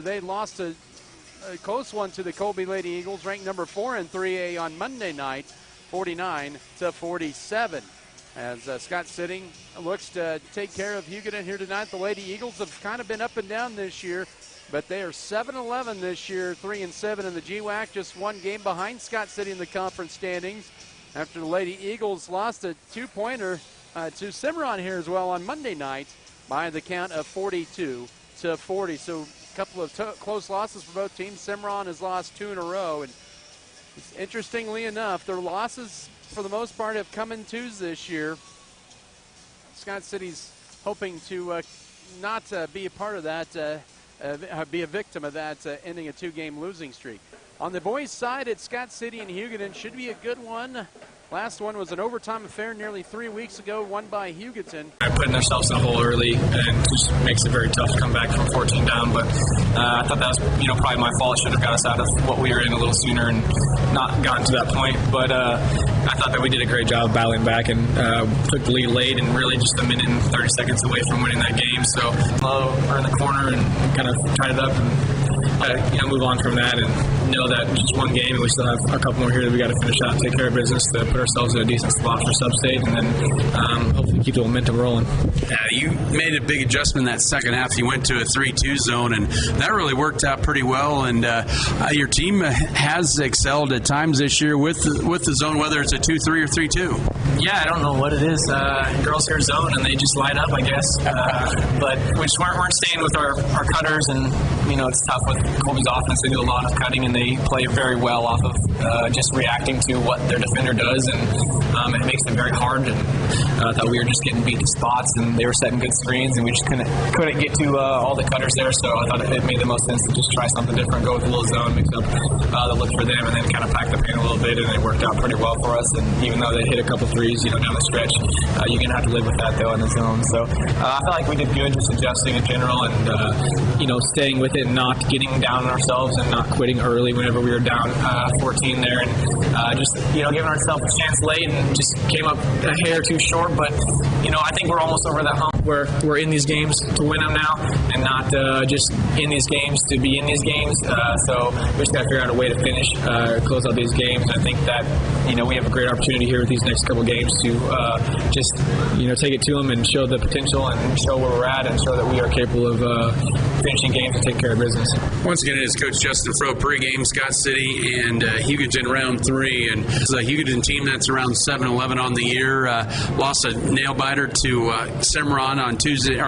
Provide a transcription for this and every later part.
They lost a close one to the Colby Lady Eagles, ranked number 4 in 3A on Monday night, 49-47. As Scott Sitting looks to take care of Hugoton here tonight. The Lady Eagles have kind of been up and down this year, but they are 7-11 this year, 3-7 in the GWAC, just one game behind Scott City in the conference standings after the Lady Eagles lost a two-pointer to Cimarron here as well on Monday night by the count of 42-40. So a couple of close losses for both teams. Cimarron has lost 2 in a row, and interestingly enough, their losses for the most part have come in twos this year. Scott City's hoping to not be a part of that, be a victim of that, ending a 2-game losing streak. On the boys' side, it's Scott City and Hugoton. Should be a good one. Last one was an overtime affair nearly 3 weeks ago, won by Hugoton. Putting themselves in a hole early and just makes it very tough to come back from 14 down. But I thought that was, probably my fault. Should have got us out of what we were in a little sooner and not gotten to that point. But I thought that we did a great job battling back and took the lead late and really just a minute and 30 seconds away from winning that game. So we're in the corner and kind of tied it up and move on from that and know that just one game and we still have a couple more here that we got to finish out, take care of business to put ourselves in a decent spot for sub-state, and then hopefully keep the momentum rolling. You made a big adjustment in that second half. You went to a 3-2 zone, and that really worked out pretty well. And your team has excelled at times this year with the zone, whether it's a 2-3 or 3-2. Yeah, I don't know what it is. Girls here zone, and they just light up, I guess. But we just weren't staying with our cutters, and it's tough with Colby's offense. They do a lot of cutting, and they play very well off of just reacting to what their defender does, and it makes it very hard. And I thought we were just getting beat to spots, and they were setting good screens, and we just couldn't get to all the cutters there. So I thought it made the most sense to just try something different, go with a little zone, mix up the look for them, and then kind of pack the paint a little bit, and it worked out pretty well for us. And even though they hit a couple threes, down the stretch, you're gonna have to live with that though in the zone. So I felt like we did good, just adjusting in general, and staying with it, and not getting down on ourselves, and not quitting early whenever we were down 14 there, and just giving ourselves a chance late, and just came up a hair too short. But I think we're almost over that hump where we're in these games to win them now, and not just in these games to be in these games. So we just got to figure out a way to finish, close out these games. And I think that we have a great opportunity here with these next couple games to just take it to them and show the potential and show where we're at and show that we are capable of finishing games and take care of business. Once again, it is Coach Justin Froh, pregame, Scott City and Hugoton round 3. And it's a Hugoton team that's around 7-11 on the year. Lost a nail-biter to Cimarron on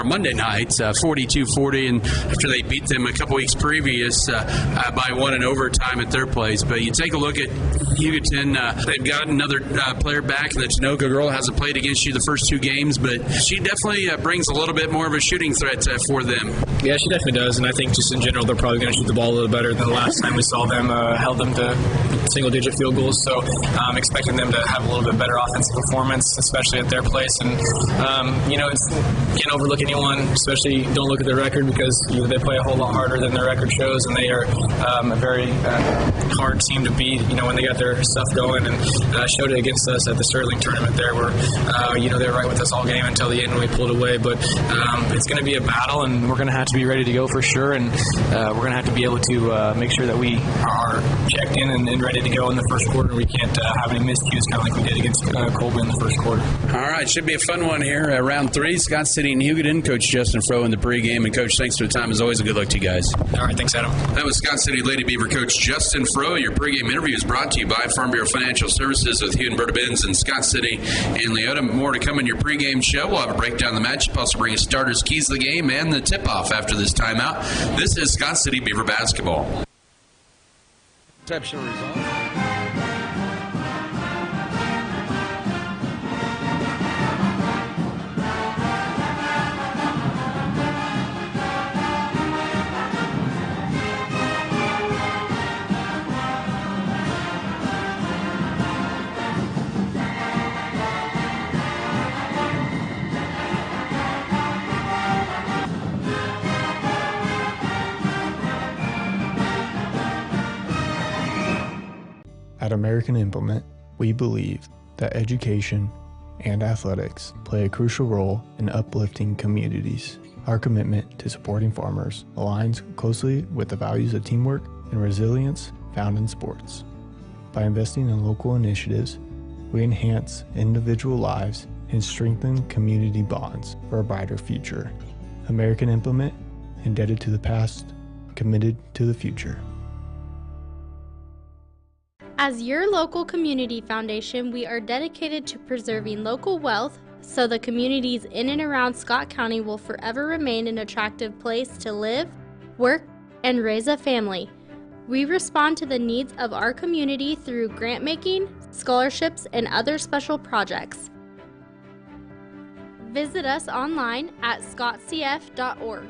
Monday night, 42-40. And after they beat them a couple weeks previous by 1 in overtime at their place. But you take a look at Hugoton, they've got another player back. The Tanoka girl hasn't played against you the first 2 games, but she definitely brings a little bit more of a shooting threat for them. Yeah, she definitely does, and I think just in general they're probably going to shoot the ball a little better than the last time we saw them, held them to single-digit field goals, so I'm expecting them to have a little bit better offensive performance, especially at their place. And it's, can't overlook anyone, especially don't look at their record, because they play a whole lot harder than their record shows, and they are a very hard team to beat when they got their stuff going, and showed it against us at the Sterling tournament there, where they were right with us all game until the end when we pulled away. But it's going to be a battle, and we're going to have to be ready to go for sure, and we're going to have to be able to make sure that we are checked in and ready to go in the first quarter. We can't have any miscues, kind of like we did against Colby in the first quarter. All right, should be a fun one here. Round 3, Scott City and Hugoton. Coach Justin Froh in the pregame. And Coach, thanks for the time. As always, a good luck to you guys. All right, thanks, Adam. That was Scott City Lady Beaver Coach Justin Froh. Your pregame interview is brought to you by Farm Bureau Financial Services with Hugh and Berta Benz in Scott City and Leota. More to come in your pregame show. We'll have a breakdown of the matchup. Also bring you starters, keys of the game, and the tip-off after this timeout. This is Scott City Beaver basketball. Exceptional result. At American Implement, we believe that education and athletics play a crucial role in uplifting communities. Our commitment to supporting farmers aligns closely with the values of teamwork and resilience found in sports. By investing in local initiatives, we enhance individual lives and strengthen community bonds for a brighter future. American Implement, indebted to the past, committed to the future. As your local community foundation, we are dedicated to preserving local wealth so the communities in and around Scott County will forever remain an attractive place to live, work, and raise a family. We respond to the needs of our community through grant making, scholarships, and other special projects. Visit us online at scottcf.org.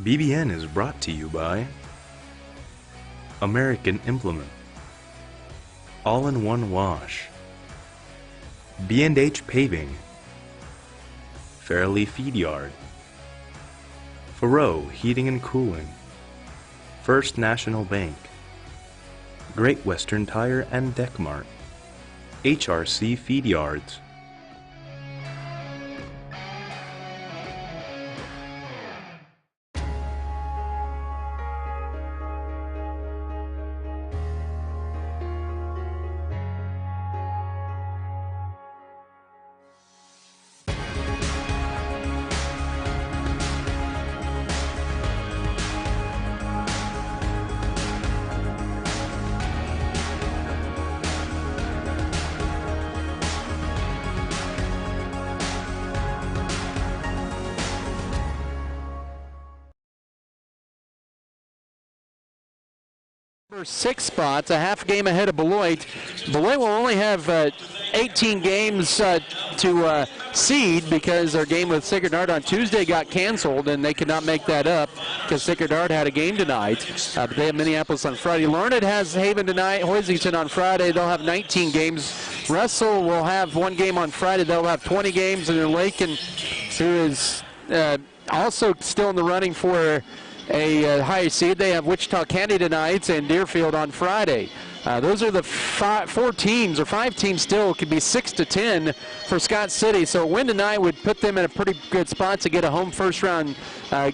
BBN is brought to you by American Implement, All-in-One Wash, B&H Paving, Fairleigh Feed Yard, Faroe Heating and Cooling, First National Bank, Great Western Tire and Deck Mart, HRC Feed Yards. For 6 spots, a half game ahead of Beloit. Beloit will only have 18 games to seed because their game with Sacred Heart on Tuesday got canceled and they could not make that up because Sacred Heart had a game tonight. But they have Minneapolis on Friday. Larned has Haven tonight, Hoisington on Friday. They'll have 19 games. Russell will have 1 game on Friday. They'll have 20 games. And then Lakin, who is also still in the running for a high seed. They have Wichita County tonight and Deerfield on Friday. Those are the 5 teams still. Could be 6-10 for Scott City. So a win tonight would put them in a pretty good spot to get a home first round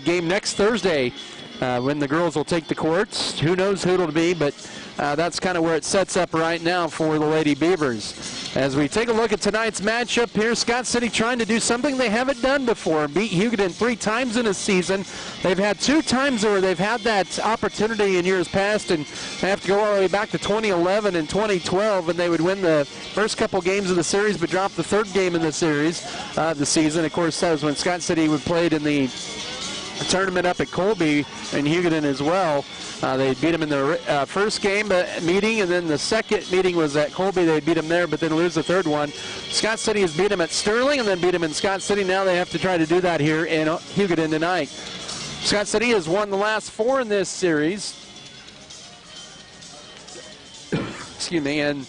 game next Thursday when the girls will take the courts. Who knows who it'll be, but that's kind of where it sets up right now for the Lady Beavers. As we take a look at tonight's matchup here, Scott City trying to do something they haven't done before, beat Hugoton 3 times in a season. They've had 2 times where they've had that opportunity in years past, and they have to go all the way back to 2011 and 2012, and they would win the first couple games of the series but drop the 3rd game in the series the season. Of course, that was when Scott City would played in the tournament up at Colby and Hugoton as well. They beat them in the first game meeting, and then the second meeting was at Colby. They beat them there, but then lose the 3rd one. Scott City has beat them at Sterling and then beat them in Scott City. Now they have to try to do that here in Hugoton tonight. Scott City has won the last 4 in this series. Excuse me, and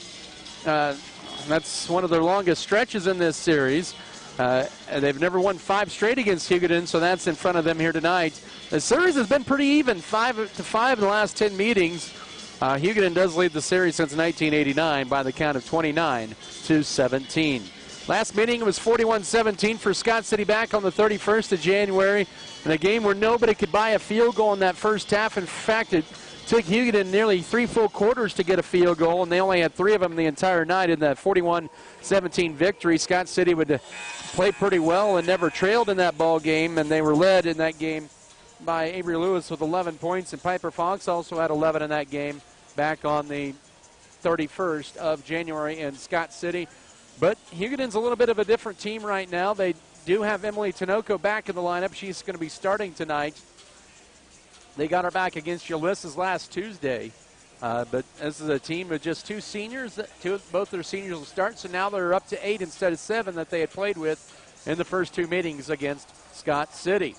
that's one of their longest stretches in this series. They've never won 5 straight against Hugoton, so that's in front of them here tonight. The series has been pretty even, 5-5 in the last 10 meetings. Hugoton does lead the series since 1989 by the count of 29-17. Last meeting was 41-17 for Scott City back on the 31st of January in a game where nobody could buy a field goal in that first half. In fact, it took Hugoton nearly 3 full quarters to get a field goal, and they only had 3 of them the entire night in that 41-17 victory. Scott City would play pretty well and never trailed in that ball game, and they were led in that game by Avery Lewis with 11 points, and Piper Fox also had 11 in that game back on the 31st of January in Scott City. But Hugoton's a little bit of a different team right now. They do have Emily Tinoco back in the lineup. She's going to be starting tonight. They got her back against Ulysses last Tuesday. But this is a team with just 2 seniors. Both their seniors will start, so now they're up to 8 instead of 7 that they had played with in the first 2 meetings against Scott City.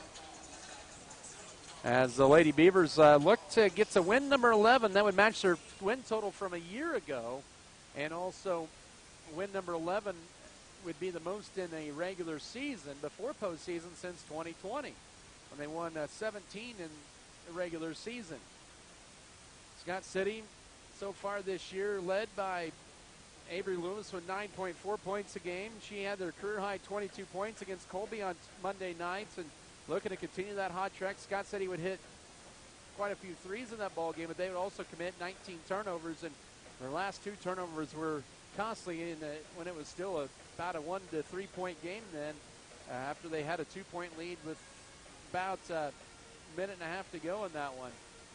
As the Lady Beavers look to get to win number 11, that would match their win total from a year ago. And also win number 11 would be the most in a regular season before postseason since 2020, when they won 17 in the regular season. Scott City so far this year led by Avery Lewis with 9.4 points a game. She had their career high 22 points against Colby on Monday nights, and looking to continue that hot track. Scott City would hit quite a few threes in that ball game, but they would also commit 19 turnovers, and their last 2 turnovers were costly when it was still about a 1 to 3 point game then, after they had a 2-point lead with about a minute and a half to go in that one.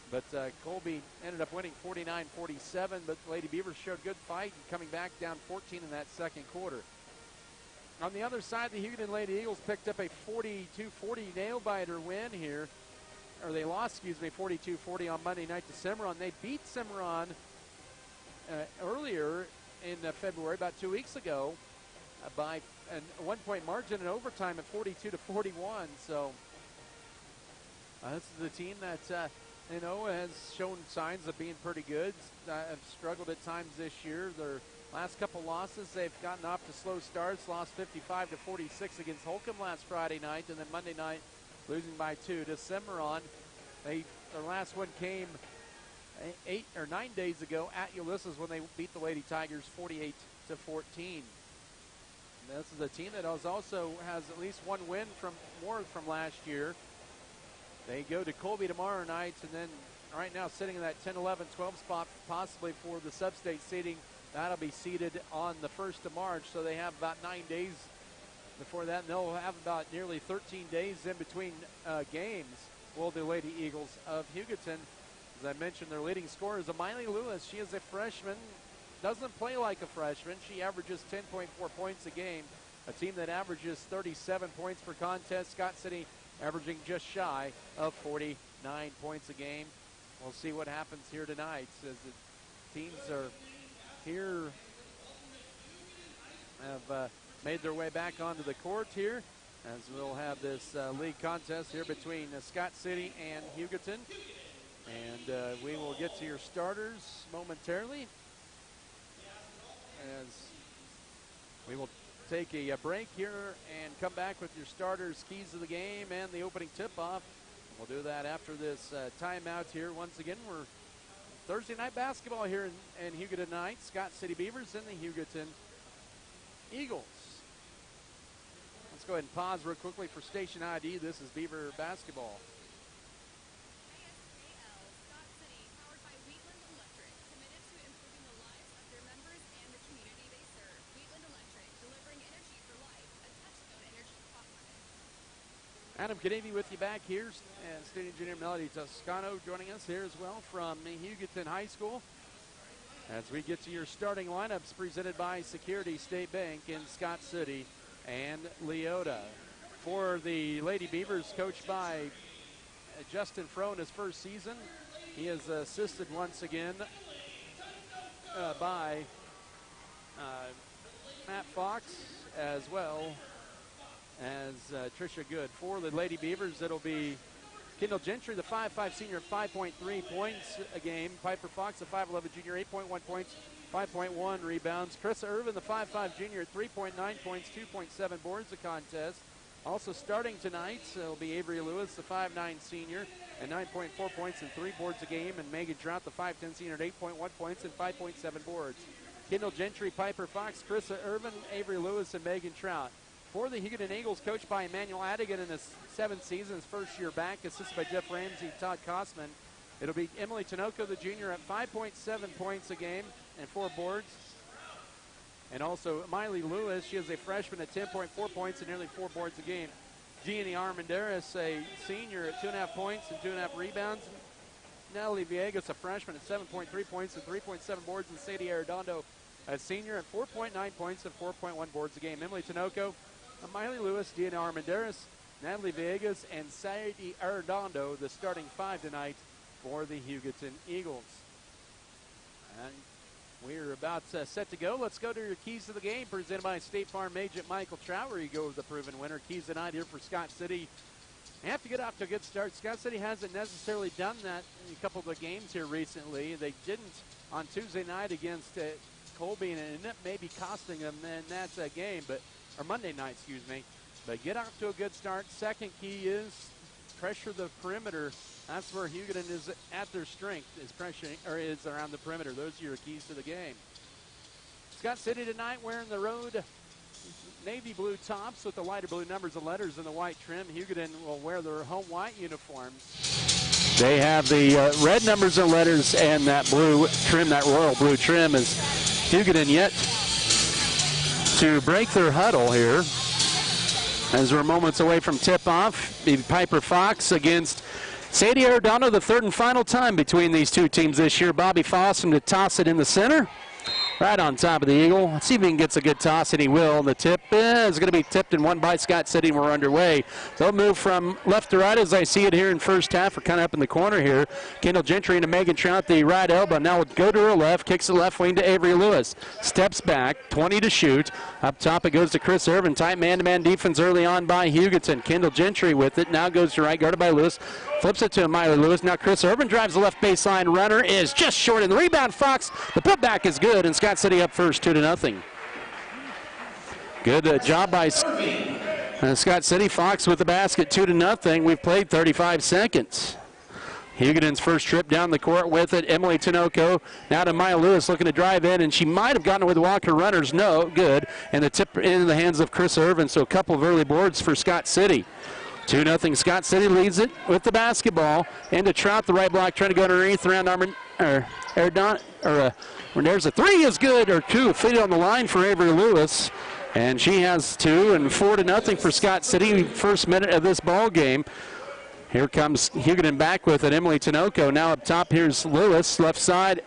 But Colby ended up winning 49-47, but the Lady Beavers showed good fight and coming back down 14 in that second quarter. On the other side, the Hugoton Lady Eagles picked up a 42-40 nail-biter win here. Or they lost, 42-40 on Monday night to Cimarron. They beat Cimarron earlier in February, about 2 weeks ago, by a 1-point margin in overtime at 42-41. So this is the team that has shown signs of being pretty good. Have struggled at times this year. Their last couple losses, they've gotten off to slow starts. Lost 55-46 against Holcomb last Friday night, and then Monday night losing by 2 to Cimarron. Their last one came 8 or 9 days ago at Ulysses when they beat the Lady Tigers 48-14. And this is a team that also has at least 1 win from last year. They go to Colby tomorrow night, and then right now sitting in that 10, 11, 12 spot possibly for the sub-state seeding. That'll be seeded on the 1st of March, so they have about 9 days before that, and they'll have about nearly 13 days in between games. Will the Lady Eagles of Hugoton. As I mentioned, their leading scorer is Miley Lewis. She is a freshman, doesn't play like a freshman. She averages 10.4 points a game, a team that averages 37 points per contest. Scott City averaging just shy of 49 points a game. We'll see what happens here tonight as the teams are here, have made their way back onto the court here, as we'll have this league contest here between Scott City and Hugoton. And we will get to your starters momentarily, as we will take a break here and come back with your starters, keys of the game, and the opening tip-off. We'll do that after this timeout here. Once again, we're Thursday night basketball here in Hugoton tonight. Scott City Beavers and the Hugoton Eagles. Let's go ahead and pause real quickly for station ID. This is Beaver basketball. Adam Canavy with you back here, and State Engineer Melody Toscano joining us here as well from Hugoton High School. As we get to your starting lineups presented by Security State Bank in Scott City and Leota. For the Lady Beavers, coached by Justin Froh in his first season. He is assisted once again by Matt Fox as well as Tricia Good. For the Lady Beavers, it'll be Kendall Gentry, the 5'5 senior, 5.3 points a game. Piper Fox, the 5'11 junior, 8.1 points, 5.1 rebounds. Carissa Irvin, the 5'5 junior, 3.9 points, 2.7 boards a contest. Also starting tonight, it'll be Avery Lewis, the 5'9 senior, and 9.4 points and 3 boards a game. And Megan Trout, the 5'10 senior, at 8.1 points and 5.7 boards. Kendall Gentry, Piper Fox, Carissa Irvin, Avery Lewis, and Megan Trout. For the Hugoton Eagles, coached by Emmanuel Adigan in his 7th season, his first year back, assisted by Jeff Ramsey, Todd Kosman. It'll be Emily Tinoco, the junior, at 5.7 points a game and 4 boards. And also Miley Lewis, she is a freshman at 10.4 points and nearly 4 boards a game. Gianni Armendariz, a senior, at 2.5 points and 2.5 rebounds. Natalie Villegas, a freshman, at 7.3 points and 3.7 boards. And Sadie Arredondo, a senior, at 4.9 points and 4.1 boards a game. Emily Tinoco, Miley Lewis, Gianni Armendariz, Natalie Villegas, and Sadie Arredondo, the starting 5 tonight for the Hugoton Eagles. And we're about set to go. Let's go to your keys to the game, presented by State Farm agent Michael Trout, where you go with the proven winner. Keys tonight here for Scott City. They have to get off to a good start. Scott City hasn't necessarily done that in a couple of the games here recently. They didn't on Tuesday night against Colby, and it ended up maybe costing them in that game, or Monday night, excuse me. But get off to a good start. Second key is pressure the perimeter. That's where Hugoton is at their strength, is pressuring, or is around the perimeter. Those are your keys to the game. Scott City tonight wearing the road navy blue tops with the lighter blue numbers and letters in the white trim. Hugoton will wear their home white uniforms. They have the red numbers and letters and that blue trim, that royal blue trim. Is Hugoton yet to break their huddle here? As we're moments away from tip-off, the Piper Fox against Sadie Arredondo, the third and final time between these two teams this year. Bobby Fossum to toss it in the center. Right on top of the Eagle. Let's see if he gets a good toss, and he will. The tip is going to be tipped and won by Scott City, and we're underway. They'll move from left to right as I see it here in first half. We're kind of up in the corner here. Kendall Gentry into Megan Trout, the right elbow. Now we'll go to her left, kicks the left wing to Avery Lewis. Steps back, 20 to shoot. Up top it goes to Chris Irvin. Tight man-to-man defense early on by Hugoton. Kendall Gentry with it. Now goes to right, guarded by Lewis. Flips it to Miley Lewis. Now Chris Irvin drives the left baseline. Runner is just short in the rebound. Fox, the putback is good, and Scott City up first, 2-0. Good job by Scott City. Fox with the basket, 2-0. We've played 35 seconds. Hugoton's first trip down the court with it. Emily Tinoco now to Maya Lewis looking to drive in, and she might have gotten it with Walker Runners. No, good. And the tip in the hands of Chris Irvin, so a couple of early boards for Scott City. 2-0. Scott City leads it with the basketball. Into Trout, the right block, trying to go underneath around there's a three is good, or 2 feet on the line for Avery Lewis. And she has 2, and 4-0 for Scott City. First minute of this ball game. Here comes Hugoton back with it. Emily Tinoco now up top. Here's Lewis, left side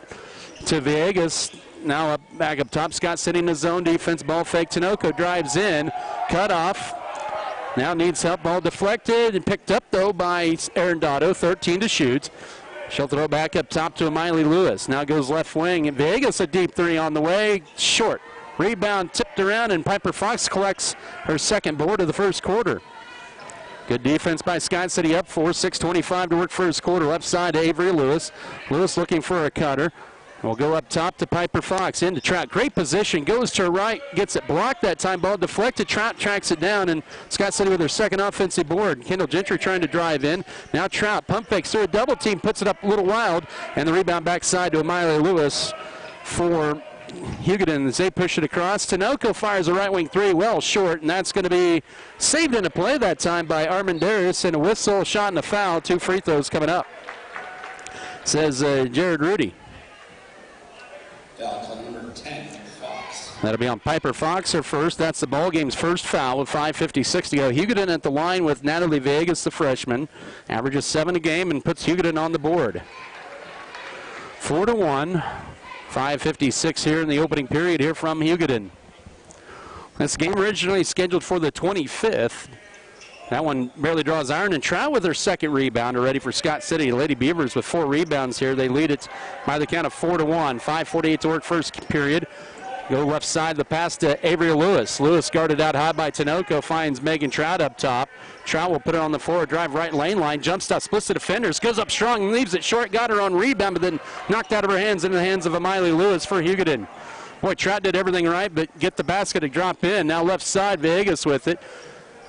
to Villegas. Now back up top. Scott City in the zone defense. Ball fake. Tinoco drives in. Cut off. Now needs help. Ball deflected and picked up, though, by Arredondo. 13 to shoot. She'll throw back up top to Miley Lewis. Now goes left wing. And Vegas a deep 3 on the way. Short. Rebound tipped around, and Piper Fox collects her second board of the first quarter. Good defense by Scott City, up 4, 6:25 to work first quarter. Left side to Avery Lewis. Lewis looking for a cutter. We'll go up top to Piper Fox. Into Trout. Great position. Goes to her right. Gets it blocked that time. Ball deflected. Trout tracks it down. And Scott City with their second offensive board. Kendall Gentry trying to drive in. Now Trout pump fakes through a double team. Puts it up a little wild. And the rebound backside to Miley Lewis for Hugoton as they push it across. Tinoco fires a right wing 3 well short. And that's going to be saved into play that time by Armendariz. And a whistle, a shot, and a foul. 2 free throws coming up. Says Jared Rudy. Number 10, Fox. That'll be on Piper Fox, her first. That's the ball game's first foul with 5:56 to go. Hugoton at the line with Natalie Vegas, the freshman. Averages 7 a game and puts Hugoton on the board. 4-1. 5:56 here in the opening period here from Hugoton. This game originally scheduled for the 25th. That one barely draws iron, and Trout with her second rebound ready for Scott City. Lady Beavers with 4 rebounds here. They lead it by the count of 4-1. 5:48 to work first period. Go left side, the pass to Avery Lewis. Lewis guarded out high by Tinoco, finds Megan Trout up top. Trout will put it on the floor, drive right lane line, jump stop, splits the defenders, goes up strong and leaves it short. Got her on rebound, but then knocked out of her hands into the hands of Miley Lewis for Hugoton. Boy, Trout did everything right, but get the basket to drop in. Now left side, Vegas with it.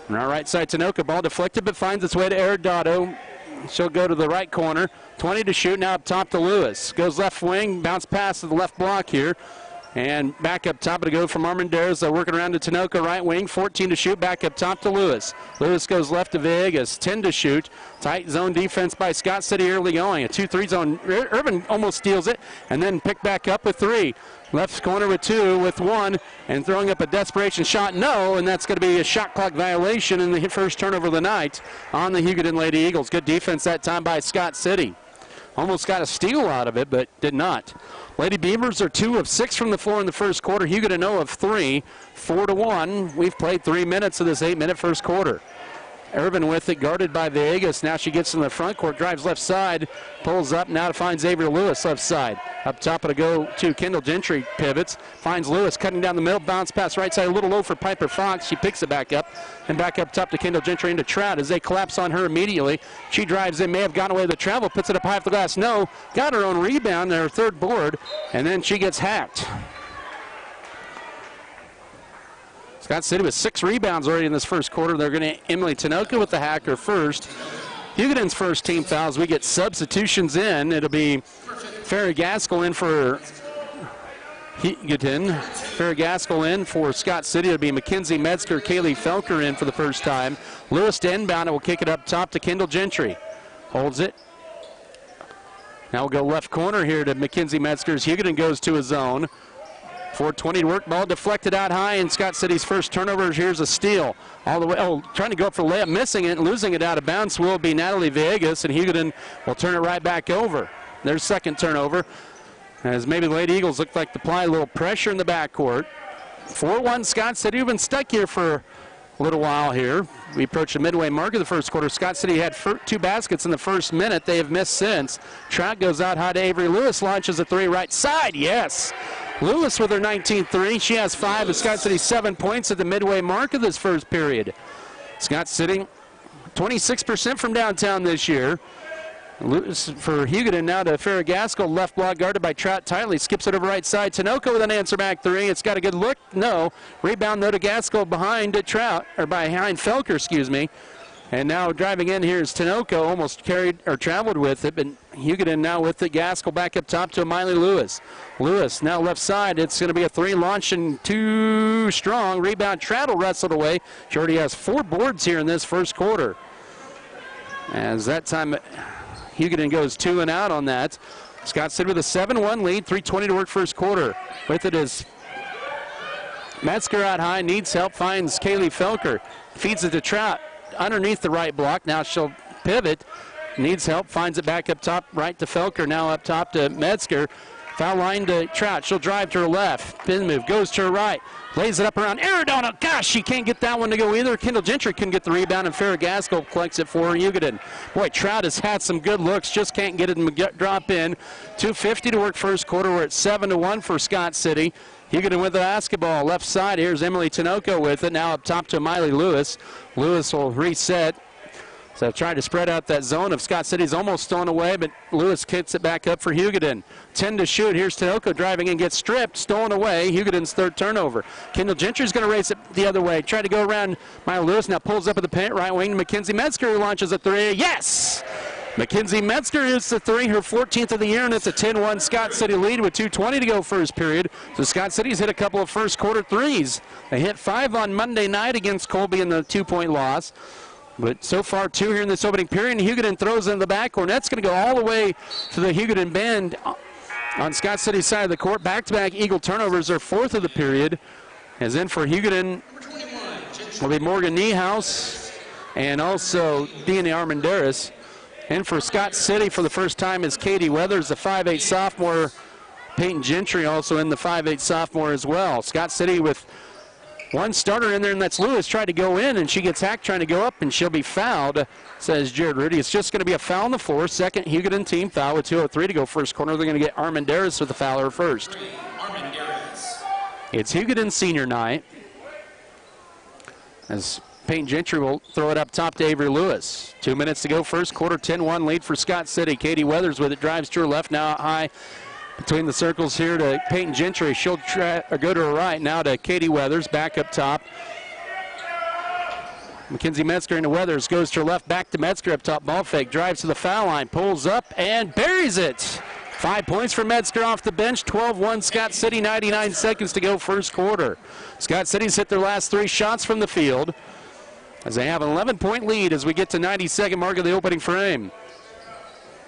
On our right side, Tinoco, ball deflected, but finds its way to Arredondo. She'll go to the right corner. 20 to shoot, now up top to Lewis. Goes left wing, bounce pass to the left block here. And back up top to go from Armendariz. Working around to Tinoco, right wing. 14 to shoot. Back up top to Lewis. Lewis goes left to Villegas. 10 to shoot. Tight zone defense by Scott City early going. A 2-3 zone. Irvin almost steals it and then picked back up with 3. Left corner with 2 with 1 and throwing up a desperation shot. No, and that's going to be a shot clock violation in the first turnover of the night on the Hugoton Lady Eagles. Good defense that time by Scott City. Almost got a steal out of it, but did not. Lady Beavers are 2 of 6 from the floor in the first quarter. Hugoton 0 of 3, 4-1. We've played 3 minutes of this 8-minute first quarter. Irvin with it, guarded by Villegas. Now she gets in the front court, drives left side, pulls up now to find Xavier Lewis left side. Up top to go to Kendall Gentry, pivots, finds Lewis cutting down the middle, bounce pass right side, a little low for Piper Fox. She picks it back up, and back up top to Kendall Gentry into Trout as they collapse on her immediately. She drives in, may have gotten away with the travel, puts it up high off the glass. No, got her own rebound, her third board, and then she gets hacked. Scott City with 6 rebounds already in this first quarter. They're going to Emily Tinoco with the hacker first. Hugoton's first team fouls. We get substitutions in. It'll be Farrah Gaskell in for Hugoton. Farrah Gaskell in for Scott City. It'll be Mackenzie Metzger, Kaylee Felker in for the first time. Lewis to inbound and will kick it up top to Kendall Gentry. Holds it. Now we'll go left corner here to Mackenzie Metzger's. Hugoton goes to his zone. 4:20 to work. Ball deflected out high, and Scott City's first turnover. Here's a steal. All the way. Oh, trying to go up for layup, missing it, losing it out of bounds will be Natalie Villegas, and Hugoton will turn it right back over. Their second turnover, as maybe the Lady Eagles look like to apply a little pressure in the backcourt. 4-1 Scott City. We've been stuck here for a little while here. We approach the midway mark of the first quarter. Scott City had 2 baskets in the first minute. They have missed since. Trout goes out high to Avery Lewis, launches a 3 right side. Yes. Lewis with her 19th 3. She has 5, but Scott City 7 points at the midway mark of this first period. Scott City 26% from downtown this year. Lewis for Hugoton now to Farrah Gaskell, left block guarded by Trout tightly, skips it over right side. Tinoco with an answer back 3. It's got a good look. No. Rebound though to Gaskell behind Trout, or behind Felker, excuse me. And now driving in here is Tinoco, almost carried or traveled with it, but Hugoton now with it. Gaskell back up top to Miley Lewis. Lewis now left side. It's going to be a 3 launch and 2 strong. Rebound, Trout wrestled away. She already has 4 boards here in this first quarter. As that time, Hugoton goes 2 and out on that. Scott City with a 7-1 lead, 3:20 to work first quarter. With it is Metzger out high, needs help, finds Kaylee Felker. Feeds it to Trout. Underneath the right block. Now she'll pivot. Needs help. Finds it back up top right to Felker. Now up top to Metzger. Foul line to Trout. She'll drive to her left. Pin move. Goes to her right. Lays it up around Arizona. Gosh, she can't get that one to go either. Kendall Gentry couldn't get the rebound, and Farrah Gaskell collects it for Hugoton. Boy, Trout has had some good looks. Just can't get it to drop in. 2:50 to work first quarter. We're at 7-1 for Scott City. Hugoton with the basketball. Left side, here's Emily Tinoco with it. Now up top to Miley Lewis. Lewis will reset. So trying to spread out that zone of Scott City's almost stolen away, but Lewis kicks it back up for Hugoton. 10 to shoot. Here's Tinoco driving and gets stripped. Stolen away. Hugoton's third turnover. Kendall Gentry's going to race it the other way. Try to go around Miley Lewis. Now pulls up at the paint right wing to Mackenzie Metzger, who launches a 3. Yes! Mackenzie Metzger hits the 3, her 14th of the year, and it's a 10-1 Scott City lead with 2:20 to go first period. So Scott City's hit a couple of first quarter 3s. They hit 5 on Monday night against Colby in the 2-point loss. But so far 2 here in this opening period, and Hugoton throws in the backcourt. That's going to go all the way to the Hugoton bend on Scott City's side of the court. Back-to-back Eagle turnovers are 4th of the period. As in for Hugoton will be Morgan Niehaus and also Deanna Armendariz. And for Scott City for the first time is Katie Weathers, the 5'8 sophomore. Peyton Gentry also in the 5'8 sophomore as well. Scott City with one starter in there, and that's Lewis. Tried to go in, and she gets hacked trying to go up, and she'll be fouled, says Jared Rudy. It's just going to be a foul on the floor. Second Hugoton team foul with 2:03 to go first quarter. They're going to get Armendariz with the fouler first. It's Hugoton senior night, as Peyton Gentry will throw it up top to Avery Lewis. 2 minutes to go first quarter, 10-1 lead for Scott City. Katie Weathers with it, drives to her left, now out high between the circles here to Peyton Gentry. She'll go to her right now to Katie Weathers, back up top. Mackenzie Metzger into Weathers, goes to her left, back to Metzger up top, ball fake, drives to the foul line, pulls up and buries it. 5 points for Metzger off the bench, 12-1 Scott City, 99 seconds to go first quarter. Scott City's hit their last 3 shots from the field as they have an 11-point lead as we get to 90-second mark of the opening frame.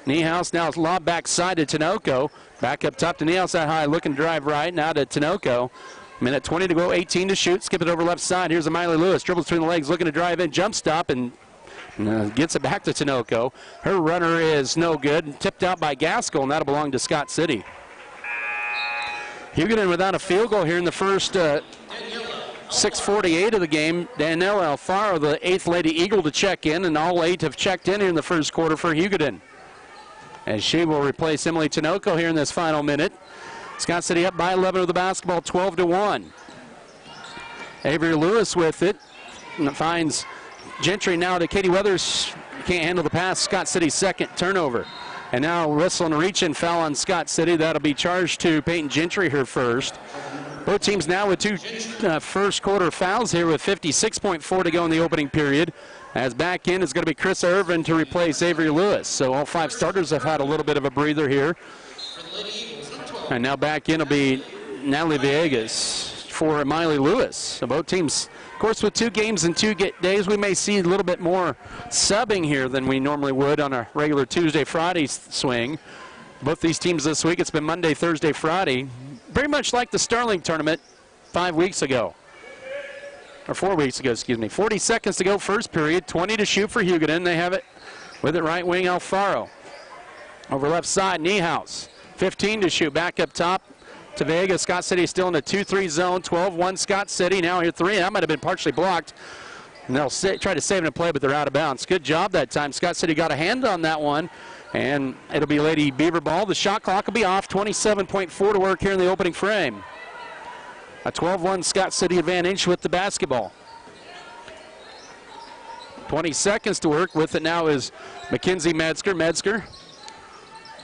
Niehaus now lob backside to Tinoco. Back up top to Niehaus that high, looking to drive right, now to Tinoco. Minute 20 to go, 18 to shoot. Skip it over left side. Here's a Miley Lewis. Dribbles between the legs, looking to drive in, jump stop, and gets it back to Tinoco. Her runner is no good. Tipped out by Gaskell, and that'll belong to Scott City. Hugoton without a field goal here in the first 6:48 of the game. Danielle Alfaro, the 8th Lady Eagle, to check in, and all 8 have checked in here in the first quarter for Hugoton. As she will replace Emily Tinoco here in this final minute. Scott City up by 11 with the basketball, 12-1. Avery Lewis with it. And finds Gentry now to Katie Weathers. Can't handle the pass. Scott City's second turnover. And now whistle and reach and foul on Scott City. That'll be charged to Peyton Gentry, her first. Both teams now with 2 first quarter fouls here with 56.4 to go in the opening period. As back in is going to be Chris Irvin to replace Avery Lewis. So all 5 starters have had a little bit of a breather here. And now back in will be Natalie Villegas for Miley Lewis. So both teams, of course, with 2 games in 2 days, we may see a little bit more subbing here than we normally would on a regular Tuesday, Friday swing. Both these teams this week, it's been Monday, Thursday, Friday. Very much like the Starling tournament 5 weeks ago. Or 4 weeks ago, excuse me. 40 seconds to go first period. 20 to shoot for Hugoton. They have it with it right wing Alfaro. Over left side, Niehaus. 15 to shoot. Back up top to Vega. Scott City still in the 2-3 zone. 12-1 Scott City. Now here 3. That might have been partially blocked. And they'll try to save it and play, but they're out of bounds. Good job that time. Scott City got a hand on that one. And it'll be Lady Beaver ball. The shot clock will be off. 27.4 to work here in the opening frame. A 12-1 Scott City advantage with the basketball. 20 seconds to work with it now is Mackenzie Metzger. Metzger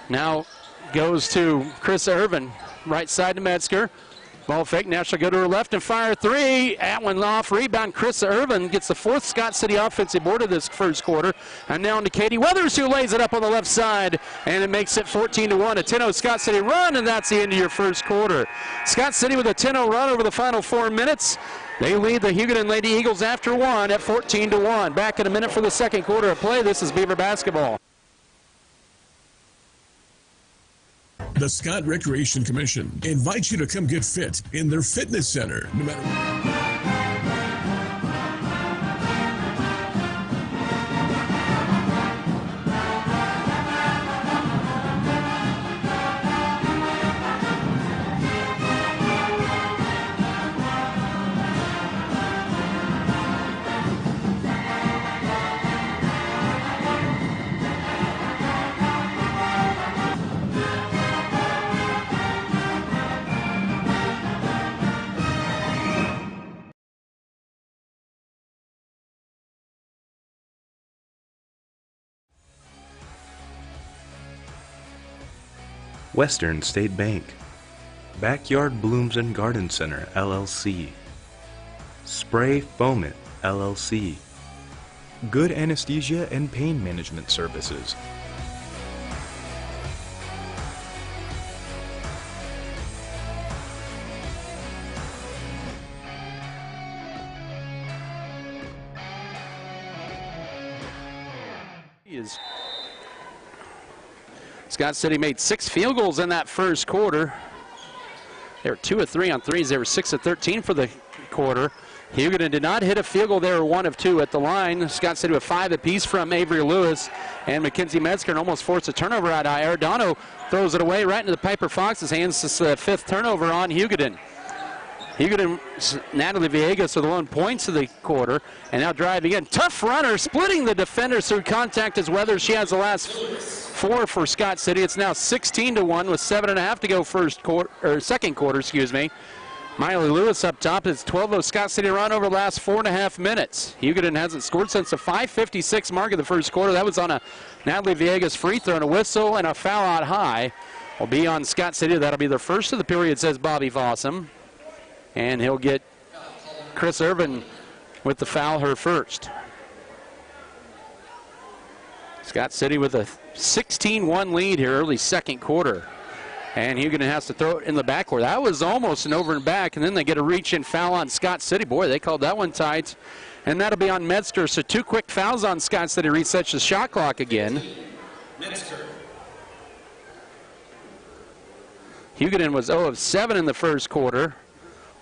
now goes to Chris Irvin. Right side to Metzger. Ball fake. Now she'll go to her left and fire 3. That one off. Rebound. Chris Irvin gets the 4th Scott City offensive board of this first quarter. And now to Katie Weathers, who lays it up on the left side. And it makes it 14-1. A 10-0 Scott City run, and that's the end of your first quarter. Scott City with a 10-0 run over the final 4 minutes. They lead the Hugoton Lady Eagles after 1 at 14-1. Back in a minute for the second quarter of play. This is Beaver basketball. The Scott Recreation Commission invites you to come get fit in their fitness center. No matter Western State Bank, Backyard Blooms and Garden Center, LLC, Spray Foamit, LLC, Good Anesthesia and Pain Management Services, Scott City made 6 field goals in that first quarter. They were 2 of 3 on threes. They were 6 of 13 for the quarter. Hugoton did not hit a field goal. They were 1 of 2 at the line. Scott City with 5 apiece from Avery Lewis and Mackenzie Metzger, and almost forced a turnover out high. Arellano throws it away right into the Piper Fox's hands. This is the 5th turnover on Hugoton. Hugoton, Natalie Villegas with 1 point of the quarter, and now driving in. Tough runner, splitting the defenders through contact as Weathers. She has the last 4 for Scott City. It's now 16-1 with 7.5 to go second quarter, excuse me. Miley Lewis up top. It's 12-0 Scott City run over the last 4.5 minutes. Hugoton hasn't scored since the 5:56 mark of the first quarter. That was on a Natalie Villegas free throw and a whistle and a foul out high. Will be on Scott City. That'll be their first of the period, says Bobby Fossum. And he'll get Chris Irvin with the foul, her first. Scott City with a 16-1 lead here, early second quarter. And Hugoton has to throw it in the backcourt. That was almost an over and back, and then they get a reach-in foul on Scott City. Boy, they called that one tight. And that'll be on Metzger. So 2 quick fouls on Scott City, resets the shot clock again. Metzger. Hugoton was 0 of 7 in the first quarter.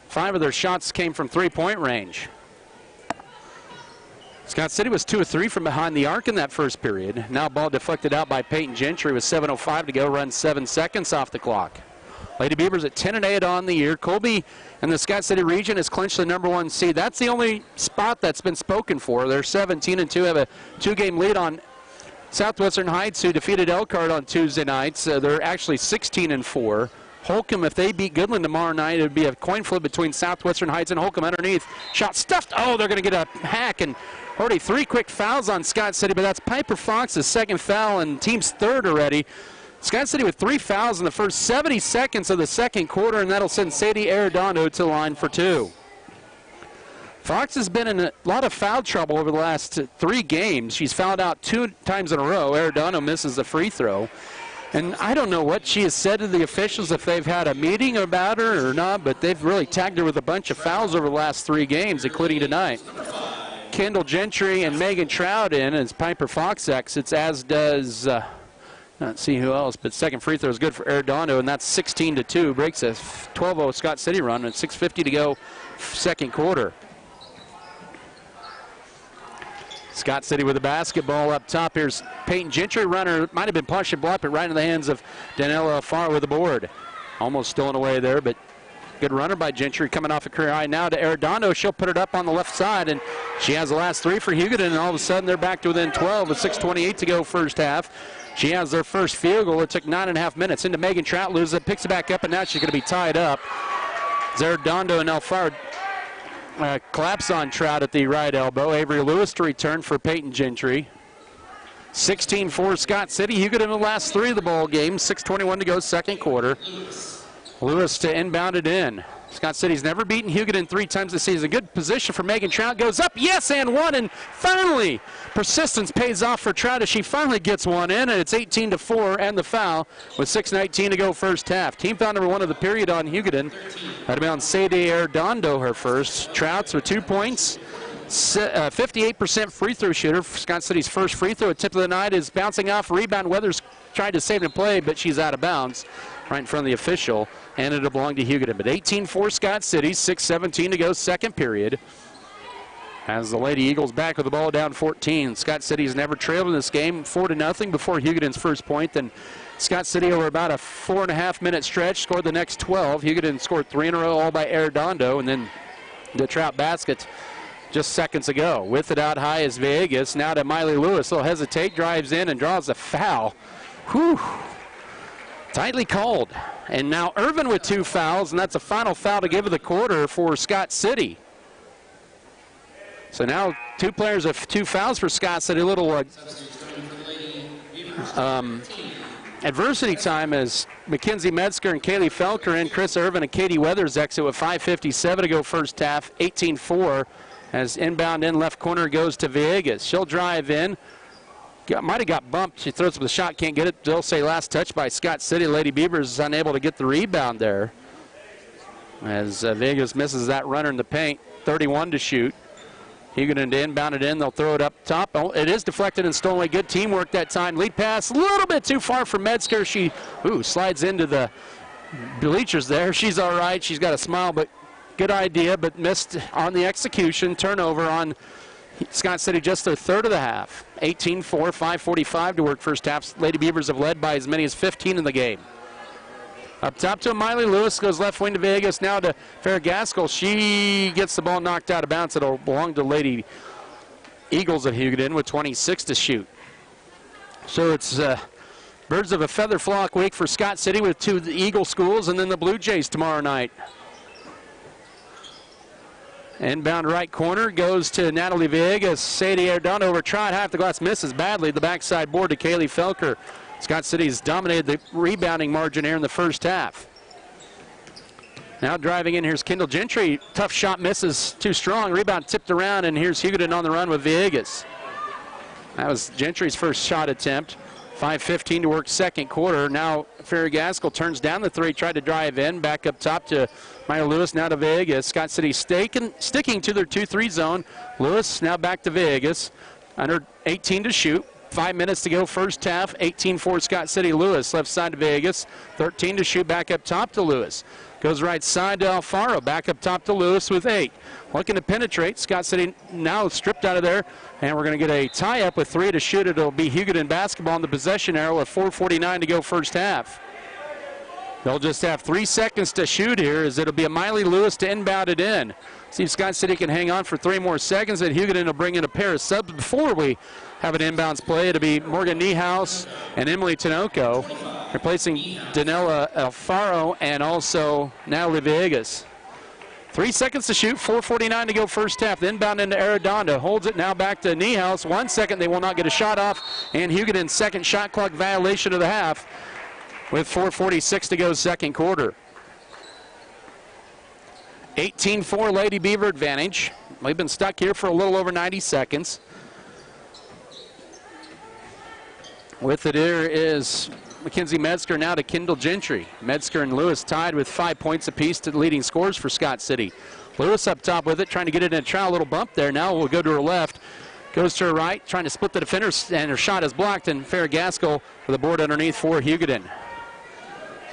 5 of their shots came from three-point range. Scott City was 2 of 3 from behind the arc in that first period. Now ball deflected out by Peyton Gentry with 7:05 to go, run 7 seconds off the clock. Lady Beavers at 10-8 on the year. Colby and the Scott City region has clinched the #1 seed. That's the only spot that's been spoken for. They're 17-2, have a 2-game lead on Southwestern Heights, who defeated Elkhart on Tuesday nights. They're actually 16-4. Holcomb, if they beat Goodland tomorrow night, it would be a coin flip between Southwestern Heights and Holcomb underneath. Shot stuffed. Oh, they're going to get a hack, and already 3 quick fouls on Scott City, but that's Piper Fox's second foul and team's third already. Scott City with 3 fouls in the first 70 seconds of the second quarter, and that'll send Sadie Arredondo to the line for 2. Fox has been in a lot of foul trouble over the last 3 games. She's fouled out 2 times in a row. Arredondo misses the free throw. And I don't know what she has said to the officials, if they've had a meeting about her or not, but they've really tagged her with a bunch of fouls over the last 3 games, including tonight. Kendall Gentry and Megan Trout in as Piper Fox exits, as does, not see who else, but second free throw is good for Arredondo, and that's 16-2, breaks a 12-0 Scott City run, and 6:50 to go second quarter. Scott City with the basketball up top. Here's Peyton Gentry, runner. Might have been punched and blocked, but right in the hands of Danella Alfaro with the board. Almost stolen away there, but good runner by Gentry, coming off a career high now to Arredondo. She'll put it up on the left side, and she has the last 3 for Hugoton, and all of a sudden they're back to within 12 with 6:28 to go first half. She has their first field goal. It took 9.5 minutes. Into Megan Trout, loses it, picks it back up, and now she's going to be tied up. Arredondo and Alfaro collapse on Trout at the right elbow. Avery Lewis to return for Peyton Gentry. 16-4 Scott City. Hugoton in the last 3 of the ball game. 6:21 to go second quarter. Lewis to inbound it in. Scott City's never beaten Hugoton 3 times this season. Good position for Megan Trout. Goes up, yes, and one. And finally, persistence pays off for Trout as she finally gets one in, and it's 18-4 and the foul with 6:19 to go first half. Team foul number 1 of the period on Hugoton. That'll be on Sadie Arredondo, her first. Trout's with 2 points. 58% free throw shooter. Scott City's first free throw at tip of the night is bouncing off rebound. Weathers tried to save and play, but she's out of bounds right in front of the official, and it'll belong to Hugoton. But 18-4 Scott City, 6:17 to go second period. As the Lady Eagles back with the ball down 14. Scott City's never trailed in this game, 4-0 before Hugoton's first point. Then Scott City over about a 4.5-minute stretch scored the next 12. Hugoton scored 3 in a row, all by Arredondo, and then the Trout basket just seconds ago. With it out high is Vegas. Now to Miley Lewis. He'll hesitate, drives in, and draws a foul. Whew. Tightly called. And now Irvin with 2 fouls, and that's a final foul to give of the quarter for Scott City. So now 2 players have 2 fouls for Scott City. A little adversity time as Mackenzie Metzger and Kaylee Felker in. Chris Irvin and Katie Weathers exit with 5:57 to go first half. 18-4 as inbound in left corner goes to Villegas. She'll drive in. Might have got bumped. She throws up the shot, can't get it. They'll say last touch by Scott City. Lady Beavers is unable to get the rebound there as Vegas misses that runner in the paint. 31 to shoot. Hugoton to inbound it in. They'll throw it up top. Oh, it is deflected and stolen away. Good teamwork that time. Lead pass a little bit too far for Metzger. She slides into the bleachers there. She's all right. She's got a smile, but good idea, but missed on the execution. Turnover on Scott City, just their third of the half. 18-4, 5:45 to work first half. Lady Beavers have led by as many as 15 in the game. Up top to Miley Lewis, goes left wing to Vegas, now to Farrah Gaskell. She gets the ball knocked out of bounds. It'll belong to Lady Eagles of Hugoton with 26 to shoot. So it's birds of a feather flock week for Scott City with 2 Eagle schools and then the Blue Jays tomorrow night. Inbound right corner goes to Natalie Villegas. Sadie Arredondo over Trot. Half the glass misses badly. The backside board to Kaylee Felker. Scott City's dominated the rebounding margin here in the first half. Now driving in, here's Kendall Gentry. Tough shot, misses too strong. Rebound tipped around, and here's Hugoton on the run with Villegas. That was Gentry's first shot attempt. 5:15 to work second quarter. Now Ferry Gaskell turns down the three, tried to drive in, back up top to Maya Lewis, now to Vegas. Scott City sticking to their 2-3 zone. Lewis now back to Vegas. Under 18 to shoot. 5 minutes to go first half. 18-4 Scott City. Lewis left side to Vegas. 13 to shoot, back up top to Lewis. Goes right side to Alfaro, back up top to Lewis with 8. Looking to penetrate. Scott City now stripped out of there, and we're going to get a tie-up with 3 to shoot. It'll be Hugoton basketball in the possession arrow with 4:49 to go first half. They'll just have 3 seconds to shoot here, as it'll be a Miley Lewis to inbound it in. See if Scott City can hang on for 3 more seconds, and Hugoton will bring in a pair of subs before we have an inbounds play. It'll be Morgan Niehaus and Emily Tinoco, replacing Danella Alfaro and also Natalie Vegas. 3 seconds to shoot, 4:49 to go first half. The inbound into Arredondo, holds it now back to Niehaus. 1 second, they will not get a shot off, and Hugoton's second shot clock violation of the half with 4:46 to go second quarter. 18-4 Lady Beaver advantage. We've been stuck here for a little over 90 seconds. With it here is Mackenzie Metzger now to Kendall Gentry. Metzger and Lewis tied with 5 points apiece to the leading scorers for Scott City. Lewis up top with it, trying to get it in a trial, little bump there. Now we'll go to her left. Goes to her right, trying to split the defenders, and her shot is blocked, and Farrah Gaskell with a board underneath for Hugoton.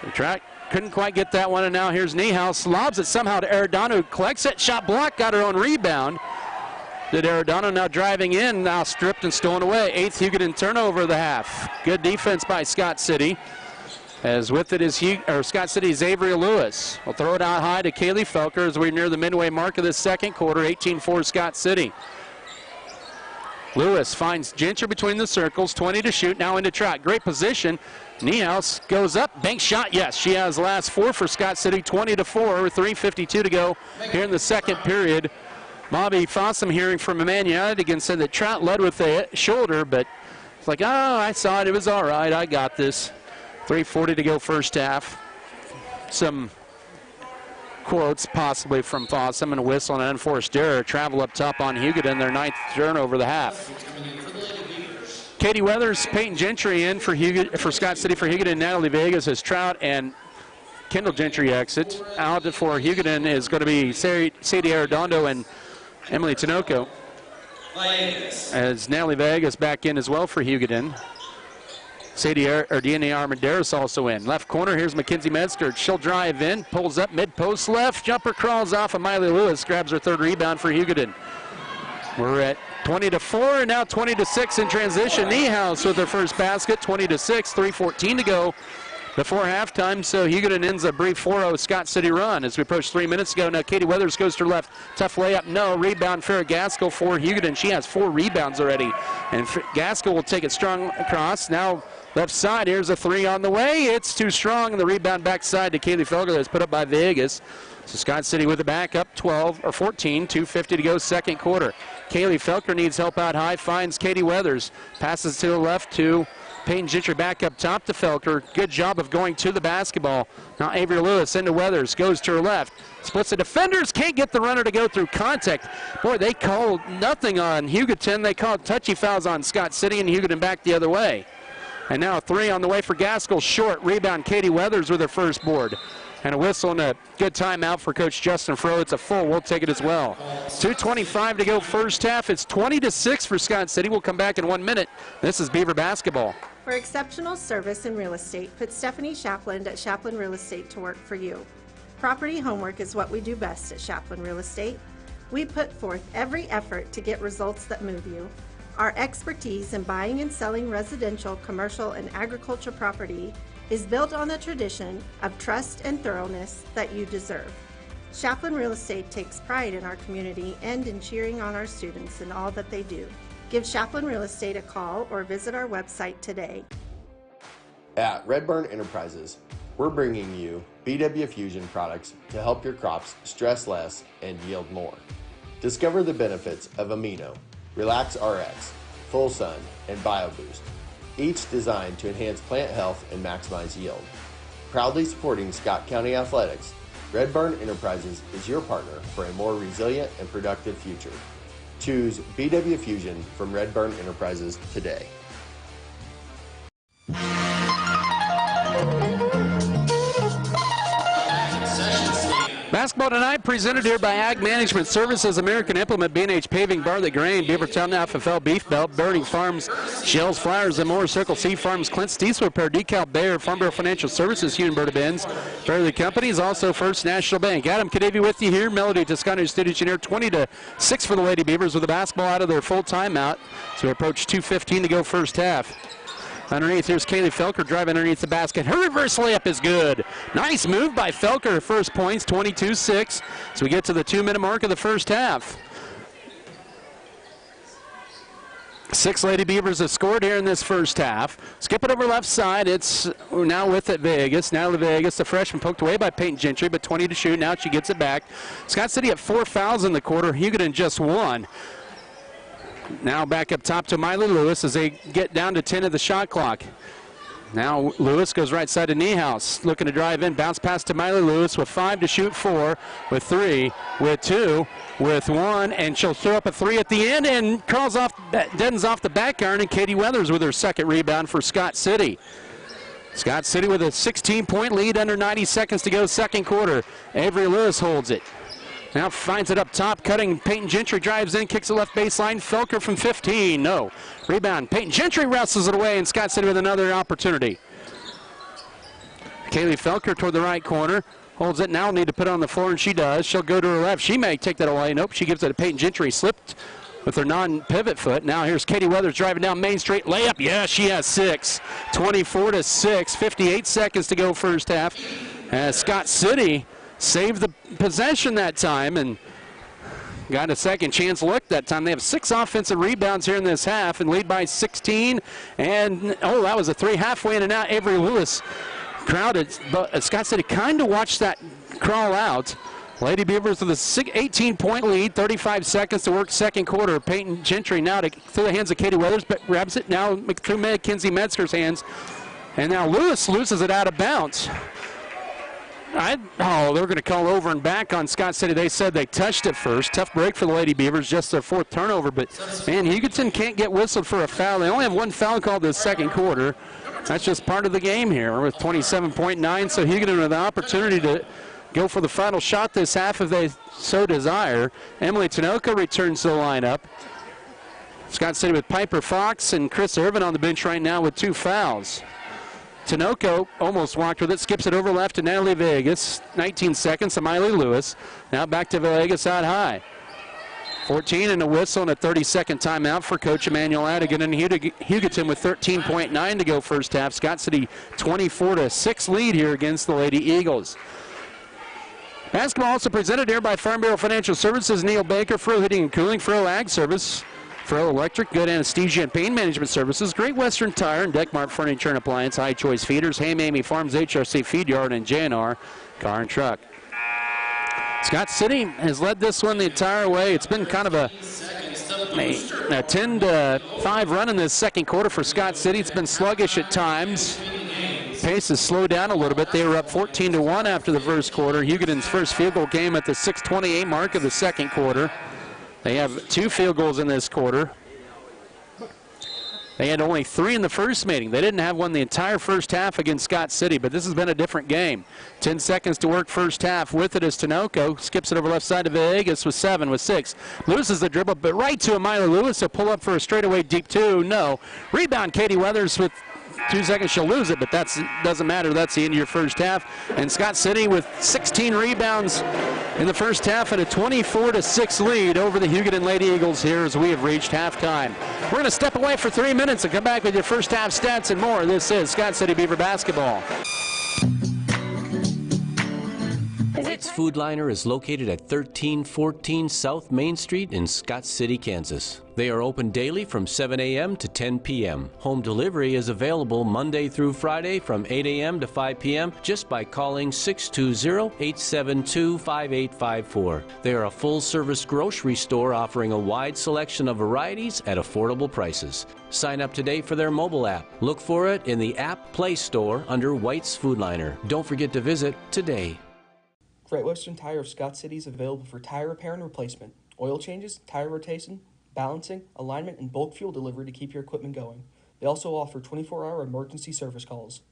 So track couldn't quite get that one, and now here's Niehaus. Lobs it somehow to Arredondo, who collects it, shot blocked, got her own rebound. Did Arredondo now driving in, now stripped and stolen away. 8th Hugoton turnover of the half. Good defense by Scott City. As with it is Scott City's Avery Lewis. We'll throw it out high to Kaylee Felker as we're near the midway mark of this second quarter. 18-4 Scott City. Lewis finds Gentry between the circles, 20 to shoot, now into track. Great position. Niehaus goes up, bank shot, yes. She has last 4 for Scott City, 20-4, with 3:52 to go here in the second period. Bobby Fossum, hearing from Emmanuel again, said that Trout led with the shoulder, but it's like, oh, I saw it, it was all right, I got this. 3:40 to go first half. Some quotes possibly from Fossum, and a whistle and an unforced error. Travel up top on Hugoton, their 9th turnover of the half. Katie Weathers, Peyton Gentry in for Scott City for Hugoton. Natalie Vegas as Trout and Kendall Gentry exit. Out for Hugoton is going to be Sadie Arredondo and Emily Tinoco. As Natalie Vegas back in as well for Hugoton. DNA Armanderos also in. Left corner, here's Mackenzie Metzger. She'll drive in, pulls up mid-post left, jumper crawls off, and Miley Lewis grabs her 3rd rebound for Hugoton. We're at 20-4, and now 20-6 in transition. Niehaus with her first basket, 20-6, 3:14 to go before halftime, so Hugoton ends a brief 4-0 Scott City run. As we approach 3 minutes ago, now Katie Weathers goes to her left. Tough layup, no. Rebound, Farrah Gaskell for Hugoton. She has 4 rebounds already, and Gaskell will take it strong across. Now left side, here's a 3 on the way. It's too strong, and the rebound backside to Kaylee Felger that's put up by Vegas. So Scott City with it back up 14, 2:50 to go second quarter. Kaylee Felker needs help out high, finds Katie Weathers. Passes to the left to Peyton Gentry, back up top to Felker. Good job of going to the basketball. Now Avery Lewis into Weathers, goes to her left. Splits the defenders, can't get the runner to go through contact. Boy, they called nothing on Hugoton. They called touchy fouls on Scott City, and Hugoton back the other way. And now a 3 on the way for Gaskell, short. Rebound, Katie Weathers with her first board. And a whistle and a good timeout for Coach Justin Froh. It's a full. We'll take it as well. 2:25 to go first half. It's 20-6 for Scott City. We'll come back in 1 minute. This is Beaver basketball. For exceptional service in real estate, put Stephanie Shapland at Shapland Real Estate to work for you. Property homework is what we do best at Shapland Real Estate. We put forth every effort to get results that move you. Our expertise in buying and selling residential, commercial, and agriculture property is built on the tradition of trust and thoroughness that you deserve. Shapland Real Estate takes pride in our community and in cheering on our students in all that they do. Give Shapland Real Estate a call or visit our website today. At Redburn Enterprises, we're bringing you BW Fusion products to help your crops stress less and yield more. Discover the benefits of Amino, Relax RX, Full Sun, and BioBoost, each designed to enhance plant health and maximize yield. Proudly supporting Scott County Athletics, Redburn Enterprises is your partner for a more resilient and productive future. Choose BW Fusion from Redburn Enterprises today. Basketball tonight presented here by Ag Management Services, American Implement, B&H Paving, Bartlett Grain, Beavertown, FFL, Beef Belt, Burning Farms, Shells, Flyers, and more, Circle C Farms, Clint's Diesel Repair, Decal, Bayer, Farm Bureau Financial Services, Huenberta Benz, Fairleigh Companies, also First National Bank. Adam Kadavy with you here. Melody Toscano, Studio Engineer, 20-6 for the Lady Beavers with the basketball out of their full timeout. So we approach 2:15 to go first half. Underneath, here's Kaylee Felker driving underneath the basket. Her reverse layup is good. Nice move by Felker. First points, 22-6. So we get to the 2-minute mark of the first half. 6 Lady Beavers have scored here in this first half. Skip it over left side. It's now with it Vegas. Now Vegas, the freshman, poked away by Peyton Gentry, but 20 to shoot. Now she gets it back. Scott City at 4 fouls in the quarter. Hugoton just 1. Now back up top to Miley Lewis as they get down to 10 of the shot clock. Now Lewis goes right side to Niehaus, looking to drive in. Bounce pass to Miley Lewis with 5 to shoot, 4, with 3, with 2, with 1, and she'll throw up a 3 at the end and curls off, deadens off the back iron, and Katie Weathers with her second rebound for Scott City. Scott City with a 16-point lead under 90 seconds to go second quarter. Avery Lewis holds it. Now finds it up top, cutting. Peyton Gentry drives in, kicks the left baseline. Felker from 15, no. Rebound, Peyton Gentry wrestles it away, and Scott City with another opportunity. Kaylee Felker toward the right corner, holds it, now need to put it on the floor, and she does. She'll go to her left. She may take that away. Nope, she gives it to Peyton Gentry, slipped with her non-pivot foot. Now here's Katie Weathers driving down Main Street, layup. Yeah, she has 6. 24-6, 58 seconds to go first half. Scott City saved the possession that time and got a second chance look that time. They have 6 offensive rebounds here in this half and lead by 16. And, oh, that was a 3 halfway in and out. Avery Lewis crowded, but Scott City kind of watched that crawl out. Lady Beavers with a 18-point lead, 35 seconds to work second quarter. Peyton Gentry now through the hands of Katie Weathers, but grabs it now through Mackenzie Metzger's hands. And now Lewis loses it out of bounds. They're going to call over and back on Scott City. They said they touched it first. Tough break for the Lady Beavers, just their 4th turnover. But, man, Hugoton can't get whistled for a foul. They only have 1 foul called this second quarter. That's just part of the game here with 27.9. So Hugoton with an opportunity to go for the final shot this half if they so desire. Emily Tinoco returns to the lineup. Scott City with Piper Fox and Chris Irvin on the bench right now with 2 fouls. Tinoco almost walked with it, skips it over left to Natalie Vegas. 19 seconds to Miley Lewis. Now back to Vegas out high. 14 and a whistle and a 30-second timeout for Coach Emmanuel Adigan, and Hugoton with 13.9 to go first half. Scott City 24-6 lead here against the Lady Eagles. Basketball also presented here by Farm Bureau Financial Services, Neil Baker, Fro Heating and Cooling, Fro Ag Service, Fro Electric, Good Anesthesia and Pain Management Services, Great Western Tire, and Deckmart Furniture and Appliance, High Choice Feeders, Hey Mamie Farms, HRC Feed Yard, and JNR Car and Truck. Scott City has led this one the entire way. It's been kind of a 10-5 run in this second quarter for Scott City. It's been sluggish at times. Pace has slowed down a little bit. They were up 14-1 after the first quarter. Hugoton's first field goal came at the 6:28 mark of the second quarter. They have 2 field goals in this quarter. They had only 3 in the first meeting. They didn't have one the entire first half against Scott City, but this has been a different game. 10 seconds to work first half. With it is Tinoco. Skips it over left side to Vegas with 7, with 6. Loses the dribble, but right to Amila Lewis. A pull up for a straightaway deep 2. No. Rebound, Katie Weathers with 2 seconds. She'll lose it, but that doesn't matter. That's the end of your first half. And Scott City with 16 rebounds in the first half and a 24-6 lead over the Hugoton Lady Eagles here as we have reached halftime. We're going to step away for 3 minutes and come back with your first half stats and more. This is Scott City Beaver Basketball. White's Food Liner is located at 1314 South Main Street in Scott City, Kansas. They are open daily from 7 a.m. to 10 p.m. Home delivery is available Monday through Friday from 8 a.m. to 5 p.m. just by calling 620-872-5854. They are a full-service grocery store offering a wide selection of varieties at affordable prices. Sign up today for their mobile app. Look for it in the App Play Store under White's Food Liner. Don't forget to visit today. Great Western Tire of Scott City is available for tire repair and replacement, oil changes, tire rotation, balancing, alignment, and bulk fuel delivery to keep your equipment going. They also offer 24-hour emergency service calls.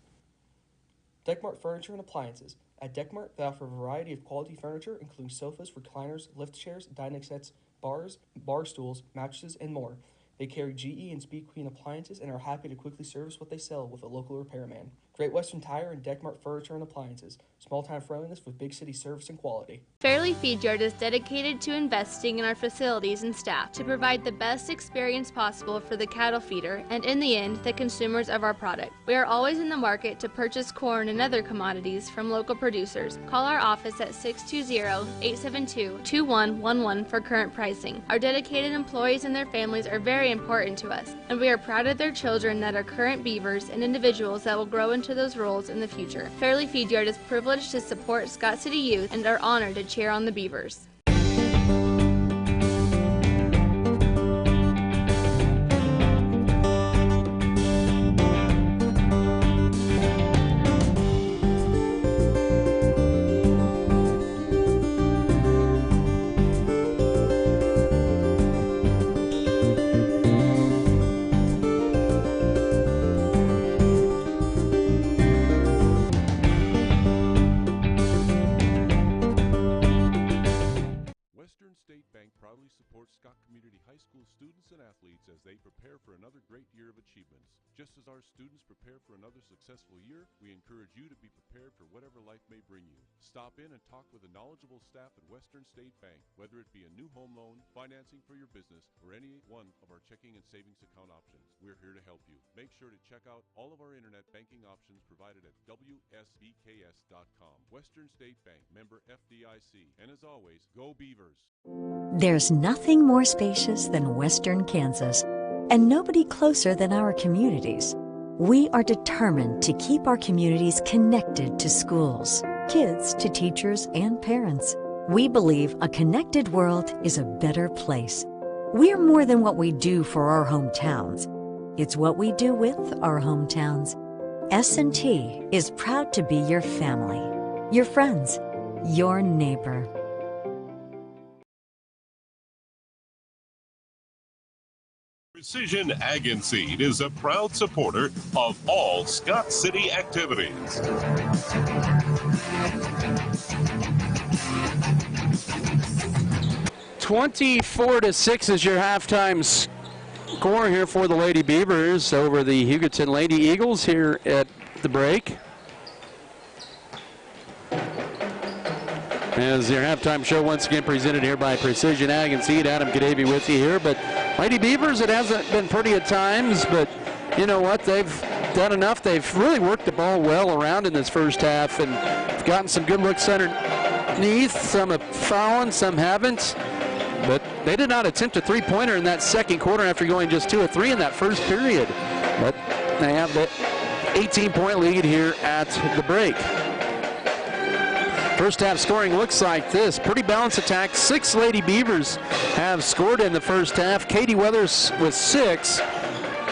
Deckmart Furniture and Appliances, At Deckmart, they offer a variety of quality furniture, including sofas, recliners, lift chairs, dining sets, bars, bar stools, mattresses, and more. They carry GE and Speed Queen appliances and are happy to quickly service what they sell with a local repairman. Great Western Tire and Deckmart Furniture and Appliances. Small-time friendliness with big city service and quality. Fairleigh Feed Yard is dedicated to investing in our facilities and staff to provide the best experience possible for the cattle feeder and, in the end, the consumers of our product. We are always in the market to purchase corn and other commodities from local producers. Call our office at 620-872-2111 for current pricing. Our dedicated employees and their families are very important to us, and we are proud of their children that are current beavers and individuals that will grow into those roles in the future. Fairleigh Feed Yard is privileged to support Scott City youth and are honored to cheer on the Beavers. Scott Community High School students and athletes as they prepare for another great year of achievements. Just as our students prepare for another successful year, we encourage you to be prepared for whatever life may bring you. Stop in and talk with a knowledgeable staff at Western State Bank, whether it be a new home loan, financing for your business, or any one of our checking and savings account options. We're here to help you. Make sure to check out all of our internet banking options provided at WSBKS.com. Western State Bank, member FDIC. And as always, go Beavers! There's nothing more spacious than Western Kansas, and nobody closer than our communities. We are determined to keep our communities connected to schools, kids to teachers and parents. We believe a connected world is a better place. We're more than what we do for our hometowns. It's what we do with our hometowns. S&T is proud to be your family, your friends, your neighbor. Precision Ag and Seed is a proud supporter of all Scott City activities. 24-6 is your halftime score here for the Lady Beavers over the Hugoton Lady Eagles here at the break. As your halftime show once again presented here by Precision Ag and Seed. Adam Gadavy with you here. But Lady Beavers, it hasn't been pretty at times, but you know what? They've done enough. They've really worked the ball well around in this first half and gotten some good looks underneath. Some have fallen, some haven't. But they did not attempt a three-pointer in that second quarter after going just 2 of 3 in that first period. But they have the 18-point lead here at the break. First half scoring looks like this. Pretty balanced attack. 6 Lady Beavers have scored in the first half. Katie Weathers with 6.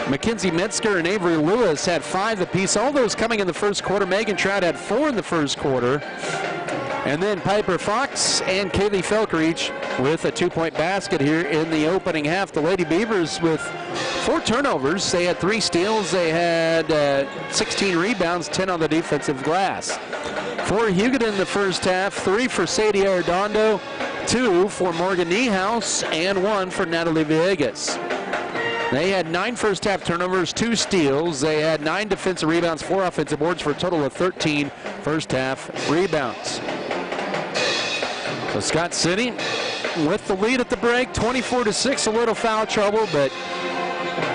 Mackenzie Metzger and Avery Lewis had 5 apiece. All those coming in the first quarter. Megan Trout had 4 in the first quarter. And then Piper Fox and Kaylee Felker each with a 2-point basket here in the opening half. The Lady Beavers with 4 turnovers. They had 3 steals. They had 16 rebounds, 10 on the defensive glass. For Hugoton in the first half, 3 for Sadie Arredondo, 2 for Morgan Niehaus, and 1 for Natalie Villegas. They had 9 first half turnovers, 2 steals. They had 9 defensive rebounds, 4 offensive boards for a total of 13 first half rebounds. So Scott City with the lead at the break, 24-6, a little foul trouble, but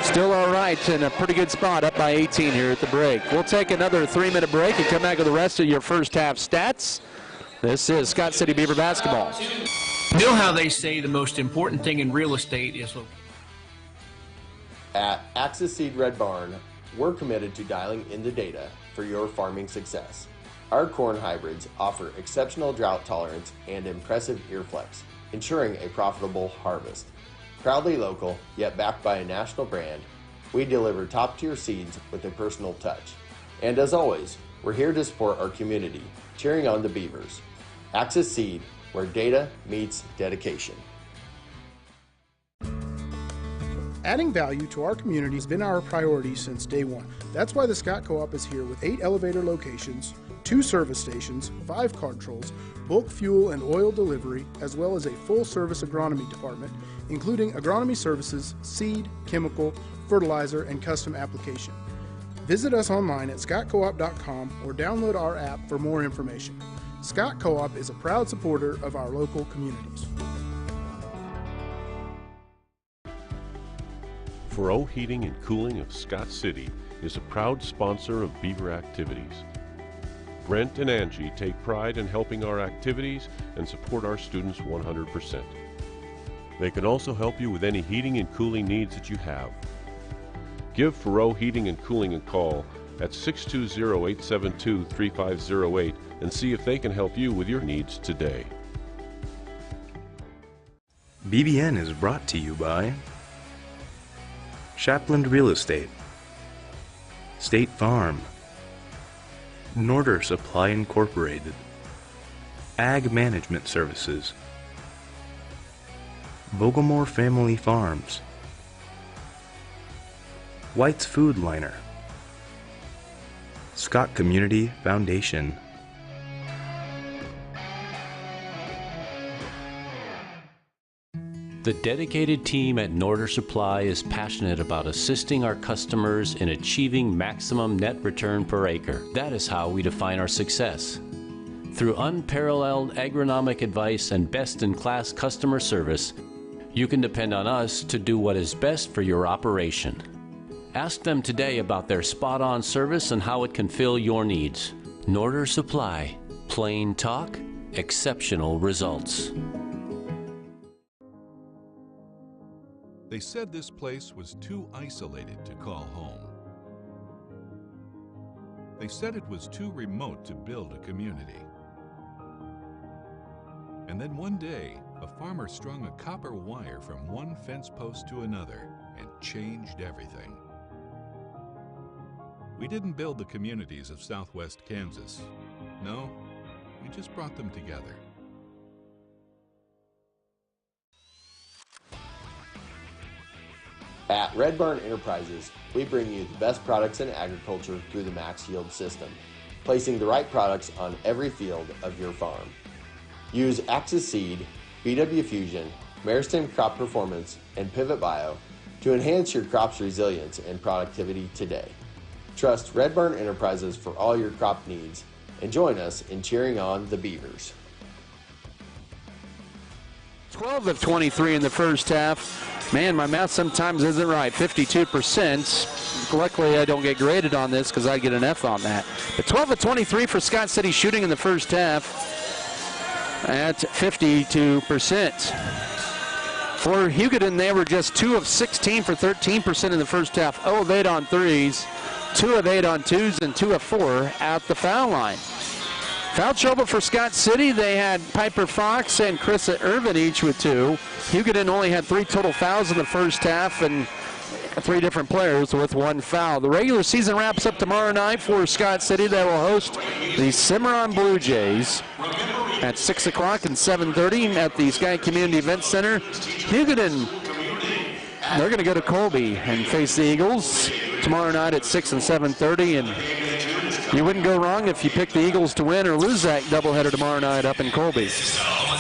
still all right, in a pretty good spot, up by 18 here at the break. We'll take another 3-minute break and come back with the rest of your first half stats. This is Scott City Beaver basketball. You know how they say the most important thing in real estate is location. At Axis Seed Red Barn, we're committed to dialing in the data for your farming success. Our corn hybrids offer exceptional drought tolerance and impressive ear flex, ensuring a profitable harvest. Proudly local, yet backed by a national brand, we deliver top-tier seeds with a personal touch. And as always, we're here to support our community, cheering on the Beavers. Axis Seed, where data meets dedication. Adding value to our community has been our priority since day one. That's why the Scott Co-op is here with 8 elevator locations, 2 service stations, 5 card trolls, bulk fuel and oil delivery, as well as a full-service agronomy department, including agronomy services, seed, chemical, fertilizer, and custom application. Visit us online at scottcoop.com or download our app for more information. Scott Co-op is a proud supporter of our local communities. Furrow Heating and Cooling of Scott City is a proud sponsor of Beaver activities. Brent and Angie take pride in helping our activities and support our students 100%. They can also help you with any heating and cooling needs that you have. Give Furrow Heating and Cooling a call at 620-872-3508 and see if they can help you with your needs today. BBN is brought to you by Shapland Real Estate, State Farm, Norder Supply Incorporated, Ag Management Services, Vogelmore Family Farms, White's Food Liner, Scott Community Foundation. The dedicated team at Norder Supply is passionate about assisting our customers in achieving maximum net return per acre. That is how we define our success. Through unparalleled agronomic advice and best-in-class customer service, you can depend on us to do what is best for your operation. Ask them today about their spot-on service and how it can fill your needs. Norder Supply. Plain talk, exceptional results. They said this place was too isolated to call home. They said it was too remote to build a community. And then one day, a farmer strung a copper wire from one fence post to another and changed everything. We didn't build the communities of Southwest Kansas. No, we just brought them together. At Red Barn Enterprises, we bring you the best products in agriculture through the Max Yield system, placing the right products on every field of your farm. Use Axis Seed, BW Fusion, Meristem Crop Performance, and Pivot Bio to enhance your crop's resilience and productivity today. Trust Red Barn Enterprises for all your crop needs, and join us in cheering on the Beavers. 12 of 23 in the first half. Man, my math sometimes isn't right. 52%. Luckily, I don't get graded on this because I get an F on that. But 12 of 23 for Scott City shooting in the first half at 52%. For Hugoton, they were just 2 of 16 for 13% in the first half. 0 of 8 on threes, 2 of 8 on twos, and 2 of 4 at the foul line. Foul trouble for Scott City. They had Piper Fox and Krista Irvin each with 2. Hugoton only had 3 total fouls in the first half and 3 different players with 1 foul. The regular season wraps up tomorrow night for Scott City. They will host the Cimarron Blue Jays at 6 o'clock and 7:30 at the Sky Community Event Center. Hugoton, they're going to go to Colby and face the Eagles tomorrow night at 6 and 7:30. And you wouldn't go wrong if you picked the Eagles to win or lose that doubleheader tomorrow night up in Colby.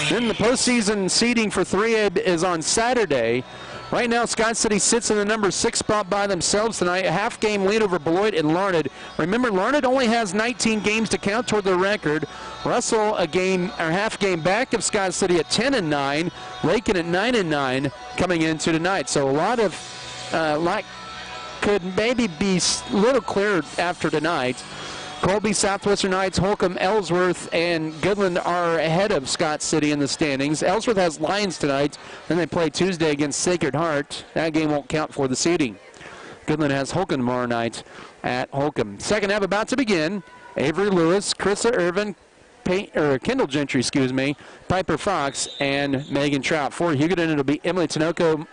Then the postseason seeding for 3A is on Saturday. Right now, Scott City sits in the number 6 spot by themselves tonight. A half-game lead over Beloit and Larned. Remember, Larned only has 19 games to count toward their record. Russell a game or half game back of Scott City at 10-9. Lakin at 9-9 coming into tonight. So a lot of could maybe be a little clearer after tonight. Colby, Southwestern Heights, Holcomb, Ellsworth, and Goodland are ahead of Scott City in the standings. Ellsworth has Lions tonight. Then they play Tuesday against Sacred Heart. That game won't count for the seeding. Goodland has Holcomb tomorrow night at Holcomb. Second half about to begin. Avery Lewis, Krista Irvin, Kendall Gentry, Piper Fox, and Megan Trout. For Hugoton, it'll be Emily Tinoco,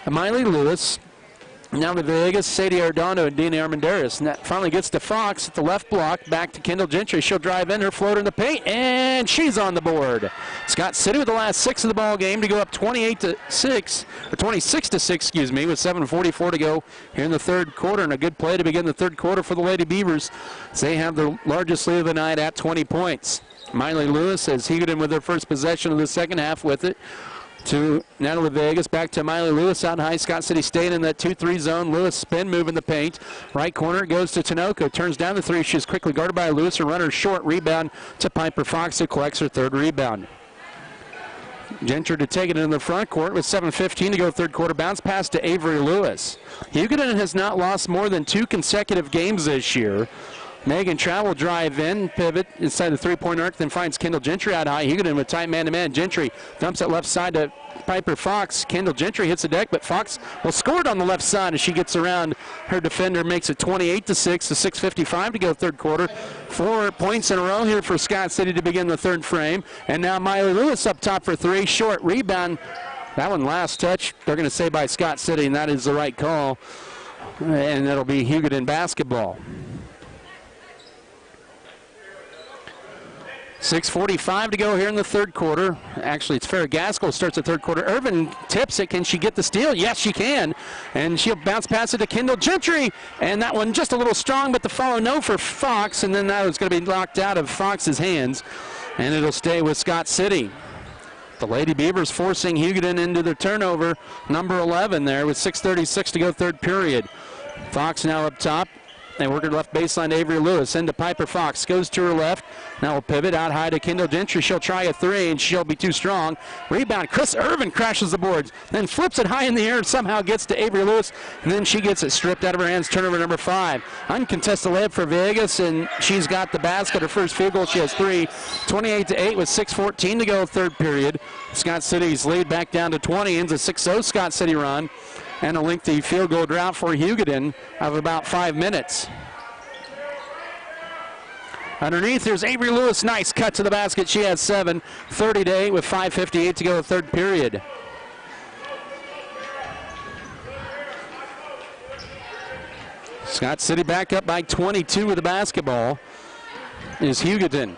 Miley Lewis, Now to Vegas, Sadie Arredondo and Dina Armendariz. And that finally gets to Fox at the left block. Back to Kendall Gentry. She'll drive in her floater in the paint, and she's on the board. Scott City with the last 6 of the ball game to go up 26 to 6, excuse me, with 7:44 to go here in the third quarter. And a good play to begin the third quarter for the Lady Beavers. They have the largest lead of the night at 20 points. Miley Lewis has Hugoton with their first possession of the second half with it. To Natalie Vegas, back to Miley Lewis out high. Scott City staying in that 2-3 zone. Lewis spin move in the paint. Right corner goes to Tinoco. Turns down the 3. She's quickly guarded by Lewis. Her runner short. Rebound to Piper Fox, who collects her third rebound. Gentry to take it in the front court with 7:15 to go third quarter. Bounce pass to Avery Lewis. Hugoton has not lost more than 2 consecutive games this year. Megan Trout will drive in, pivot inside the three-point arc, then finds Kendall Gentry out high. Hugoton with tight man-to-man. Gentry dumps it left side to Piper Fox. Kendall Gentry hits the deck, but Fox will score it on the left side as she gets around her defender, makes it 28 to 6, to 6:55 to go third quarter. 4 points in a row here for Scott City to begin the third frame. And now Miley Lewis up top for 3, short rebound. That one last touch, they're going to say by Scott City, and that is the right call. And it'll be Hugoton basketball. 6:45 to go here in the third quarter. Actually, it's Farrah Gaskell starts the third quarter. Irvin tips it. Can she get the steal? Yes, she can. And she'll bounce past it to Kendall Gentry. And that one just a little strong, but the follow no for Fox. And then that was going to be knocked out of Fox's hands. And it'll stay with Scott City. The Lady Beavers forcing Hugoton into the turnover. Number 11 there with 6:36 to go third period. Fox now up top. They work her left baseline to Avery Lewis. Into Piper Fox. Goes to her left. Now will pivot out high to Kendall Gentry. She'll try a 3, and she'll be too strong. Rebound. Chris Irvin crashes the boards. Then flips it high in the air and somehow gets to Avery Lewis. And then she gets it stripped out of her hands. Turnover number 5. Uncontested layup for Vegas, and she's got the basket. Her first field goal. She has 3. 28 to 8 with 6:14 to go third period. Scott City's lead back down to 20. Ends a 6-0 Scott City run. And a lengthy field goal drought for Hugoton of about 5 minutes. Underneath, there's Avery Lewis. Nice cut to the basket. She has 7. 30 to 8 with 5:58 to go third period. Scott City back up by 22 with the basketball is Hugoton.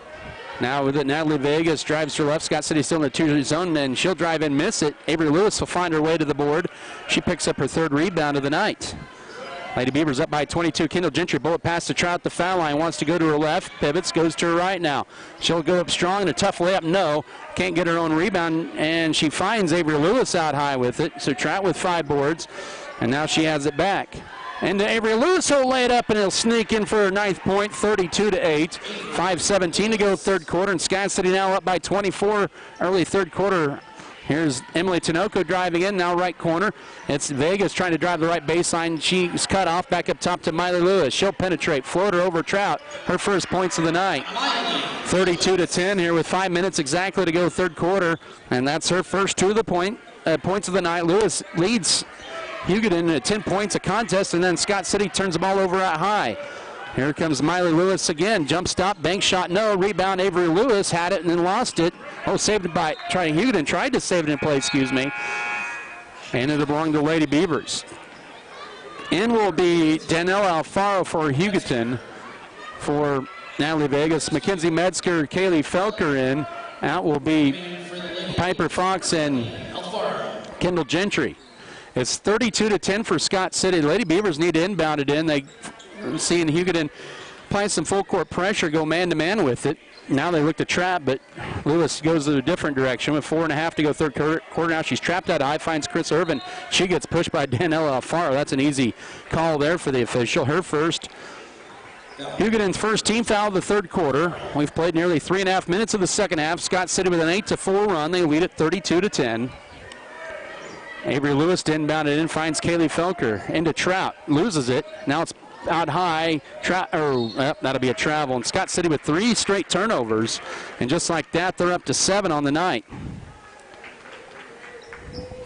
Now with it, Natalie Vegas drives to her left. Scott City still in the 2 zone, and she'll drive in, miss it. Avery Lewis will find her way to the board. She picks up her 3rd rebound of the night. Lady Beavers up by 22. Kendall Gentry, bullet pass to Trout, the foul line. Wants to go to her left. Pivots, goes to her right now. She'll go up strong and a tough layup. No, can't get her own rebound, and she finds Avery Lewis out high with it. So Trout with 5 boards, and now she has it back. And Avery Lewis will lay it up, and he'll sneak in for her 9th point, 32 to 8. 5:17 to go third quarter, and Scott City now up by 24 early third quarter. Here's Emily Tinoco driving in, now right corner. It's Vegas trying to drive the right baseline. She's cut off, back up top to Miley Lewis. She'll penetrate, floater over Trout. Her first points of the night. 32 to 10 here with 5 minutes exactly to go third quarter. And that's her first 2 of the points of the night. Lewis leads Hugoton at 10 points a contest, and then Scott City turns the ball over at high. Here comes Miley Lewis again. Jump stop, bank shot, no. Rebound, Avery Lewis had it and then lost it. Oh, saved it by Hugoton. Tried to save it in play, excuse me. And it'll belong to Lady Beavers. In will be Danelle Alfaro for Hugoton. For Natalie Vegas, Mackenzie Metzger, Kaylee Felker in. Out will be Piper Fox and Kendall Gentry. It's 32 to 10 for Scott City. Lady Beavers need to inbound it in. They seeing Hugoton apply some full court pressure, go man-to-man with it. Now they look to trap, but Lewis goes in a different direction with 4.5 to go third quarter. Now she's trapped out high, finds Chris Irvin. She gets pushed by Danelle Alfaro. That's an easy call there for the official. Her first. Hugoton's first team foul of the third quarter. We've played nearly 3.5 minutes of the second half. Scott City with an 8-4 run. They lead it 32 to 10. Avery Lewis to inbound it in, finds Kaylee Felker into Trout, loses it. Now it's out high. That'll be a travel. And Scott City with 3 straight turnovers. And just like that, they're up to 7 on the night.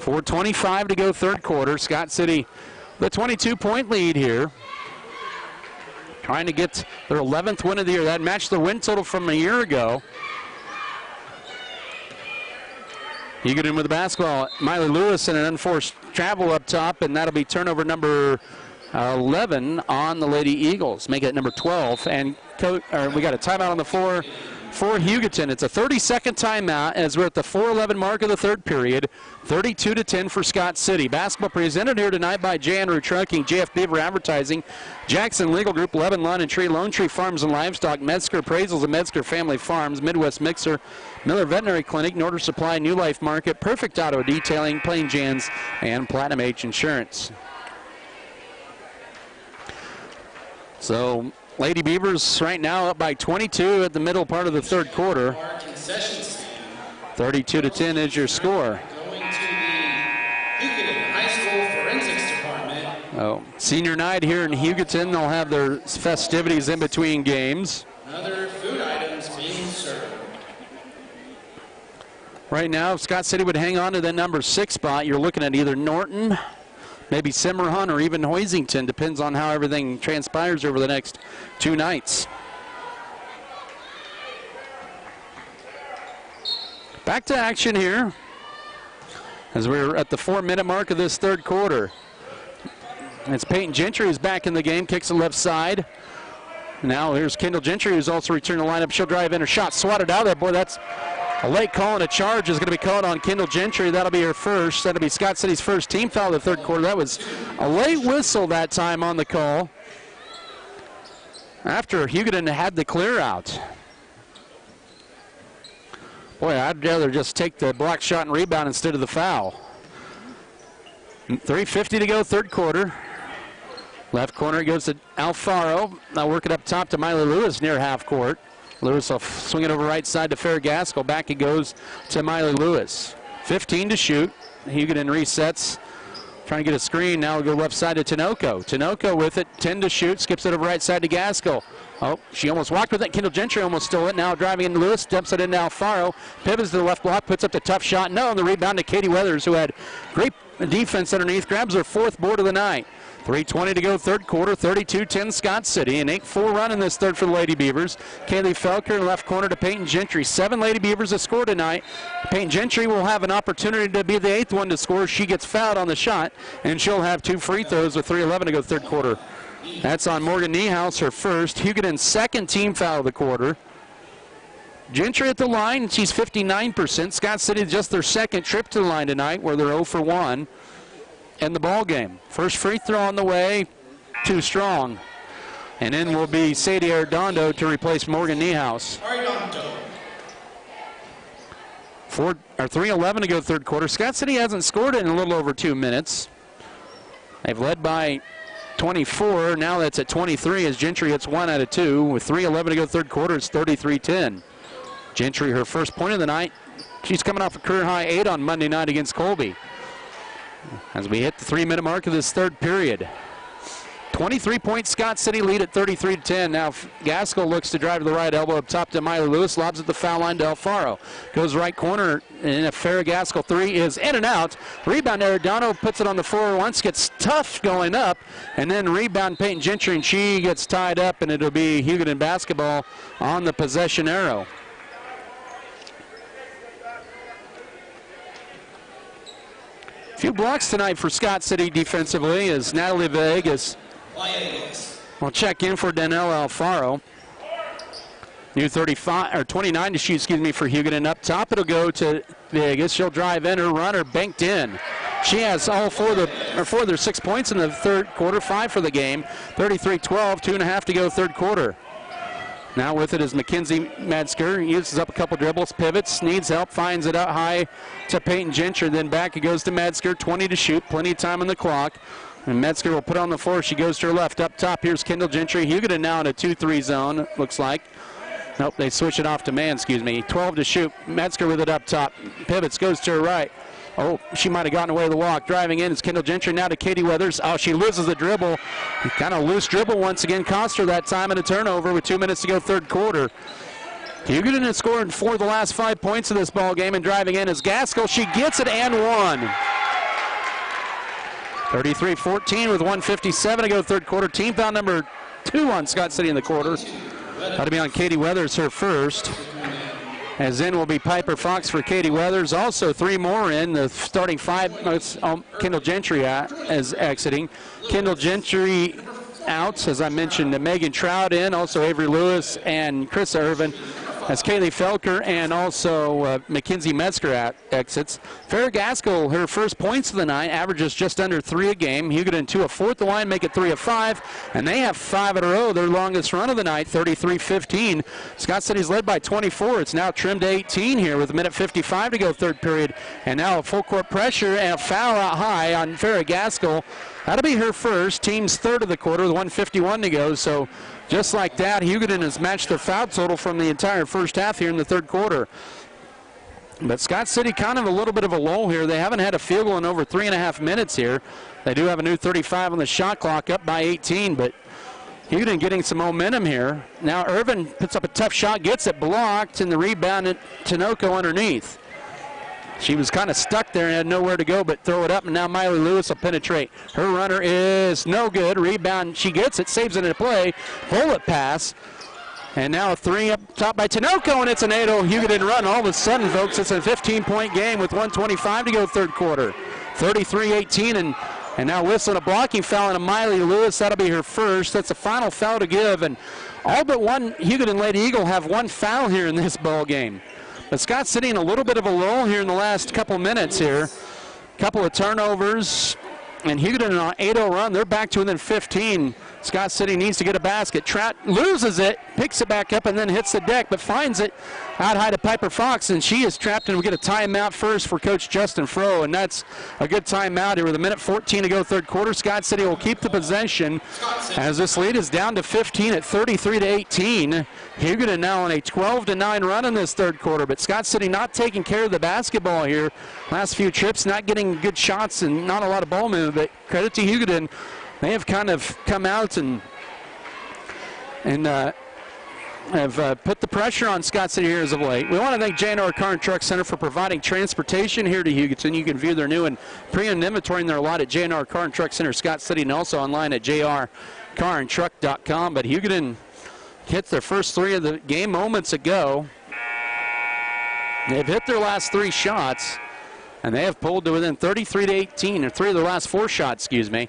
4:25 to go third quarter. Scott City, the 22-point lead here. Trying to get their 11th win of the year. That matched the win total from a year ago. Hugoton with the basketball. Miley Lewis and an unforced travel up top, and that'll be turnover number 11 on the Lady Eagles. Make it number 12. And we got a timeout on the floor for Hugoton. It's a 30-second timeout as we're at the 4:11 mark of the third period. 32-10 for Scott City. Basketball presented here tonight by J. Andrew Trucking, JF Beaver Advertising, Jackson Legal Group, Levin Lawn and Tree, Lone Tree Farms and Livestock, Metzger Appraisals and Metzger Family Farms, Midwest Mixer, Miller Veterinary Clinic, Norder Supply, New Life Market, Perfect Auto Detailing, Plain Jans, and Platinum H Insurance. So Lady Beavers right now up by 22 at the middle part of the third quarter. 32-10 is your score. Oh, senior night here in Hugoton. They'll have their festivities in between games. Other food items being served. Right now, if Scott City would hang on to that number 6 spot, you're looking at either Norton, maybe Cimarron, or even Hoisington. Depends on how everything transpires over the next 2 nights. Back to action here as we're at the 4-minute mark of this third quarter. It's Peyton Gentry who's back in the game, kicks the left side. Now here's Kendall Gentry who's also returned the lineup. She'll drive in, her shot swatted out there. Boy, that's a late call, and a charge is going to be called on Kendall Gentry. That'll be her first. That'll be Scott City's first team foul of the third quarter. That was a late whistle that time on the call after Hugoton had the clear out. Boy, I'd rather just take the block shot and rebound instead of the foul. 3:50 to go, third quarter. Left corner goes to Alfaro. Now work it up top to Miley Lewis near half court. Lewis will swing it over right side to Fair Gaskell. Back it goes to Miley Lewis. 15 to shoot. Hugoton resets. Trying to get a screen. Now we'll go left side to Tinoco. Tinoco with it. 10 to shoot. Skips it over right side to Gaskell. Oh, she almost walked with it. Kendall Gentry almost stole it. Now driving into Lewis. Dumps it into Alfaro. Pivots to the left block. Puts up the tough shot. No, and the rebound to Katie Weathers, who had great defense underneath. Grabs her 4th board of the night. 3:20 to go, third quarter, 32-10 Scott City. An 8-4 run in this third for the Lady Beavers. Kaylee Felker in left corner to Peyton Gentry. 7 Lady Beavers have scored tonight. Peyton Gentry will have an opportunity to be the 8th one to score. She gets fouled on the shot, and she'll have 2 free throws with 3:11 to go, third quarter. That's on Morgan Niehaus, her first. Hugoton's second team foul of the quarter. Gentry at the line, she's 59%. Scott City just their second trip to the line tonight, where they're 0 for 1. In the ball game. First free throw on the way, too strong. And then will be Sadie Arredondo to replace Morgan Niehaus. 3:11 to go third quarter. Scott City hasn't scored in a little over 2 minutes. They've led by 24. Now that's at 23 as Gentry hits 1 out of 2. With 3:11 to go third quarter, it's 33-10. Gentry, her first point of the night. She's coming off a career high 8 on Monday night against Colby. As we hit the 3-minute mark of this third period. 23-point Scott City lead at 33-10. Now Gaskell looks to drive to the right elbow up top to Miley Lewis. Lobs at the foul line to Alfaro. Goes right corner, and a fair Gaskell 3 is in and out. Rebound Arredondo puts it on the floor once, gets tough going up, and then rebound Peyton Gentry, and she gets tied up, and it'll be Hugoton basketball on the possession arrow. Few blocks tonight for Scott City defensively as Natalie Villegas will check in for Danelle Alfaro. New 29 to shoot, excuse me, for Hugoton. Up top, it'll go to Villegas. She'll drive in, her runner banked in. She has all 4 of their 6 points in the third quarter, 5 for the game. 33-12, 2.5 to go third quarter. Now with it is Mackenzie Metzger. Uses up a couple dribbles, pivots, needs help, finds it out high to Peyton Gentry. Then back it goes to Metzger. 20 to shoot, plenty of time on the clock. And Metzger will put on the floor. She goes to her left. Up top, here's Kendall Gentry. Hugoton now in a 2-3 zone, looks like. Nope, they switch it off to man, excuse me. 12 to shoot. Metzger with it up top. Pivots, goes to her right. Oh, she might have gotten away with the walk. Driving in is Kendall Gentry now to Katie Weathers. Oh, she loses the dribble. Kind of loose dribble once again. Cost her that time and a turnover with 2 minutes to go third quarter. Hugoton has scored 4 of the last 5 points of this ball game, and driving in is Gaskell. She gets it and 1. 33-14 with 1:57 to go third quarter. Team foul number 2 on Scott City in the quarter. That'll be on Katie Weathers, her first. As in will be Piper Fox for Katie Weathers. Also 3 more in. The starting 5, Kendall Gentry is exiting. Kendall Gentry out, as I mentioned, Megan Trout in. Also Avery Lewis and Chris Irvin. As Kaylee Felker and also Mackenzie Metzger exits. Farrah Gaskell, her first points of the night, averages just under 3 a game. Hugoton 2 of 4 at the line, make it 3 of 5. And they have 5 in a row, their longest run of the night, 33-15. Scott City's led by 24. It's now trimmed to 18 here with 1:55 to go, third period. And now a full court pressure and a foul out high on Farrah Gaskell. That'll be her first, team's third of the quarter with 1:51 to go. So just like that, Hugoton has matched their foul total from the entire first half here in the third quarter. But Scott City kind of a little bit of a lull here. They haven't had a field goal in over 3.5 minutes here. They do have a new 35 on the shot clock, up by 18, but Hugoton getting some momentum here. Now Irvin puts up a tough shot, gets it blocked, and the rebound at Tinoco underneath. She was kind of stuck there and had nowhere to go but throw it up, and now Miley Lewis will penetrate. Her runner is no good. Rebound, she gets it, saves it in play. Bullet pass. And now a 3 up top by Tinoco, and it's an 8-0 Hugoton run. All of a sudden, folks, it's a 15-point game with 1:25 to go third quarter. 33-18, and now whistling a blocking foul on Miley Lewis. That'll be her first. That's the final foul to give, and all but one Hugoton Lady Eagle have 1 foul here in this ball game. But Scott City in a little bit of a lull here in the last couple minutes here. Couple of turnovers, and Hugoton on an 8-0 run. They're back to within 15. Scott City needs to get a basket. Trout loses it, picks it back up, and then hits the deck, but finds it out high to Piper Fox, and she is trapped, and we get a timeout first for Coach Justin Froh, and that's a good timeout here with 1:14 to go third quarter. Scott City will keep the possession as this lead is down to 15 at 33-18. Hugoton now on a 12-9 run in this third quarter, but Scott City not taking care of the basketball here. Last few trips, not getting good shots and not a lot of ball movement, but credit to Hugoton. They have kind of come out and have put the pressure on Scott City here as of late. We want to thank J&R Car and Truck Center for providing transportation here to Hugoton. You can view their new and pre-owned inventory in their lot at J&R Car and Truck Center, Scott City, and also online at jrcarandtruck.com. But Hugoton hit their first 3 of the game moments ago. They've hit their last 3 shots, and they have pulled to within 33-18, or 3 of their last 4 shots, excuse me,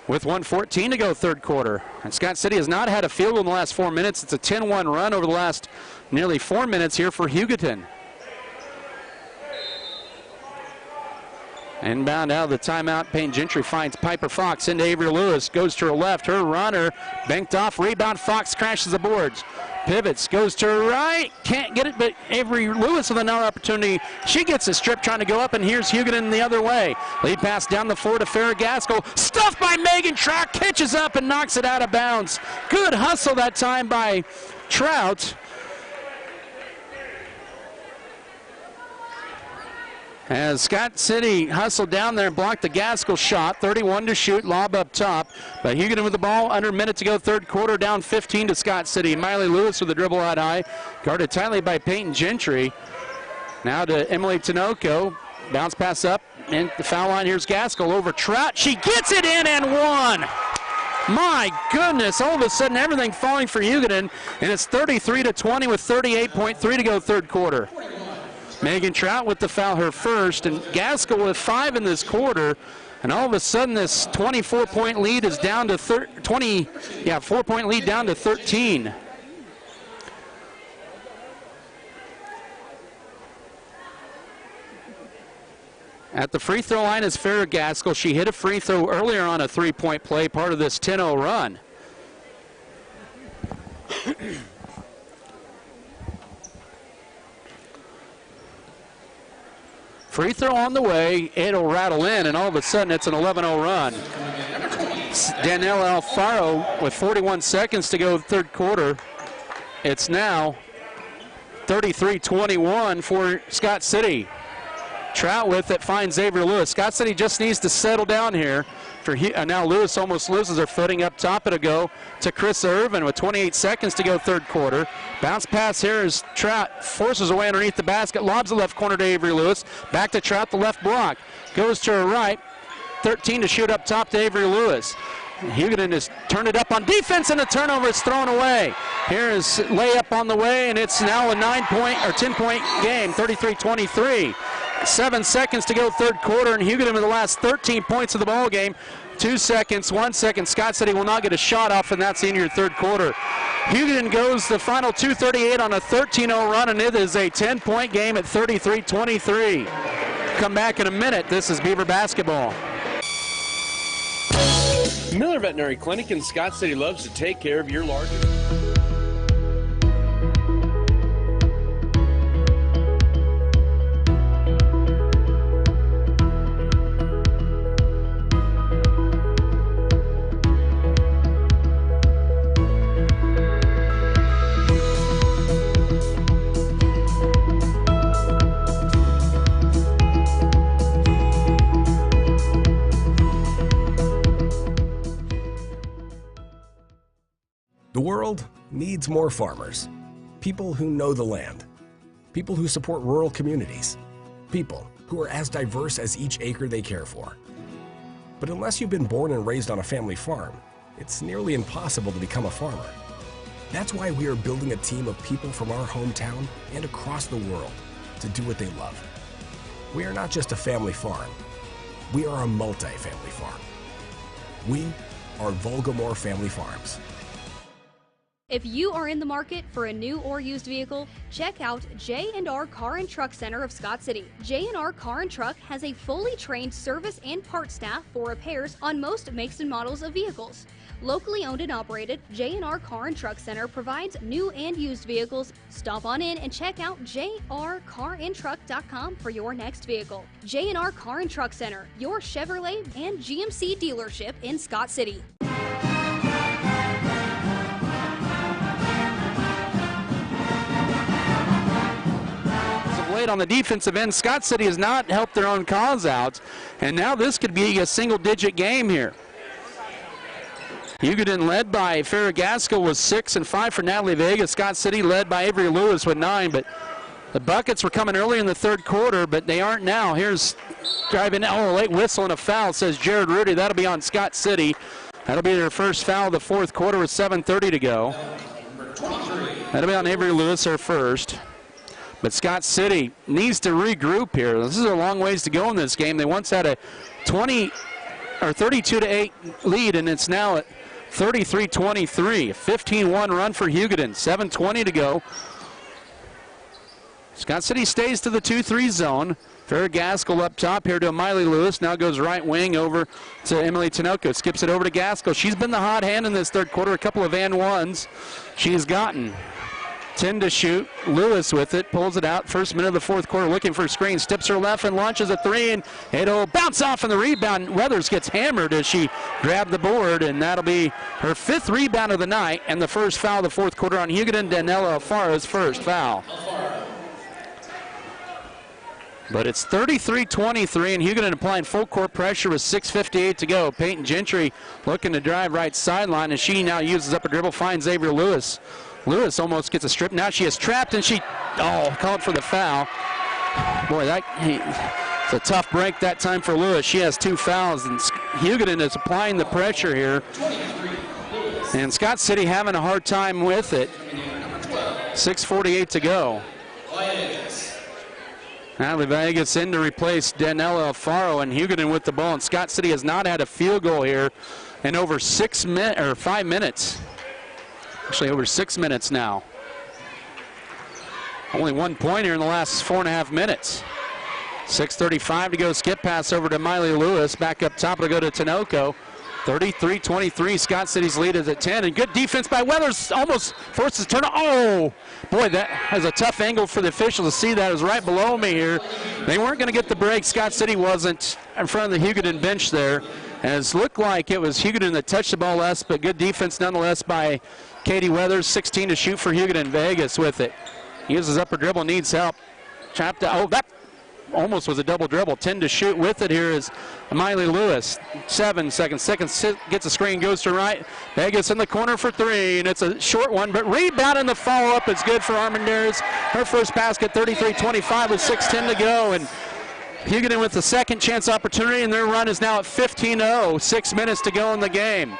with 1:14 to go third quarter. And Scott City has not had a field goal in the last 4 minutes. It's a 10-1 run over the last nearly 4 minutes here for Hugoton. Inbound out of the timeout. Payne Gentry finds Piper Fox into Avery Lewis. Goes to her left. Her runner banked off. Rebound. Fox crashes the boards. Pivots. Goes to her right. Can't get it, but Avery Lewis with another opportunity. She gets a strip trying to go up, and here's Hugoton the other way. Lead pass down the floor to Farrah Gaskell. Stuffed by Megan Trout. Catches up and knocks it out of bounds. Good hustle that time by Trout. As Scott City hustled down there and blocked the Gaskell shot, 31 to shoot, lob up top. But Hugoton with the ball, under a minute to go, third quarter, down 15 to Scott City. Miley Lewis with the dribble out high, guarded tightly by Peyton Gentry. Now to Emily Tinoco, bounce pass up, and the foul line, here's Gaskell over Trout. She gets it in and one. My goodness, all of a sudden everything falling for Hugoton, and it's 33-20 with 38.3 to go third quarter. Megan Trout with the foul, her first, and Gaskell with 5 in this quarter, and all of a sudden this 24-point lead is down to 4-point lead down to 13. At the free throw line is Farrah Gaskell. She hit a free throw earlier on a 3-point play, part of this 10-0 run. Free throw on the way, it'll rattle in, and all of a sudden it's an 11-0 run. Danielle Alfaro with 41 seconds to go third quarter. It's now 33-21 for Scott City. Trout with it, finds Avery Lewis. Scott City just needs to settle down here. Now Lewis almost loses her footing up top. It'll go to Chris Irvin with 28 seconds to go third quarter. Bounce pass here as Trout forces away underneath the basket, lobs the left corner to Avery Lewis. Back to Trout, the left block. Goes to her right. 13 to shoot up top to Avery Lewis. Hugoton has turned it up on defense, and the turnover is thrown away. Here is layup on the way, and it's now a 10-point game, 33-23. 7 seconds to go third quarter, and Hugoton with the last 13 points of the ball game. 2 seconds, 1 second. Scott City will not get a shot off, and that's the end of your third quarter. Hugoton goes the final 2:38 on a 13-0 run, and it is a 10-point game at 33-23. Come back in a minute. This is Beaver basketball. Miller Veterinary Clinic in Scott City loves to take care of your larger. The world needs more farmers, people who know the land, people who support rural communities, people who are as diverse as each acre they care for. But unless you've been born and raised on a family farm, it's nearly impossible to become a farmer. That's why we are building a team of people from our hometown and across the world to do what they love. We are not just a family farm, we are a multi-family farm. We are Volgamore Family Farms. If you are in the market for a new or used vehicle, check out J&R Car and Truck Center of Scott City. J&R Car and Truck has a fully trained service and parts staff for repairs on most makes and models of vehicles. Locally owned and operated, J&R Car and Truck Center provides new and used vehicles. Stop on in and check out jrcarandtruck.com for your next vehicle. J&R Car and Truck Center, your Chevrolet and GMC dealership in Scott City. On the defensive end, Scott City has not helped their own cause out, and now this could be a single-digit game here. Hugoton led by Farrah Gaskell with 6 and 5 for Natalie Vega. Scott City led by Avery Lewis with 9, but the buckets were coming early in the third quarter, but they aren't now. Here's driving, a late whistle and a foul, says Jared Rudy. That'll be on Scott City. That'll be their first foul of the fourth quarter with 7:30 to go. That'll be on Avery Lewis, their first. But Scott City needs to regroup here. This is a long ways to go in this game. They once had a 32-8 lead, and it's now at 33-23. 15-1 run for Hugoton. 7:20 to go. Scott City stays to the 2-3 zone. Farrah Gaskell up top here to Miley Lewis. Now goes right wing over to Emily Tinoco. Skips it over to Gaskell. She's been the hot hand in this third quarter. A couple of and ones she's gotten. 10 to shoot. Lewis with it, pulls it out. First minute of the fourth quarter, looking for a screen. Steps her left and launches a three, and it'll bounce off in the rebound. Weathers gets hammered as she grabbed the board, and that'll be her 5th rebound of the night and the first foul of the fourth quarter on Hugoton. Danella Alfaro's first foul. But it's 33-23, and Hugoton applying full court pressure with 6:58 to go. Peyton Gentry looking to drive right sideline, and she now uses up a dribble, finds Xavier Lewis. Lewis almost gets a strip. Now she is trapped, and she, called for the foul. Boy, it's a tough break that time for Lewis. She has 2 fouls, and Hugoton is applying the pressure here. And Scott City having a hard time with it. 6:48 to go. Natalie Vegas in to replace Danella Alfaro, and Hugoton with the ball. And Scott City has not had a field goal here in over 5 minutes. Actually, over 6 minutes now. Only 1 point here in the last 4.5 minutes. 6:35 to go. Skip pass over to Miley Lewis. Back up top to go to Tinoco. 33-23. Scott City's lead is at 10. And good defense by Weathers. Almost forces turn. Oh, boy, that has a tough angle for the officials to see that. It was right below me here. They weren't going to get the break. Scott City wasn't in front of the Hugoton bench there. And it looked like it was Hugoton that touched the ball less, but good defense nonetheless by Katie Weathers. 16 to shoot for Hugoton. Vegas with it. Uses upper dribble, needs help. Trapped out. Oh, that almost was a double dribble. 10 to shoot with it here is Miley Lewis. 7 seconds. Gets a screen, goes to right. Vegas in the corner for 3, and it's a short one, but rebound and the follow-up is good for Armandares. Her first basket, 33-25 with 6:10 to go, and Hugoton with the second chance opportunity, and their run is now at 15-0. 6 minutes to go in the game.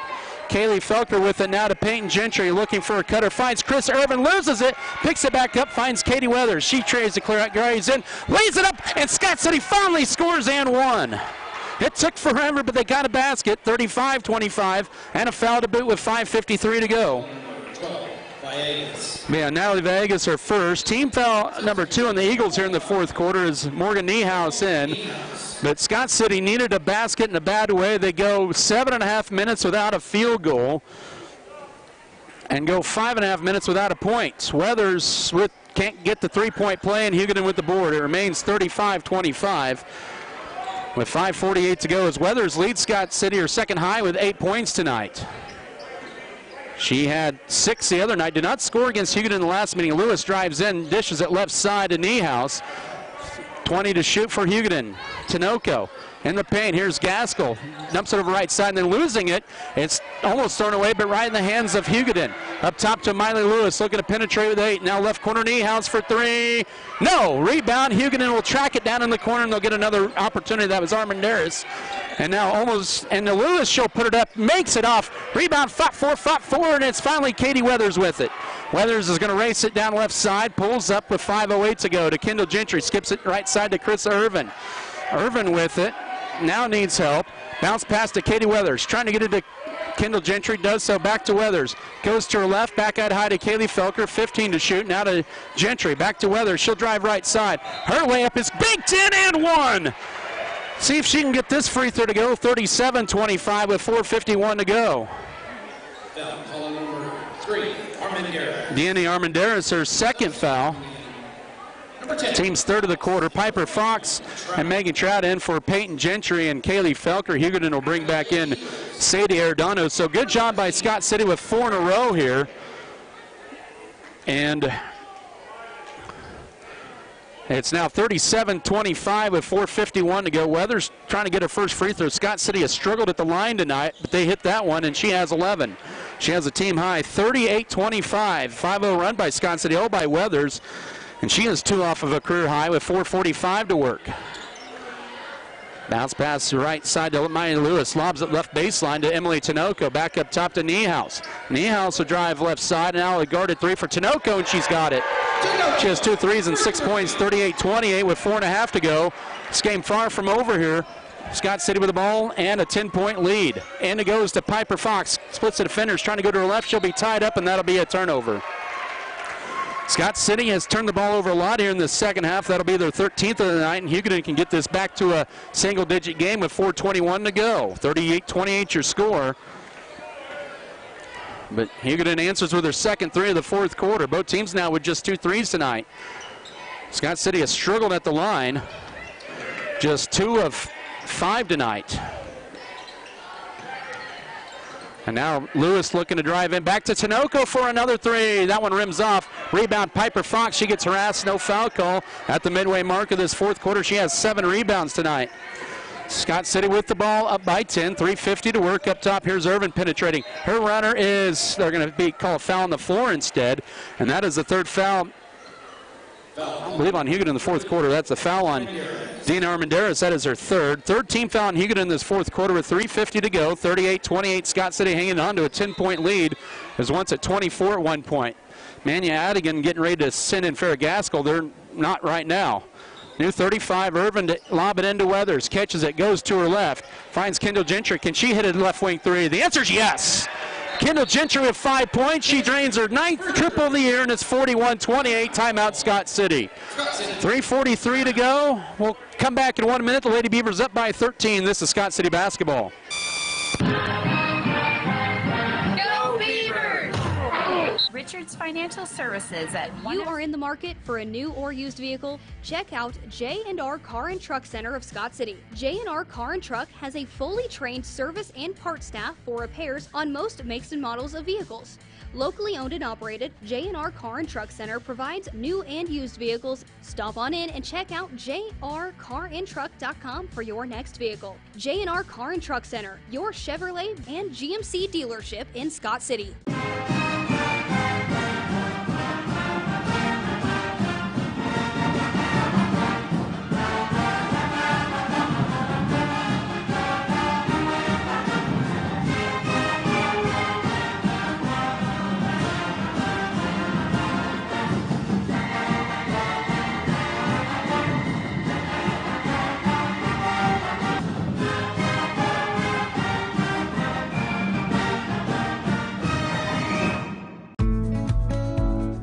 Kaylee Felker with it now to Peyton Gentry, looking for a cutter, finds Chris Irvin, loses it, picks it back up, finds Katie Weathers. She tries to clear out, Gary's in, lays it up, and Scott City finally scores and won. It took forever, but they got a basket, 35-25, and a foul to boot with 5:53 to go. Yeah, Natalie Vegas her first. Team foul number 2 on the Eagles here in the fourth quarter is Morgan Niehaus in. But Scott City needed a basket in a bad way. They go 7.5 minutes without a field goal and go 5.5 minutes without a point. Weathers can't get the three-point play, and Hugoton with the board. It remains 35-25 with 5:48 to go as Weathers leads Scott City her second high with 8 points tonight. She had 6 the other night. Did not score against Hugoton in the last meeting. Lewis drives in, dishes it left side to Niehaus. 20 to shoot for Hugoton. Tinoco in the paint. Here's Gaskell. Dumps it over right side and then losing it. It's almost thrown away, but right in the hands of Hugoton. Up top to Miley Lewis, looking to penetrate with 8. Now left corner Niehaus for 3. No! Rebound. Hugoton will track it down in the corner, and they'll get another opportunity. That was Armandaris. And now almost, and the Lewis, she'll put it up, makes it off. Rebound, fought for, and it's finally Katie Weathers with it. Weathers is going to race it down left side, pulls up with 5:08 to go to Kendall Gentry, skips it right side to Chris Irvin. Irvin with it, now needs help. Bounce pass to Katie Weathers, trying to get it to Kendall Gentry, does so, back to Weathers. Goes to her left, back out high to Kaylee Felker, 15 to shoot, now to Gentry, back to Weathers, she'll drive right side. Her layup is Big 10 and 1. See if she can get this free throw to go, 37-25 with 4:51 to go. Foul number 3, Armandaris. Deanne Armandaris, her second foul. Team's third of the quarter. Piper Fox and Megan Trout in for Peyton Gentry and Kaylee Felker. Hugoton will bring back in Sadie Arredondo. So good job by Scott City with 4 in a row here. And it's now 37-25 with 4:51 to go. Weathers trying to get her first free throw. Scott City has struggled at the line tonight, but they hit that one, and she has 11. She has a team high 38-25. 5-0 run by Scott City, all by Weathers, and she has 2 off of a career high with 4:45 to work. Bounce pass to right side to Maya Lewis. Lobs it left baseline to Emily Tinoco. Back up top to Niehaus. Niehaus will drive left side, and now a guarded 3 for Tinoco, and she's got it. She has 2 threes and 6 points, 38-28 with 4.5 to go. This game far from over here. Scott City with the ball and a 10-point lead. And it goes to Piper Fox. Splits the defenders, trying to go to her left. She'll be tied up, and that'll be a turnover. Scott City has turned the ball over a lot here in the second half. That'll be their 13th of the night, and Hugoton can get this back to a single-digit game with 4:21 to go. 38-28 your score. But Hugoton answers with their second 3 of the fourth quarter. Both teams now with just 2 threes tonight. Scott City has struggled at the line. Just 2 of 5 tonight. And now Lewis looking to drive in. Back to Tinoco for another 3. That one rims off. Rebound Piper Fox. She gets harassed. No foul call at the midway mark of this fourth quarter. She has 7 rebounds tonight. Scott City with the ball up by 10. 3:50 to work up top. Here's Irvin penetrating. Her runner is, they're going to call a foul on the floor instead. And that is the 3rd foul, I believe, on Hugoton in the fourth quarter. That's a foul on Dina Armandaris. That is her 3rd. 3rd team foul on Hugoton in this fourth quarter with 3:50 to go. 38-28. Scott City hanging on to a 10-point lead. It was once at 24 at one point. Mania Adigan getting ready to send in Farrah Gaskell. They're not right now. New 35, Irvin to lob it into Weathers. Catches it, goes to her left. Finds Kendall Gentry. Can she hit a left wing 3? The answer is yes. Kendall Gentry with 5 points. She drains her 9th triple of the year, and it's 41-28. Timeout Scott City. 3:43 to go. We'll come back in 1 minute. The Lady Beavers up by 13. This is Scott City basketball. Richards Financial Services at You are in the market for a new or used vehicle? Check out J&R Car and Truck Center of Scott City. J&R Car and Truck has a fully trained service and parts staff for repairs on most makes and models of vehicles. Locally owned and operated, J&R Car and Truck Center provides new and used vehicles. Stop on in and check out jrcarandtruck.com for your next vehicle. J&R Car and Truck Center, your Chevrolet and GMC dealership in Scott City.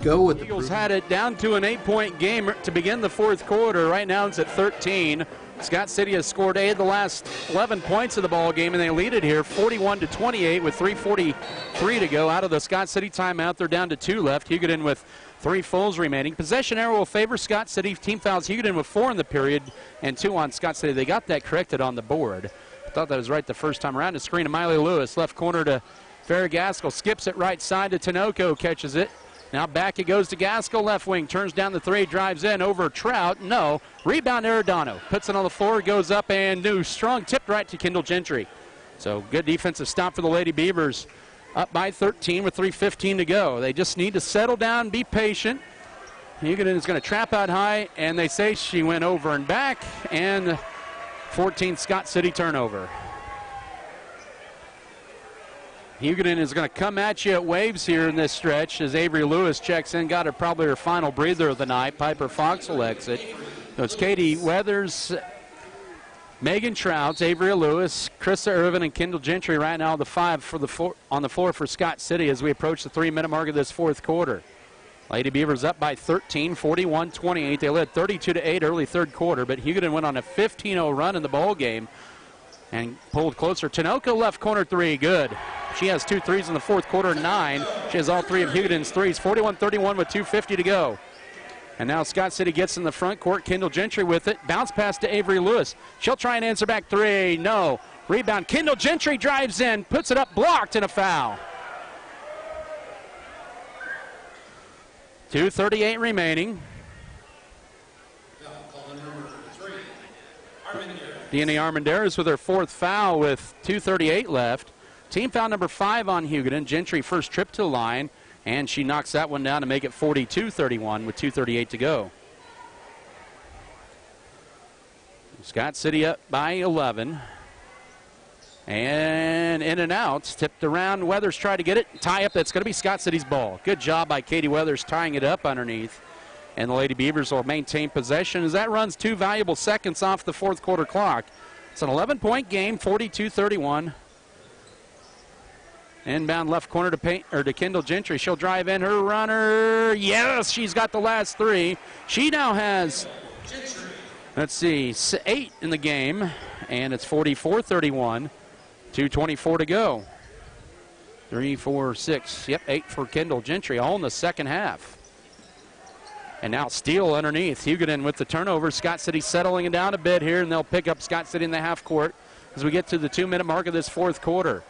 go with the Eagles had it down to an 8-point game to begin the fourth quarter. Right now it's at 13. Scott City has scored 8 of the last 11 points of the ball game, and they lead it here 41-28 with 3:43 to go. Out of the Scott City timeout, they're down to 2 left. Hugoton with 3 fulls remaining. Possession arrow will favor Scott City. Team fouls Hugoton with 4 in the period and 2 on Scott City. They got that corrected on the board. I thought that was right the first time around. A screen to Miley Lewis, left corner to Farrah Gaskell, skips it right side to Tinoco, catches it. Now back it goes to Gaskell, left wing, turns down the 3, drives in over Trout. No. Rebound Arredondo. Puts it on the floor, goes up, and new strong tipped right to Kendall Gentry. So good defensive stop for the Lady Beavers. Up by 13 with 3:15 to go. They just need to settle down, be patient. Hugoton is going to trap out high, and they say she went over and back, and 14th Scott City turnover. Hugoton is going to come at you at waves here in this stretch as Avery Lewis checks in. Got her probably her final breather of the night. Piper Fox will exit. So it's Katie Weathers, Megan Trout, Avery Lewis, Krista Irvin, and Kendall Gentry right now the 5 for on the floor for Scott City as we approach the 3-minute mark of this fourth quarter. Lady Beavers up by 13, 41-28. They led 32-8 early third quarter, but Hugoton went on a 15-0 run in the ball game and pulled closer. Tinoco left corner 3, good. She has 2 threes in the fourth quarter, 9. She has all 3 of Hugoton's threes. 41-31 with 2:50 to go. And now Scott City gets in the front court. Kendall Gentry with it. Bounce pass to Avery Lewis. She'll try and answer back 3. No. Rebound. Kendall Gentry drives in, puts it up, blocked, and a foul. 2:38 remaining. Deanna Armendariz with her 4th foul with 2:38 left. Team foul number 5 on Hugoton. Gentry first trip to the line, and she knocks that one down to make it 42-31 with 2:38 to go. Scott City up by 11. And in and out, tipped around. Weathers tried to get it. Tie up, that's going to be Scott City's ball. Good job by Katie Weathers tying it up underneath. And the Lady Beavers will maintain possession as that runs 2 valuable seconds off the fourth quarter clock. It's an 11-point game, 42-31. Inbound left corner to Kendall Gentry. She'll drive in her runner. Yes, she's got the last 3. She now has, let's see, 8 in the game, and it's 44-31. 2:24 to go. 3, 4, 6, 8 for Kendall Gentry, all in the second half. And now Steele underneath. Hugoton with the turnover. Scott City settling it down a bit here, and they'll pick up Scott City in the half court as we get to the 2-minute mark of this fourth quarter.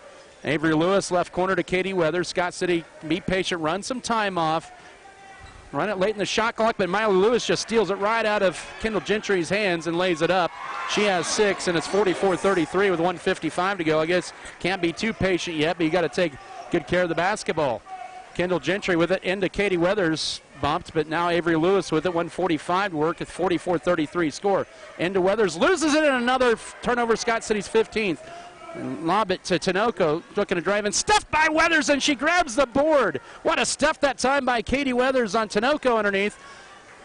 Avery Lewis, left corner to Katie Weathers. Scott City, be patient, run some time off. Run it late in the shot clock, but Miley Lewis just steals it right out of Kendall Gentry's hands and lays it up. She has 6, and it's 44-33 with 1:55 to go. I guess can't be too patient yet, but you got to take good care of the basketball. Kendall Gentry with it into Katie Weathers. Bumped, but now Avery Lewis with it. 1:45 to work at 44-33 score. Into Weathers, loses it, and another turnover, Scott City's 15th. And lob it to Tinoco, looking to drive in. Stuffed by Weathers, and she grabs the board. What a stuff that time by Katie Weathers on Tinoco underneath.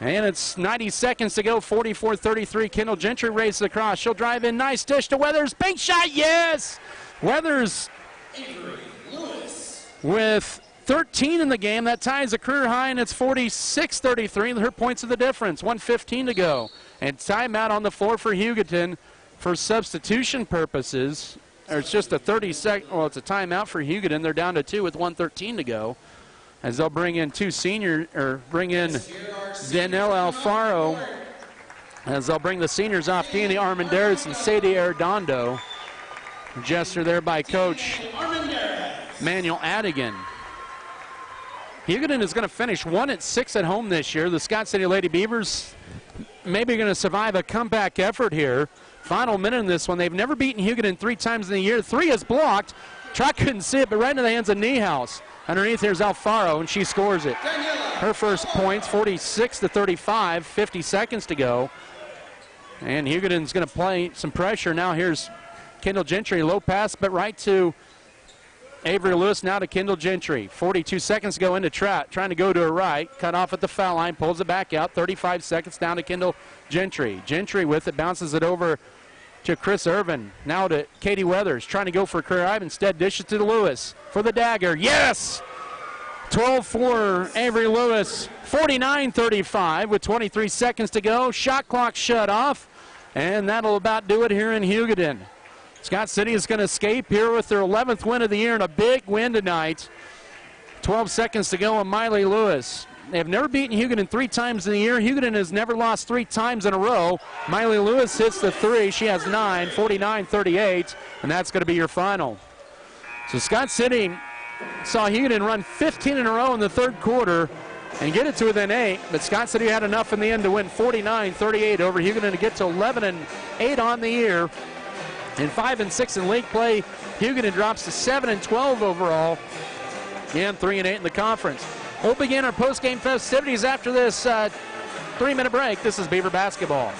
And it's 90 seconds to go, 44-33. Kendall Gentry races across. She'll drive in, nice dish to Weathers. Bank shot, yes! Weathers with 13 in the game. That ties a career high, and it's 46-33. Her points of the difference, 1:15 to go. And timeout on the floor for Hugoton for substitution purposes. Or it's just a 30-second, well, it's a timeout for Hugoton. They're down to 2 with 1:13 to go. As they'll bring in 2 seniors, or bring in Danelle Alfaro. As they'll bring the seniors off, Deanna Armendariz and Sadie Arredondo. Gesture there by Coach Manuel Adigan. Hugoton is going to finish 1-6 at home this year. The Scott City Lady Beavers maybe going to survive a comeback effort here. Final minute in this one. They've never beaten Hugoton 3 times in the year. 3 is blocked. Trot couldn't see it, but right into the hands of Niehaus. Underneath here's Alfaro, and she scores it. Her first points, 46-35, 50 seconds to go. And Hugoton's going to play some pressure. Now here's Kendall Gentry, low pass, but right to Avery Lewis, now to Kendall Gentry. 42 seconds to go into Trout, trying to go to her right. Cut off at the foul line, pulls it back out. 35 seconds down to Kendall Gentry. Gentry with it, bounces it over to Chris Irvin. Now to Katie Weathers, trying to go for a career high, instead dishes to Lewis for the dagger. Yes! 12 for Avery Lewis, 49-35 with 23 seconds to go. Shot clock shut off, and that'll about do it here in Hugoton. Scott City is going to escape here with their 11th win of the year and a big win tonight. 12 seconds to go on Miley Lewis. They have never beaten Hugoton 3 times in the year. Hugoton has never lost 3 times in a row. Miley Lewis hits the 3. She has 9, 49-38, and that's going to be your final. So Scott City saw Hugoton run 15 in a row in the third quarter and get it to within 8, but Scott City had enough in the end to win 49-38 over Hugoton to get to 11-8 on the year. And 5-6 in league play, Hugoton drops to 7-12 overall and 3-8 in the conference. We'll begin our post-game festivities after this 3-minute break. This is Beaver basketball.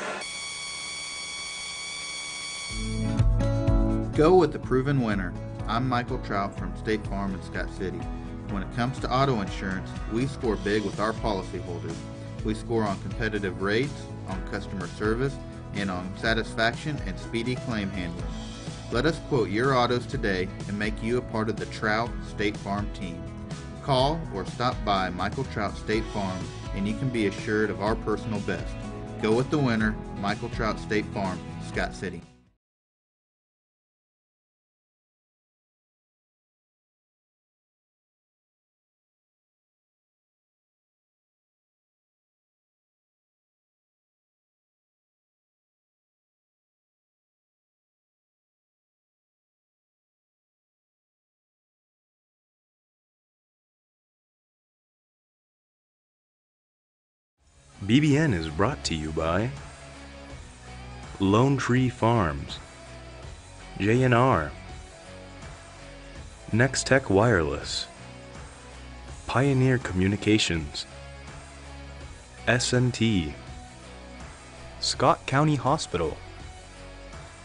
Go with the proven winner. I'm Michael Trout from State Farm in Scott City. When it comes to auto insurance, we score big with our policyholders. We score on competitive rates, on customer service, and on satisfaction and speedy claim handling. Let us quote your autos today and make you a part of the Trout State Farm team. Call or stop by Michael Trout State Farm and you can be assured of our personal best. Go with the winner, Michael Trout State Farm, Scott City. BBN is brought to you by Lone Tree Farms, J&R, Next Tech Wireless, Pioneer Communications, S&T, Scott County Hospital,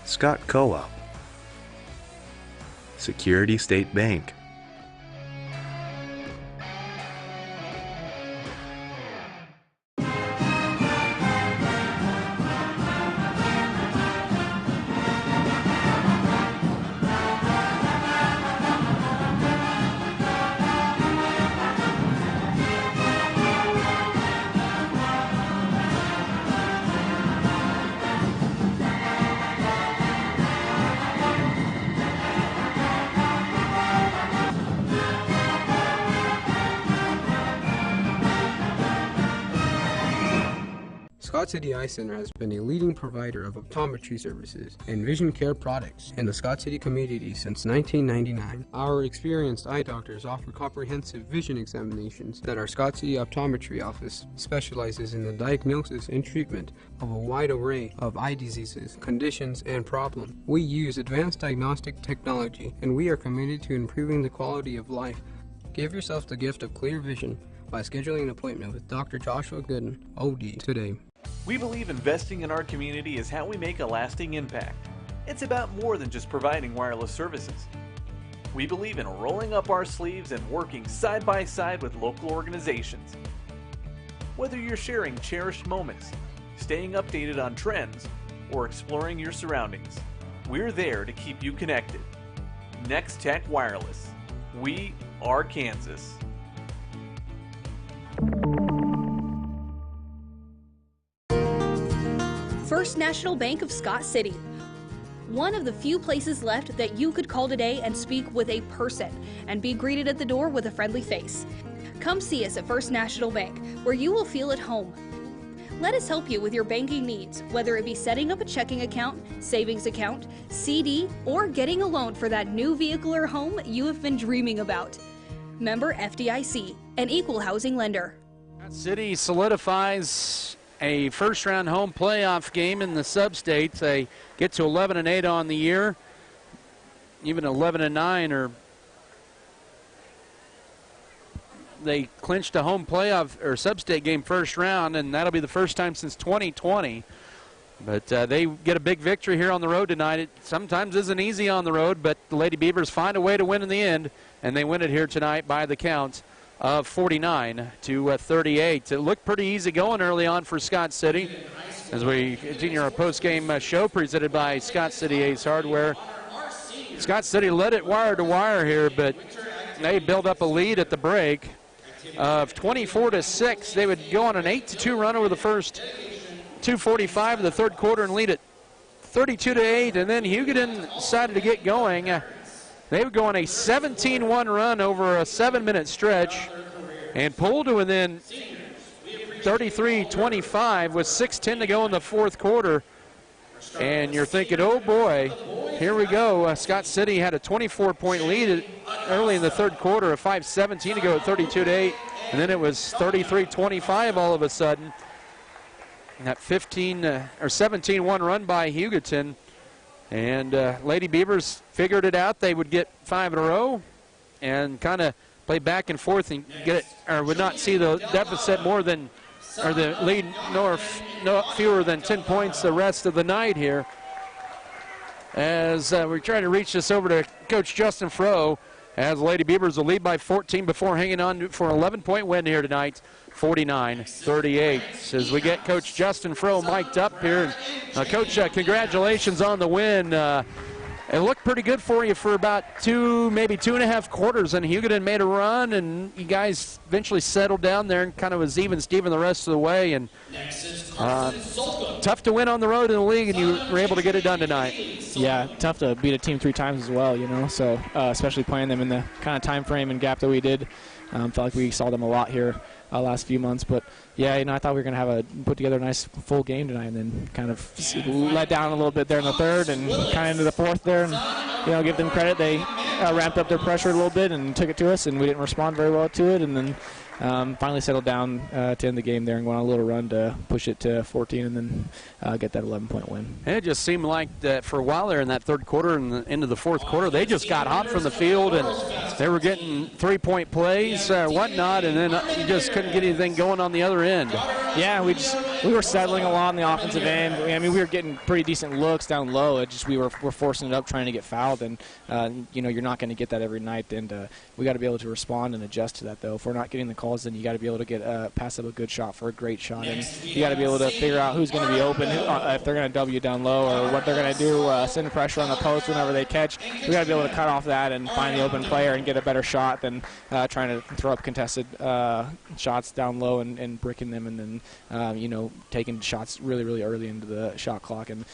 Scott Co-op, Security State Bank. Scott City Eye Center has been a leading provider of optometry services and vision care products in the Scott City community since 1999. Our experienced eye doctors offer comprehensive vision examinations that our Scott City Optometry Office specializes in the diagnosis and treatment of a wide array of eye diseases, conditions, and problems. We use advanced diagnostic technology, and we are committed to improving the quality of life. Give yourself the gift of clear vision by scheduling an appointment with Dr. Joshua Gooden, OD, today. We believe investing in our community is how we make a lasting impact. It's about more than just providing wireless services. We believe in rolling up our sleeves and working side by side with local organizations. Whether you're sharing cherished moments, staying updated on trends, or exploring your surroundings, we're there to keep you connected. Next Tech Wireless. We are Kansas. First National Bank of Scott City. One of the few places left that you could call today and speak with a person and be greeted at the door with a friendly face. Come see us at First National Bank, where you will feel at home. Let us help you with your banking needs, whether it be setting up a checking account, savings account, CD, or getting a loan for that new vehicle or home you have been dreaming about. Member FDIC, an equal housing lender. City solidifies a first-round home playoff game in the sub-states. They get to 11-8 on the year, even 11-9, or they clinched a home playoff or sub-state game first round, and that'll be the first time since 2020. But they get a big victory here on the road tonight. It sometimes isn't easy on the road, but the Lady Beavers find a way to win in the end, and they win it here tonight by the count of 49-38. It looked pretty easy going early on for Scott City as we continue our post-game show presented by Scott City Ace Hardware. Scott City led it wire to wire here, but they build up a lead at the break. of 24-6. They would go on an 8-2 run over the first 2:45 of the third quarter and lead it 32-8. And then Hugoton decided to get going. They would go on a 17-1 run over a 7-minute stretch and pull to within 33-25 with 6:10 to go in the fourth quarter. And you're thinking, oh boy, here we go. Scott City had a 24-point lead early in the third quarter, a 5:17 to go at 32-8. And then it was 33-25 all of a sudden. And that 17-1 run by Hugoton. And Lady Beavers figured it out. They would get 5 in a row and kind of play back and forth and get it, or would not see the deficit more than, or the lead no fewer than 10 points the rest of the night here. As we try to reach this over to Coach Justin Froh, as Lady Beavers will lead by 14 before hanging on for an 11-point win here tonight, 49-38. As we get Coach Justin Froh mic'd up here. And, Coach, congratulations on the win. It looked pretty good for you for about maybe 2.5 quarters, and Hugoton made a run, and you guys eventually settled down there and kind of was even Steven the rest of the way. And tough to win on the road in the league, and you were able to get it done tonight. Yeah, tough to beat a team 3 times as well, you know. So especially playing them in the kind of time frame and gap that we did. Felt like we saw them a lot here last few months, but yeah, you know, I thought we were going to put together a nice full game tonight, and then kind of let down a little bit there in the third and kind of into the fourth there, and you know, give them credit. They ramped up their pressure a little bit and took it to us, and we didn't respond very well to it, and then finally settled down to end the game there and went on a little run to push it to 14 and then get that 11-point win. And it just seemed like that for a while there in that third quarter and into the fourth quarter, they just got hot from the field, and they were getting 3-point plays, whatnot, and then you just couldn't get anything going on the other end. Yeah, we were settling a lot on the offensive end. I mean, we were getting pretty decent looks down low. It just we're forcing it up, trying to get fouled, and you know, you're not going to get that every night, and we got to be able to respond and adjust to that. Though, if we're not getting the calls, then you got to be able to get pass up a good shot for a great shot, and you got to be able to figure out who's going to be open, if they're going to W down low, or what they're going to do, send pressure on the post whenever they catch. We got to be able to cut off that and find the open player and get a better shot than trying to throw up contested shots down low and bricking them, and then you know, taking shots really, really early into the shot clock and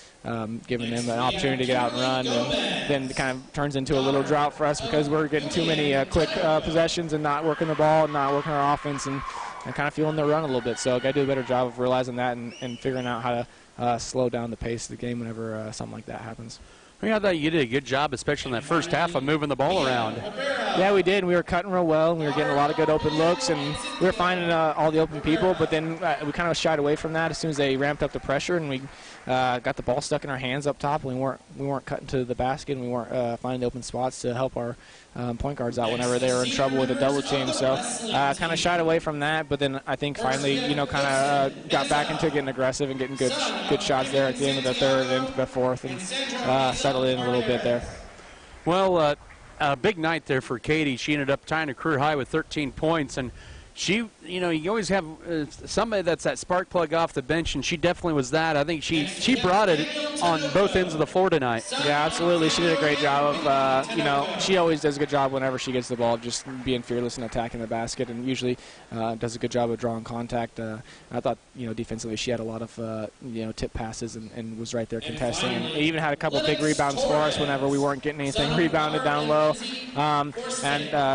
giving them an opportunity to get out and run, and then it kind of turns into a little drought for us because we're getting too many quick possessions and not working the ball and not working our offense and kind of feeling the run a little bit. So got to do a better job of realizing that and figuring out how to slow down the pace of the game whenever something like that happens. I thought you did a good job, especially in that first half, of moving the ball around. Yeah, we did. We were cutting real well, and we were getting a lot of good open looks, and we were finding all the open people, but then we kind of shied away from that as soon as they ramped up the pressure, and we got the ball stuck in our hands up top. We weren't cutting to the basket, and we weren't finding the open spots to help our point guards out whenever they were in trouble with a double team. So kind of shied away from that, but then I think finally, you know, kind of got back into getting aggressive and getting good shots there at the end of the third and into the fourth, and settled in a little bit there. Well, a big night there for Katie. She ended up tying a career high with 13 points, and she, you know, you always have somebody that's that spark plug off the bench, and she definitely was that. I think she brought it on both ends of the floor tonight. Yeah, absolutely. She did a great job of, you know, she always does a good job whenever she gets the ball, just being fearless and attacking the basket, and usually does a good job of drawing contact. I thought, you know, defensively she had a lot of, you know, tip passes and was right there contesting, and even had a couple big rebounds for us whenever we weren't getting anything rebounded down low.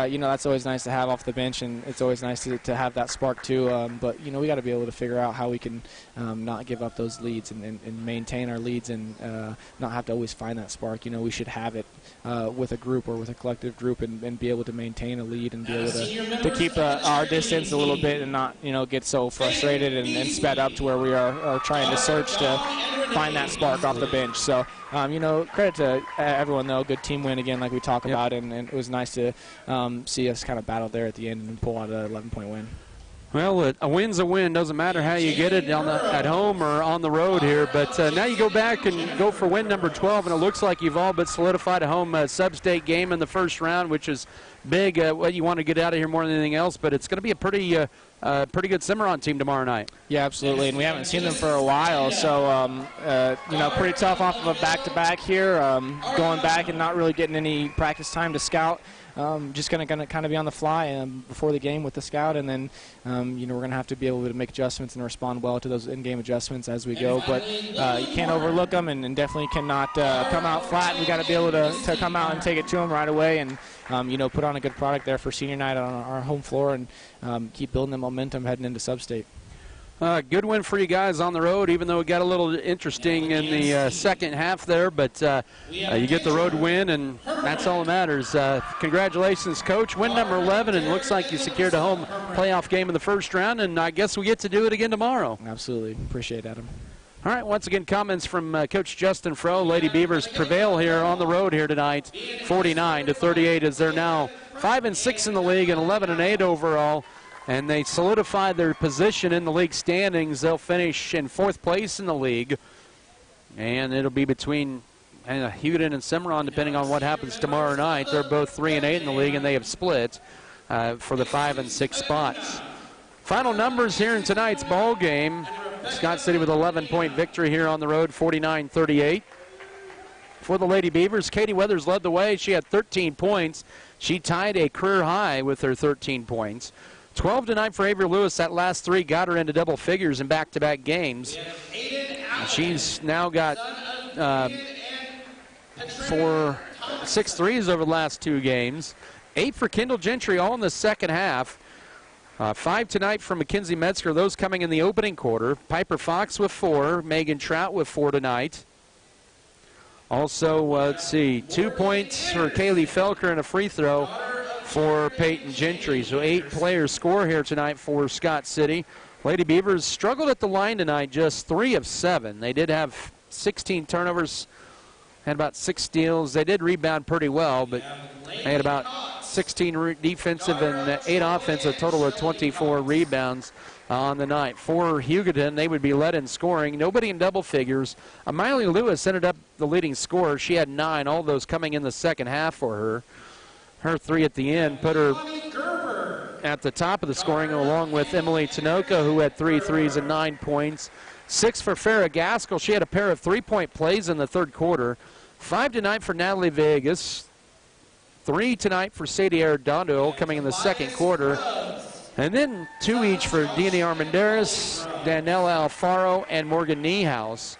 You know, that's always nice to have off the bench, and it's always nice to have that spark too, but you know, we got to be able to figure out how we can not give up those leads and maintain our leads and not have to always find that spark. You know, we should have it with a group or with a collective group and be able to maintain a lead and be able to keep our distance a little bit and not, you know, get so frustrated and sped up to where we are trying to search to find that spark off the bench. So you know, credit to everyone though, good team win again like we talk about, and it was nice to see us kind of battle there at the end and pull out an 11-point win. Well, a win's a win. Doesn't matter how you get it at home or on the road here. But now you go back and go for win number 12, and it looks like you've all but solidified a home sub-state game in the first round, which is big. Well, you want to get out of here more than anything else, but it's going to be a pretty good Cimarron team tomorrow night. Yeah, absolutely, and we haven't seen them for a while, so you know, pretty tough off of a back-to-back here, going back and not really getting any practice time to scout. just going to kind of be on the fly before the game with the scout, and then we're going to have to be able to make adjustments and respond well to those in-game adjustments as we go. But you can't overlook them, and definitely cannot come out flat. We got to be able to come out and take it to them right away, and put on a good product there for senior night on our home floor, and keep building the momentum heading into sub-state. Good win for you guys on the road, even though it got a little interesting in the second half there. But you get the road win, and that's all that matters. Congratulations, Coach. Win number 11, and looks like you secured a home playoff game in the first round, and I guess we get to do it again tomorrow. Absolutely. Appreciate it, Adam. All right, once again, comments from Coach Justin Froh. Lady Beavers prevail here on the road here tonight, 49-38, as they're now 5-6 in the league and 11-8 overall. And they solidify their position in the league standings. They'll finish in 4th place in the league. And it'll be between Hugoton and Cimarron, depending on what happens tomorrow night. They're both 3-8 in the league, and they have split for the 5 and 6 spots. Final numbers here in tonight's ball game. Scott City with an 11-point victory here on the road, 49-38. For the Lady Beavers, Katie Weathers led the way. She had 13 points. She tied a career high with her 13 points. 12 tonight for Avery Lewis. That last 3 got her into double figures in back-to-back games. She's now got 6 threes over the last 2 games. 8 for Kendall Gentry, all in the second half. 5 tonight for Mackenzie Metzger, those coming in the opening quarter. Piper Fox with 4. Megan Trout with 4 tonight. Also, let's see, 2 points for Kaylee Felker and a free throw for Peyton Gentry. So 8 players score here tonight for Scott City. Lady Beavers struggled at the line tonight, just 3 of 7. They did have 16 turnovers, had about 6 steals. They did rebound pretty well, but they had about 16 defensive and 8 offensive, a total of 24 rebounds on the night. For Hugoton, they would be led in scoring. Nobody in double figures. Miley Lewis ended up the leading scorer. She had 9, all those coming in the second half for her. Her 3 at the end put her at the top of the scoring, along with Emily Tanoka, who had 3 threes and 9 points. 6 for Farrah Gaskell. She had a pair of 3-point plays in the third quarter. 5 tonight for Natalie Vegas. 3 tonight for Sadie Arredondo, coming in the second quarter. And then 2 each for Deanie Armendariz, Daniela Alfaro, and Morgan Niehaus.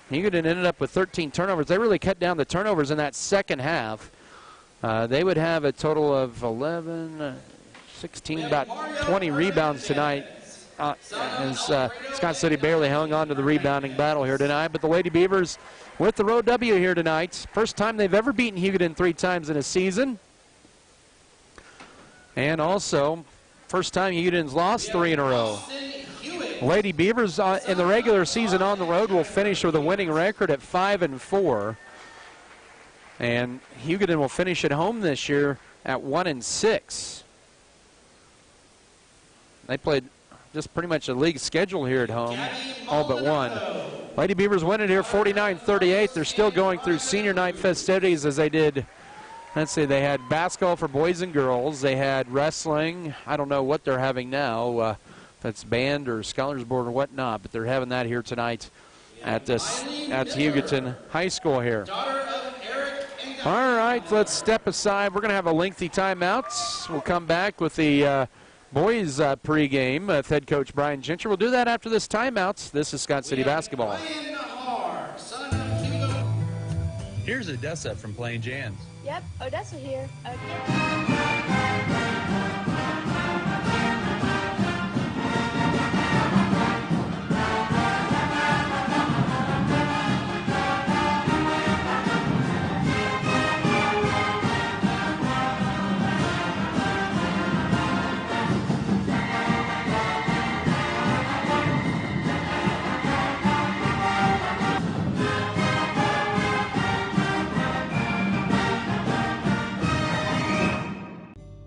Hugoton ended up with 13 turnovers. They really cut down the turnovers in that second half. They would have a total of 11, 16, about 20 rebounds tonight. As Scott City barely hung on to the rebounding battle here tonight. But the Lady Beavers with the road W here tonight. First time they've ever beaten Hugoton 3 times in a season. And also, first time Hugoton's lost 3 in a row. Lady Beavers in the regular season on the road will finish with a winning record at 5-4. And Hugoton will finish at home this year at 1-6. They played just pretty much a league schedule here at home, all but one. Lady Beavers win it here 49-38. They're still going through senior night festivities as they did. Let's see, they had basketball for boys and girls. They had wrestling. I don't know what they're having now, if it's band or scholars board or whatnot, but they're having that here tonight at Hugoton High School here. All right, let's step aside. We're going to have a lengthy timeout. We'll come back with the boys pregame with head coach Brian Gentry. We'll do that after this timeout. This is Scott City basketball. Here's Odessa from Plain Jan's. Yep, Odessa here. Okay.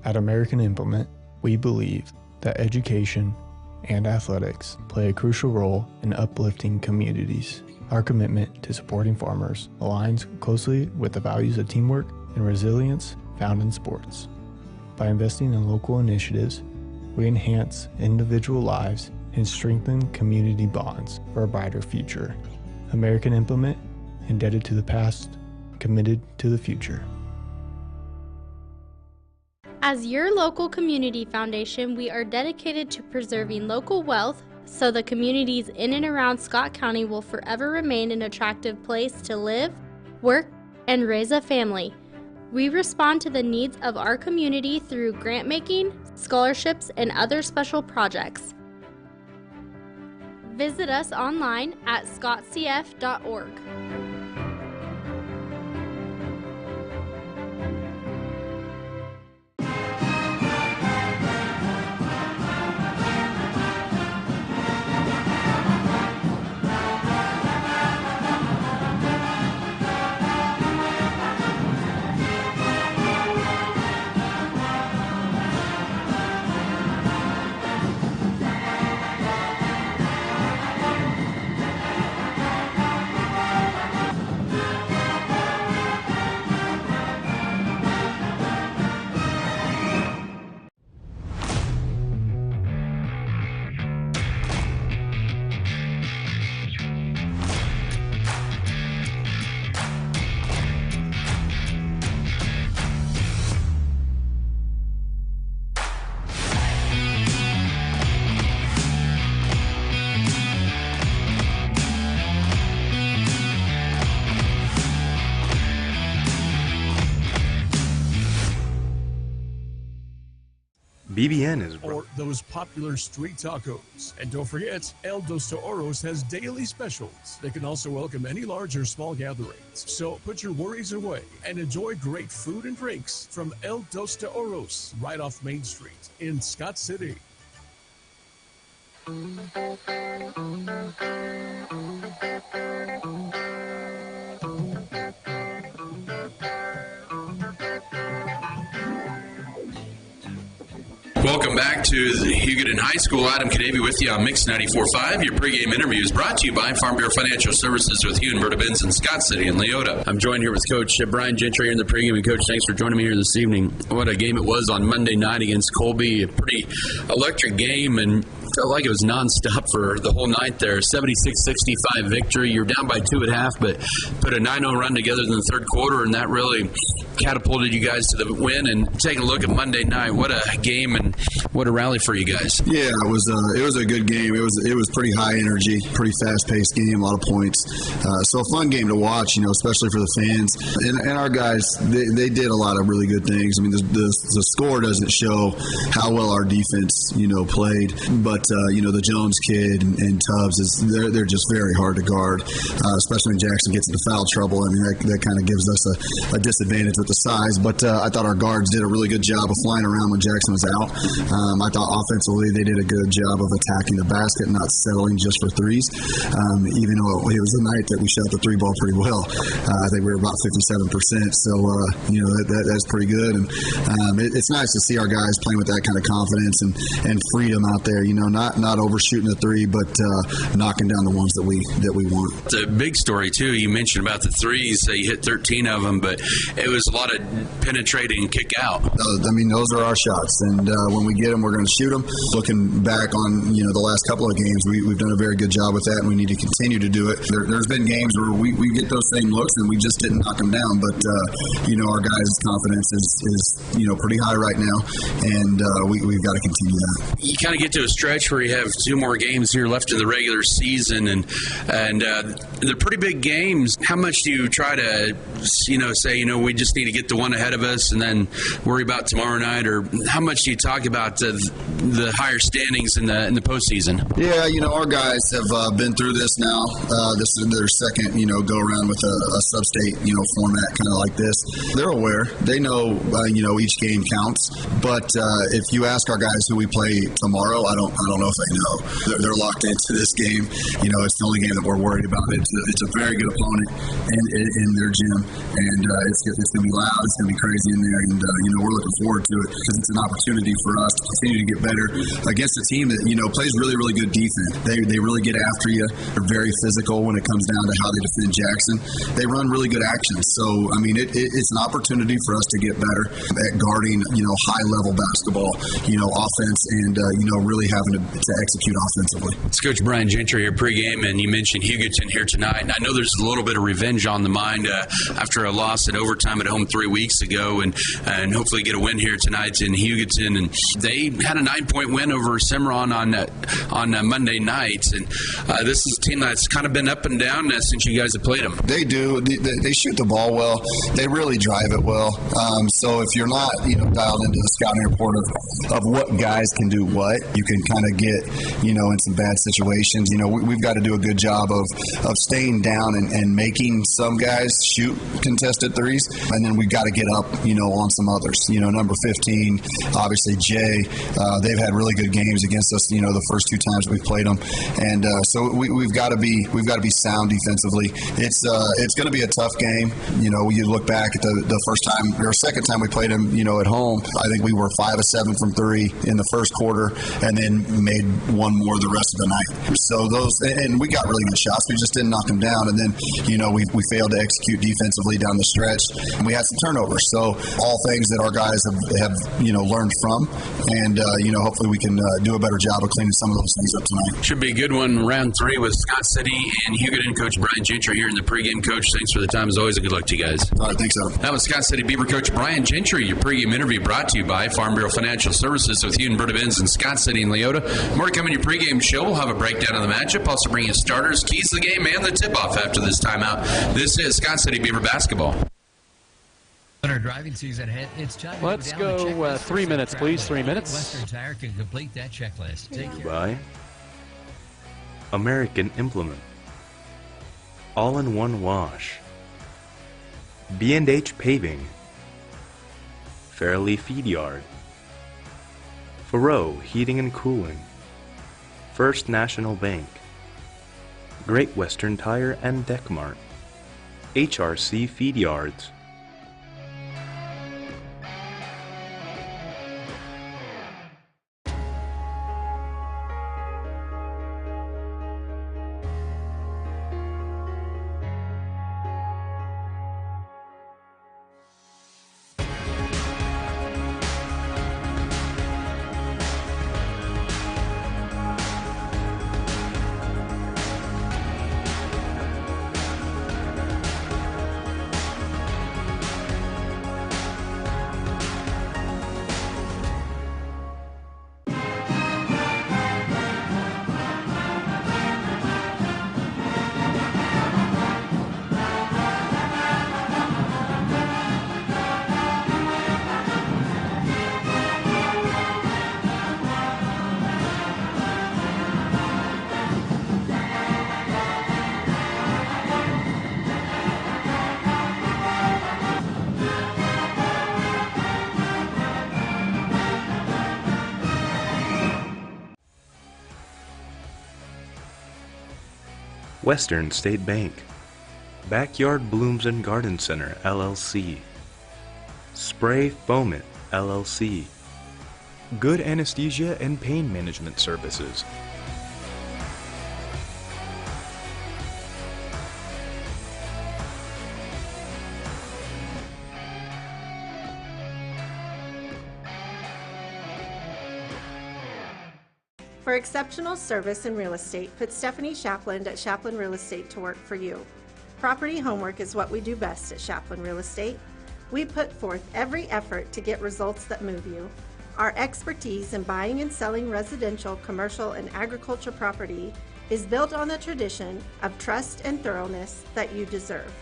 At American Implement, we believe that education and athletics play a crucial role in uplifting communities. Our commitment to supporting farmers aligns closely with the values of teamwork and resilience found in sports. By investing in local initiatives, we enhance individual lives and strengthen community bonds for a brighter future. American Implement, indebted to the past, committed to the future. As your local community foundation, we are dedicated to preserving local wealth so the communities in and around Scott County will forever remain an attractive place to live, work, and raise a family. We respond to the needs of our community through grant making, scholarships, and other special projects. Visit us online at scottcf.org. BBN is or those popular street tacos. And don't forget, El Dos Toros has daily specials. They can also welcome any large or small gatherings. So put your worries away and enjoy great food and drinks from El Dos Toros, right off Main Street in Scott City. Welcome back to the Hugoton High School. Adam Cadavy with you on Mix 94.5. Your pregame interview is brought to you by Farm Bureau Financial Services with Hugh and Berta Benz in Scott City and Leota. I'm joined here with Coach Brian Gentry in the pregame. And Coach, thanks for joining me here this evening. What a game it was on Monday night against Colby. A pretty electric game, and felt like it was nonstop for the whole night there. 76-65 victory. You're down by 2 at half, but put a 9-0 run together in the third quarter, and that really catapulted you guys to the win. And taking a look at Monday night, what a game and what a rally for you guys. Yeah, it was a good game. It was pretty high energy, pretty fast paced game, a lot of points. So a fun game to watch, especially for the fans. And our guys, they did a lot of really good things. I mean, the score doesn't show how well our defense, played, but the Jones kid and Tubbs they're just very hard to guard, especially when Jackson gets into foul trouble. I mean, that kind of gives us a disadvantage with the size. But I thought our guards did a really good job of flying around when Jackson was out. I thought offensively they did a good job of attacking the basket, not settling just for threes. Even though it was a night that we shot the three ball pretty well, I think we were about 57%. So that's pretty good, and it's nice to see our guys playing with that kind of confidence and freedom out there. Not overshooting the three, but knocking down the ones that we want. It's a big story too. You mentioned about the threes. You hit 13 of them, but it was a lot of penetrating and kick out. I mean, those are our shots, and when we get them, we're going to shoot them. Looking back on the last couple of games, we've done a very good job with that, and we need to continue to do it. There's been games where we get those same looks and we just didn't knock them down, but our guys' confidence is pretty high right now, and we've got to continue that. You kind of get to a stretch where you have 2 more games here left in the regular season, and they're pretty big games. How much do you try to say we just need to get the one ahead of us and then worry about tomorrow night, or how much do you talk about the higher standings in the postseason? Yeah, our guys have been through this now. This is their second go around with a sub-state format kind of like this. They're aware. They know each game counts. But if you ask our guys who we play tomorrow, I don't know if they know. They're locked into this game. It's the only game that we're worried about. It's a very good opponent in their gym, and it's going to be loud. It's going to be crazy in there, and we're looking forward to it because it's an opportunity for us to continue to get better against a team that plays really, really good defense. They really get after you. They're very physical when it comes down to how they defend Jackson. They run really good actions. So I mean, it's an opportunity for us to get better at guarding high level basketball, offense, and really having to execute offensively. It's Coach Brian Gentry here pregame, and you mentioned Hugoton here tonight. And I know there's a little bit of revenge on the mind after a loss at overtime at home home 3 weeks ago and hopefully get a win here tonight in Hugoton. And they had a 9-point win over Cimarron on Monday night. And this is a team that's kind of been up and down since you guys have played them. They do. They shoot the ball well. They really drive it well. So if you're not, dialed into the scouting report of what guys can do what, you can kind of get, in some bad situations. We've got to do a good job of staying down and making some guys shoot contested threes, and then we've got to get up, on some others. Number 15, obviously Jay. They've had really good games against us. The first 2 times we've played them, and so we've got to be sound defensively. It's going to be a tough game. You look back at the first time or second time we played them, at home. I think we were 5 of 7 from 3 in the first quarter, and then made one more the rest of the night. So and we got really good shots. We just didn't knock them down, and then we failed to execute defensively down the stretch, and we had some turnovers. So all things that our guys have learned from, and hopefully we can do a better job of cleaning some of those things up tonight. Should be a good one. Round 3 with Scott City and Hugoton. Coach Brian Gentry here in the pregame. Coach, thanks for the time as always, and good luck to you guys. All right, thanks, Adam. That was Scott City Beaver coach Brian Gentry. Your pregame interview brought to you by Farm Bureau Financial Services with Hugoton Benz and Scott City and Leota. More to come in your pregame show. We'll have a breakdown of the matchup. Also bring you starters, keys to the game, and the tip-off after this timeout. This is Scott City Beaver basketball. Our driving season ahead. It's time to Let's go 3 minutes, please. 3 minutes. Western Tire can complete that checklist. Take care. By American Implement, All-in-One Wash, B&H Paving, Fairleigh Feed Yard, Faroe Heating and Cooling, First National Bank, Great Western Tire and Deck Mart, HRC Feed Yards. Western State Bank, Backyard Blooms and Garden Center, LLC, Spray Foamit, LLC, Good Anesthesia and Pain Management Services. For exceptional service in real estate, put Stephanie Shapland at Shapland Real Estate to work for you. Property homework is what we do best at Shapland Real Estate. We put forth every effort to get results that move you. Our expertise in buying and selling residential, commercial, and agriculture property is built on the tradition of trust and thoroughness that you deserve.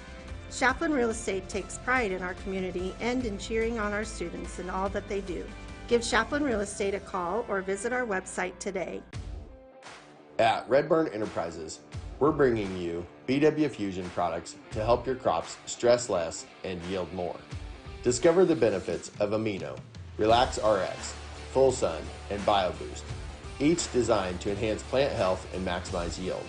Shapland Real Estate takes pride in our community and in cheering on our students in all that they do. Give Shapland Real Estate a call or visit our website today. At Redburn Enterprises, we're bringing you BW Fusion products to help your crops stress less and yield more. Discover the benefits of Amino, Relax RX, Full Sun, and BioBoost, each designed to enhance plant health and maximize yield.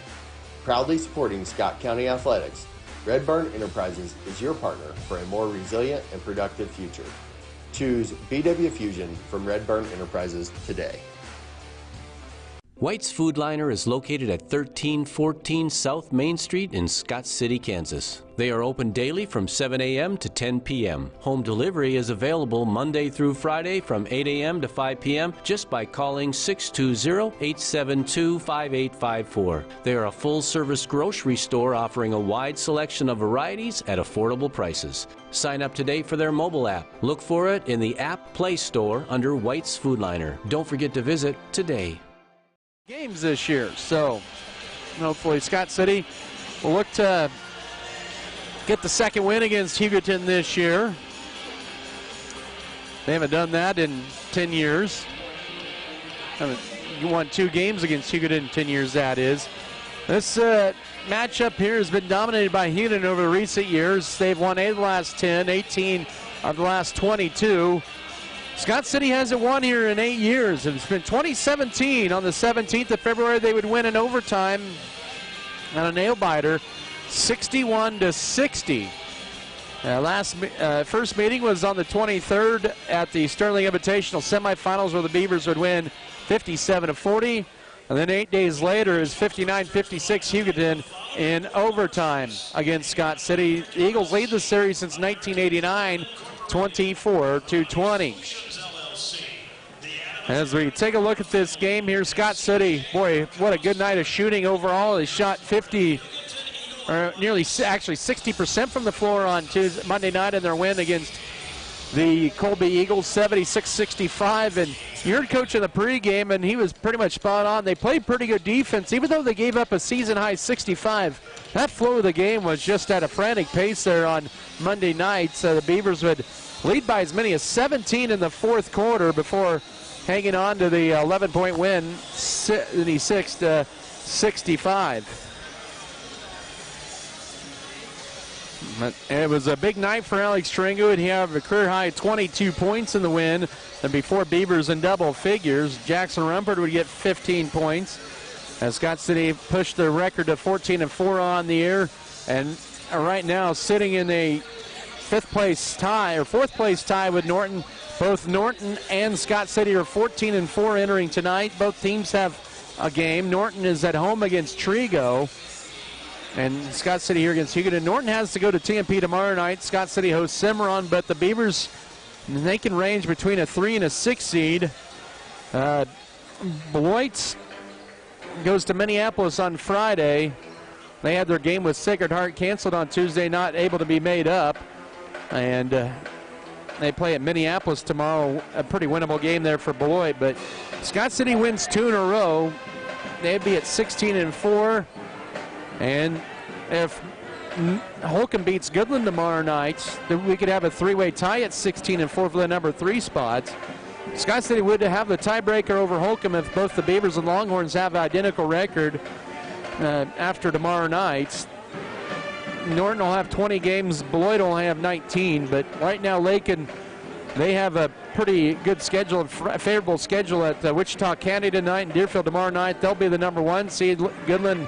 Proudly supporting Scott County Athletics, Redburn Enterprises is your partner for a more resilient and productive future. Choose BW Fusion from Redburn Enterprises today. White's Food Liner is located at 1314 South Main Street in Scott City, Kansas. They are open daily from 7 a.m. to 10 p.m. Home delivery is available Monday through Friday from 8 a.m. to 5 p.m. just by calling 620-872-5854. They are a full-service grocery store offering a wide selection of varieties at affordable prices. Sign up today for their mobile app. Look for it in the App Play Store under White's Food Liner. Don't forget to visit today. Games this year, so hopefully Scott City will look to get the second win against Hugoton this year. They haven't done that in 10 years. Haven't won 2 games against Hugoton in 10 years, that is. This matchup here has been dominated by Hugoton over the recent years. They've won 8 of the last 10, 18 of the last 22. Scott City hasn't won here in 8 years. It's been 2017 on the 17th of February. They would win in overtime on a nail-biter, 61-60. First meeting was on the 23rd at the Sterling Invitational semifinals, where the Beavers would win 57-40. And then 8 days later is 59-56 Hugoton in overtime against Scott City. The Eagles lead the series since 1989. 24-20. As we take a look at this game here, Scott City, boy, what a good night of shooting overall. They shot 60% from the floor on Monday night in their win against the Colby Eagles, 76-65. And you heard Coach in the pregame, and he was pretty much spot on. They played pretty good defense, even though they gave up a season-high 65. That flow of the game was just at a frantic pace there on Monday night. So the Beavers would lead by as many as 17 in the fourth quarter before hanging on to the 11-point win, 76-65. But it was a big night for Alex Tringo, and he had a career-high 22 points in the win. And before Beavers in double figures, Jackson Rumpert would get 15 points. As Scott City pushed their record to 14-4 on the year, and right now sitting in a fourth place tie with Norton. Both Norton and Scott City are 14-4 entering tonight. Both teams have a game. Norton is at home against Trigo, and Scott City here against Hugoton. Norton has to go to TMP tomorrow night. Scott City hosts Cimarron, but the Beavers, they can range between a 3 and a 6 seed. Beloit goes to Minneapolis on Friday. They had their game with Sacred Heart canceled on Tuesday, not able to be made up. And they play at Minneapolis tomorrow, a pretty winnable game there for Beloit. But Scott City wins 2 in a row. They'd be at 16-4. And if Holcomb beats Goodland tomorrow night, then we could have a 3-way tie at 16-4 for the number 3 spot. Scott City would have the tiebreaker over Holcomb if both the Beavers and Longhorns have an identical record after tomorrow night. Norton will have 20 games, Beloit will have 19, but right now Lakin, they have a pretty good schedule, a favorable schedule at Wichita County tonight and Deerfield tomorrow night. They'll be the number 1 seed. Goodland,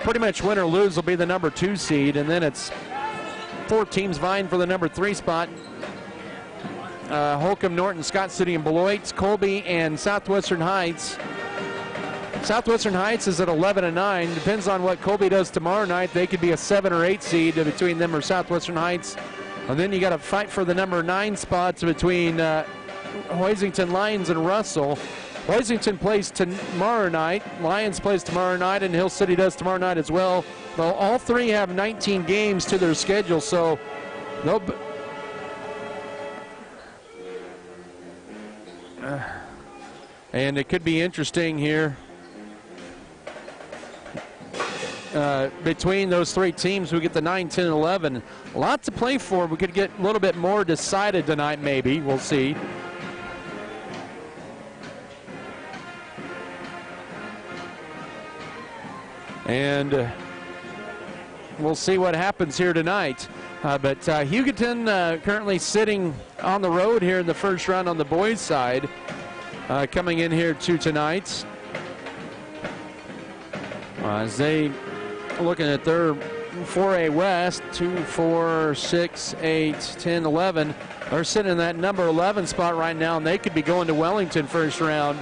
pretty much win or lose, will be the number 2 seed, and then it's 4 teams vying for the number 3 spot. Holcomb, Norton, Scott City, and Beloit, Colby, and Southwestern Heights. Southwestern Heights is at 11-9. Depends on what Colby does tomorrow night. They could be a 7 or 8 seed between them or Southwestern Heights. And then you got to fight for the number 9 spots between Hoisington, Lions, and Russell. Hoisington plays tomorrow night. Lions plays tomorrow night, and Hill City does tomorrow night as well. All 3 have 19 games to their schedule, so they'll. And it could be interesting here. Between those 3 teams, we get the 9, 10, 11. A lot to play for. We could get a little bit more decided tonight, maybe. We'll see. And we'll see what happens here tonight. But Hugoton currently sitting on the road here in the first round on the boys' side, coming in here to tonight. As they looking at their 4A West, 2, 4, 6, 8, 10, 11. They're sitting in that number 11 spot right now, and they could be going to Wellington first round.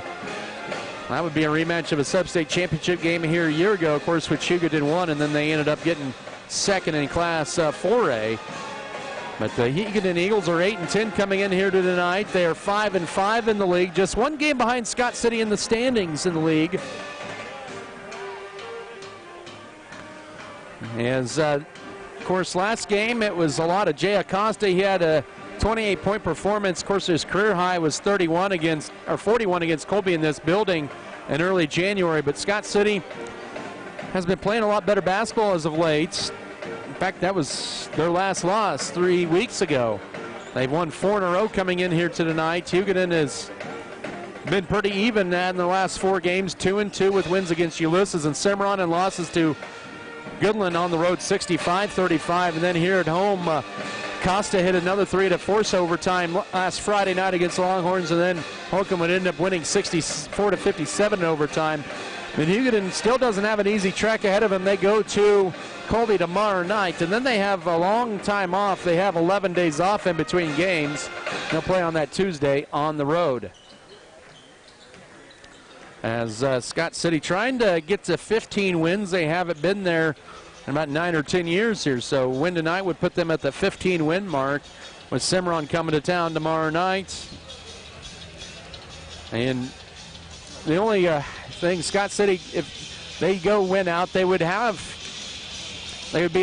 That would be a rematch of a sub-state championship game here a year ago, of course, which Hugoton won, and then they ended up getting second in Class 4A. But the Hugoton Eagles are 8-10 coming in here tonight. They are 5-5 in the league, just one game behind Scott City in the standings in the league. As, of course, last game it was a lot of Jay Acosta. He had a 28-point performance. Of course, his career high was 41 against, or 41 against Colby in this building in early January. But Scott City has been playing a lot better basketball as of late. In fact, that was their last loss 3 weeks ago. They've won 4 in a row coming in here to tonight. Hugoton has been pretty even in the last 4 games, 2-2 with wins against Ulysses and Cimarron, and losses to Goodland on the road 65-35. And then here at home, Costa hit another 3 to force overtime last Friday night against Longhorns, and then Holcomb would end up winning 64-57 in overtime. And Hugoton still doesn't have an easy track ahead of them. They go to Colby tomorrow night, and then they have a long time off. They have 11 days off in between games. They'll play on that Tuesday on the road. As Scott City trying to get to 15 wins. They haven't been there in about 9 or 10 years here. So win tonight would put them at the 15-win mark, with Cimarron coming to town tomorrow night. And the only thing, Scott City, if they go win out, they would be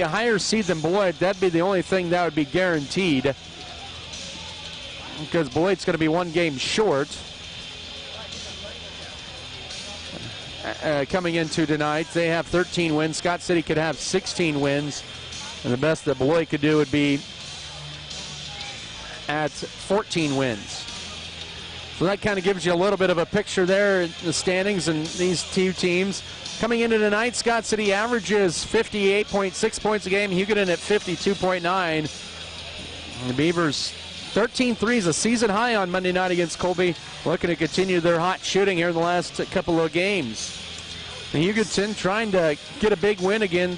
a higher seed than Beloit. That'd be the only thing that would be guaranteed, because Beloit's going to be 1 game short. Coming into tonight, they have 13 wins. Scott City could have 16 wins, and the best that Beloit could do would be at 14 wins. So that kind of gives you a little bit of a picture there in the standings and these 2 teams. Coming into tonight, Scott City averages 58.6 points a game, Hugoton at 52.9. The Beavers 13 threes, a season high on Monday night against Colby, looking to continue their hot shooting here in the last couple of games. And Hugoton trying to get a big win again.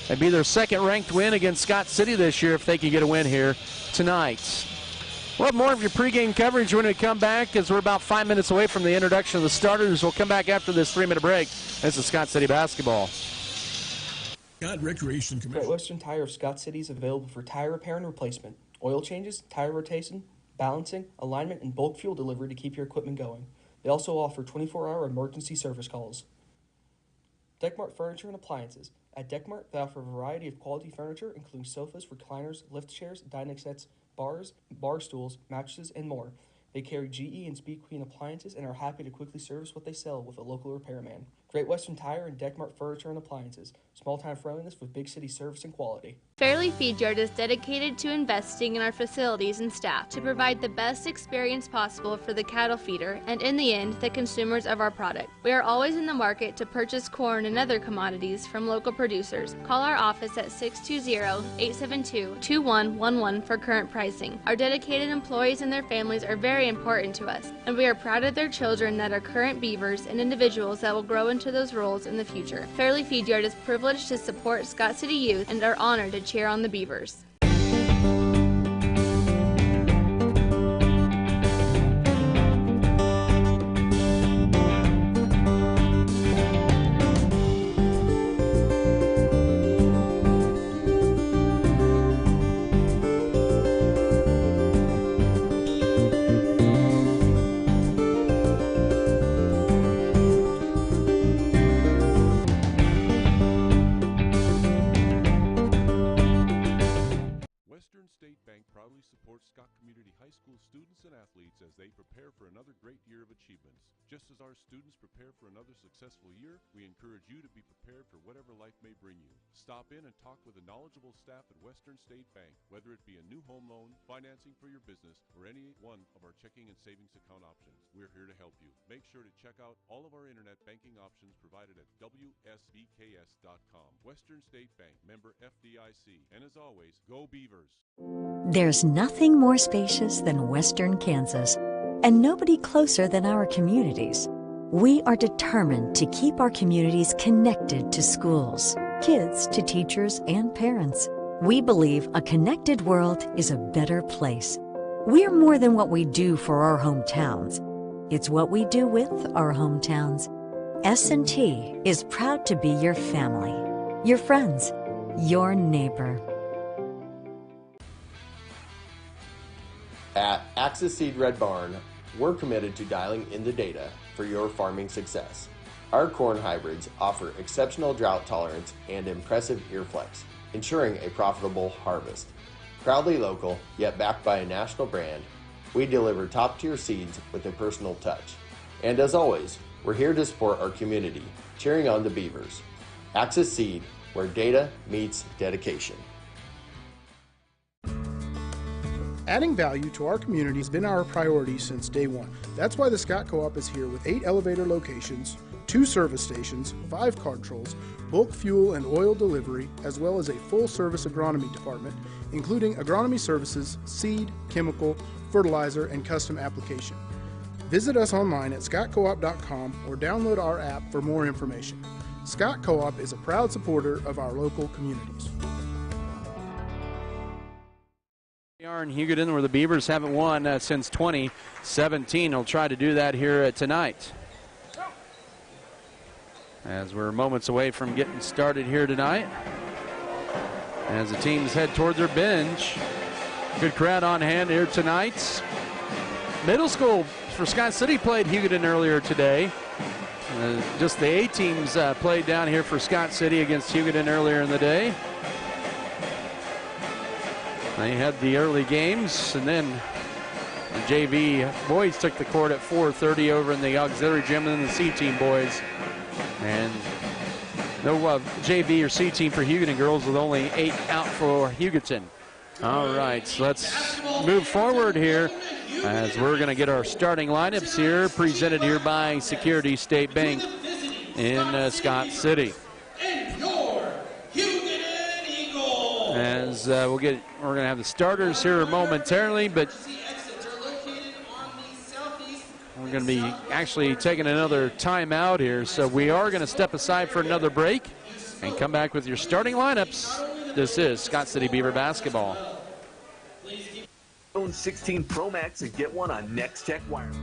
It'd be their 2nd-ranked win against Scott City this year if they could get a win here tonight. We'll have more of your pregame coverage when we come back, as we're about 5 minutes away from the introduction of the starters. We'll come back after this 3-minute break. This is Scott City basketball. Scott Recreation Commission. Great Western Tire of Scott City is available for tire repair and replacement, oil changes, tire rotation, balancing, alignment, and bulk fuel delivery to keep your equipment going. They also offer 24-hour emergency service calls. Deckmart Furniture and Appliances. At Deckmart, they offer a variety of quality furniture, including sofas, recliners, lift chairs, dining sets, bars, bar stools, mattresses, and more. They carry GE and Speed Queen appliances and are happy to quickly service what they sell with a local repairman. Great Western Tire and Deckmart Furniture and Appliances. Small-time friendliness with big city service and quality. Fairleigh Feed Yard is dedicated to investing in our facilities and staff to provide the best experience possible for the cattle feeder and, in the end, the consumers of our product. We are always in the market to purchase corn and other commodities from local producers. Call our office at 620-872-2111 for current pricing. Our dedicated employees and their families are very important to us, and we are proud of their children that are current beavers and individuals that will grow into those roles in the future. Fairleigh Feed Yard is privileged to support Scott City youth and are honored to cheer on the Beavers. Just as our students prepare for another successful year, we encourage you to be prepared for whatever life may bring you. Stop in and talk with the knowledgeable staff at Western State Bank, whether it be a new home loan, financing for your business, or any one of our checking and savings account options. We're here to help you. Make sure to check out all of our internet banking options provided at WSBKS.com. Western State Bank, member FDIC. And as always, go Beavers! There's nothing more spacious than Western Kansas, and nobody closer than our communities. We are determined to keep our communities connected to schools, kids to teachers and parents. We believe a connected world is a better place. We're more than what we do for our hometowns. It's what we do with our hometowns. S&T is proud to be your family, your friends, your neighbor. At Axis Seed Red Barn, we're committed to dialing in the data for your farming success. Our corn hybrids offer exceptional drought tolerance and impressive ear flex, ensuring a profitable harvest. Proudly local, yet backed by a national brand, we deliver top-tier seeds with a personal touch. And as always, we're here to support our community, cheering on the Beavers. Axis Seed, where data meets dedication. Adding value to our community has been our priority since day one. That's why the Scott Co-op is here with 8 elevator locations, 2 service stations, 5 card trolls, bulk fuel and oil delivery, as well as a full-service agronomy department, including agronomy services, seed, chemical, fertilizer, and custom application. Visit us online at scottcoop.com or download our app for more information. Scott Co-op is a proud supporter of our local communities. We are in Hugoton, where the Beavers haven't won since 2017. They'll try to do that here tonight. As we're moments away from getting started here tonight, as the teams head toward their bench. Good crowd on hand here tonight. Middle school for Scott City played Hugoton earlier today. Just the A teams played down here for Scott City against Hugoton earlier in the day. They had the early games, and then the JV boys took the court at 4:30 over in the auxiliary gym, and then the C team boys. And no JV or C team for Hugoton girls, with only 8 out for Hugoton. All right, so let's move forward here as we're going to get our starting lineups here, presented here by Security State Bank in Scott City. As we're going to have the starters here momentarily, but we're going to be actually taking another timeout here, so we are going to step aside for another break and come back with your starting lineups. This is Scott City Beaver basketball. Own 16 Pro Max and get one on NextTech Wireless.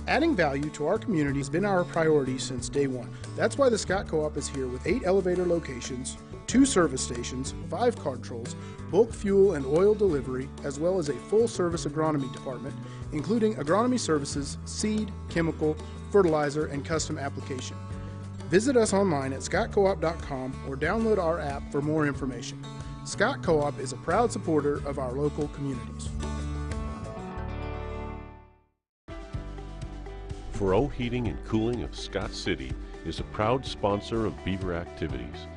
Adding value to our community has been our priority since day one. That's why the Scott Co-op is here with 8 elevator locations, 2 service stations, 5 card trolls, bulk fuel and oil delivery, as well as a full-service agronomy department, including agronomy services, seed, chemical, fertilizer, and custom application. Visit us online at scottcoop.com or download our app for more information. Scott Co-op is a proud supporter of our local communities. Furrow Heating and Cooling of Scott City is a proud sponsor of Beaver activities.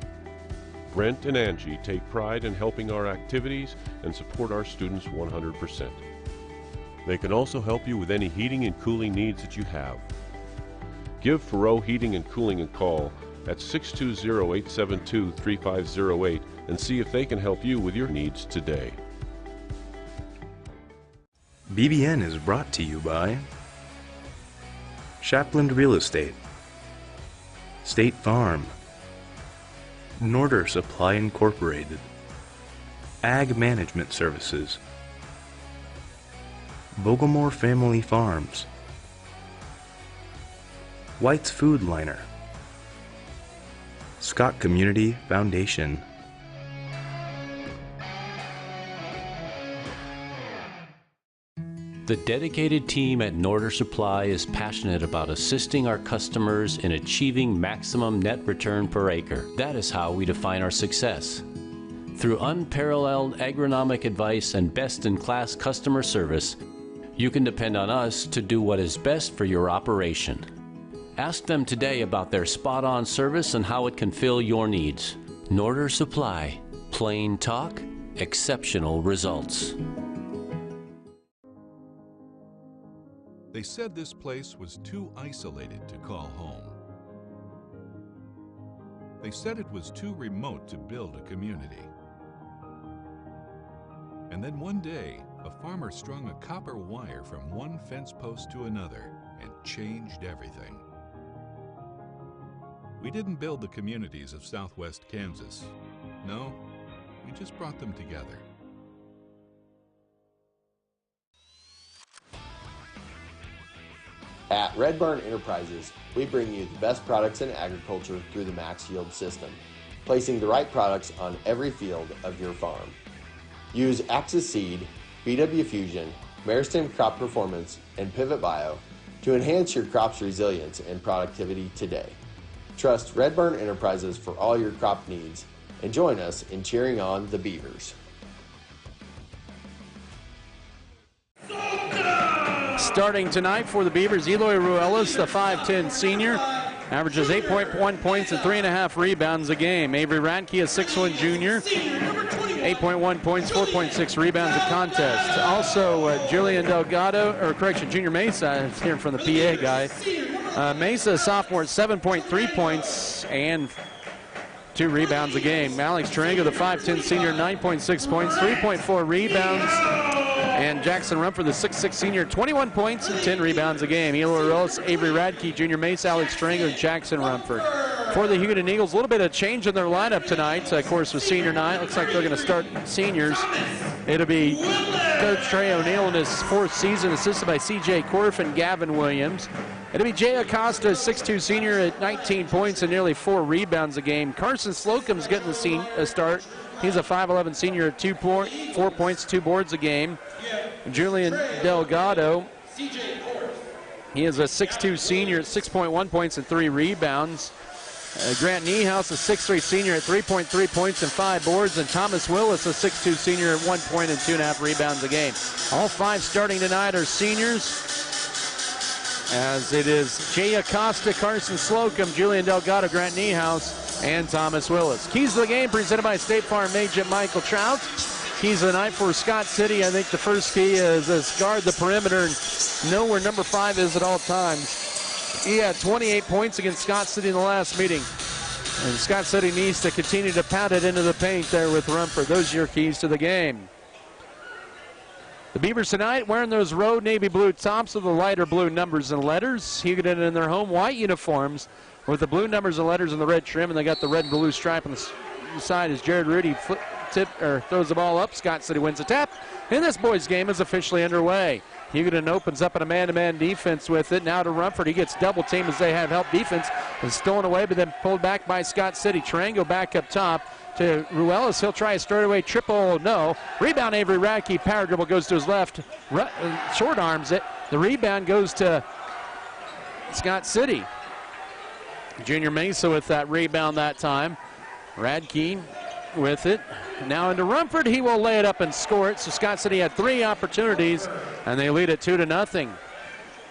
Brent and Angie take pride in helping our activities and support our students 100%. They can also help you with any heating and cooling needs that you have. Give Furrow Heating and Cooling a call at 620-872-3508 and see if they can help you with your needs today. BBN is brought to you by Shapland Real Estate, State Farm, Norder Supply Incorporated, Ag Management Services, Bogomore Family Farms, White's Food Liner, Scott Community Foundation. The dedicated team at Norder Supply is passionate about assisting our customers in achieving maximum net return per acre. That is how we define our success. Through unparalleled agronomic advice and best-in-class customer service, you can depend on us to do what is best for your operation. Ask them today about their spot-on service and how it can fill your needs. Norder Supply. Plain talk, exceptional results. They said this place was too isolated to call home. They said it was too remote to build a community. And then one day, a farmer strung a copper wire from one fence post to another and changed everything. We didn't build the communities of Southwest Kansas. No, we just brought them together. At Red Barn Enterprises, we bring you the best products in agriculture through the Max Yield system, placing the right products on every field of your farm. Use Axis Seed, BW Fusion, Meristem Crop Performance, and Pivot Bio to enhance your crop's resilience and productivity today. Trust Red Barn Enterprises for all your crop needs, and join us in cheering on the Beavers. Starting tonight for the Beavers, Eloy Ruelas, the 5'10 senior, averages 8.1 points and 3.5 rebounds a game. Avery Radke, a 6'1 junior, 8.1 points, 4.6 rebounds a contest. Also, Julian Junior Mesa, hearing from the PA guy. Mesa, sophomore, 7.3 points and 2 rebounds a game. Alex Tarango, the 5'10 senior, 9.6 points, 3.4 rebounds. And Jackson Rumford, the 6'6 senior, 21 points and 10 rebounds a game. Eloy Ruelas, Avery Radke, Junior Mesa, Alex Tarango, and Jackson Rumford. For the Hugoton Eagles, a little bit of change in their lineup tonight. Of course, with senior night, looks like they're going to start seniors. It'll be Coach Trey O'Neill in his 4th season, assisted by C.J. Korf and Gavin Williams. It'll be Jay Acosta, 6'2 senior, at 19 points and nearly 4 rebounds a game. Carson Slocum's getting the start. He's a 5'11 senior at 4 points, 2 boards a game. Julian Delgado, he is a 6'2 senior at 6.1 points and 3 rebounds. Grant Niehaus, a 6'3 senior at 3.3 points and 5 boards. And Thomas Willis, a 6'2 senior at 1 point and 2.5 rebounds a game. All 5 starting tonight are seniors, as it is Jay Acosta, Carson Slocum, Julian Delgado, Grant Niehaus, and Thomas Willis. Keys to the game presented by State Farm agent Michael Trout. Keys of the night for Scott City. I think the first key is guard the perimeter and know where number 5 is at all times. He had 28 points against Scott City in the last meeting. And Scott City needs to continue to pound it into the paint there with Rumford. Those are your keys to the game. The Beavers tonight wearing those road navy blue tops with the lighter blue numbers and letters. Hugoton in their home white uniforms with the blue numbers and letters and the red trim, and they got the red and blue stripe on the side as Jared Rudy throws the ball up. Scott City wins a tap, and this boys' game is officially underway. Hugoton opens up in a man-to-man defense with it. Now to Rumford. He gets double teamed as they have help defense and stolen away, but then pulled back by Scott City. Tarango back up top to Ruelas. He'll try a straightaway triple. No. Rebound, Avery Radke. Power dribble goes to his left. Short arms it. The rebound goes to Scott City. Junior Mesa with that rebound that time. Radke with it. Now into Rumford. He will lay it up and score it. So Scott City had 3 opportunities, and they lead it 2-0.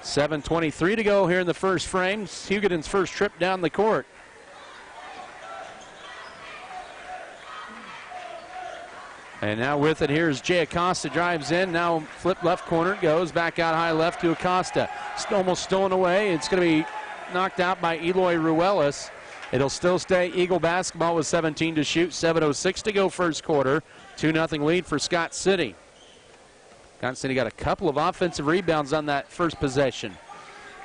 7:23 to go here in the first frame. Hugoton's first trip down the court. And now with it, here's Jay Acosta, drives in, now flip left corner, goes back out high left to Acosta. Almost stolen away. It's going to be knocked out by Eloy Ruelas. It'll still stay Eagle basketball with 17 to shoot, 7:06 to go first quarter. 2-0 lead for Scott City. Scott City got a couple of offensive rebounds on that first possession.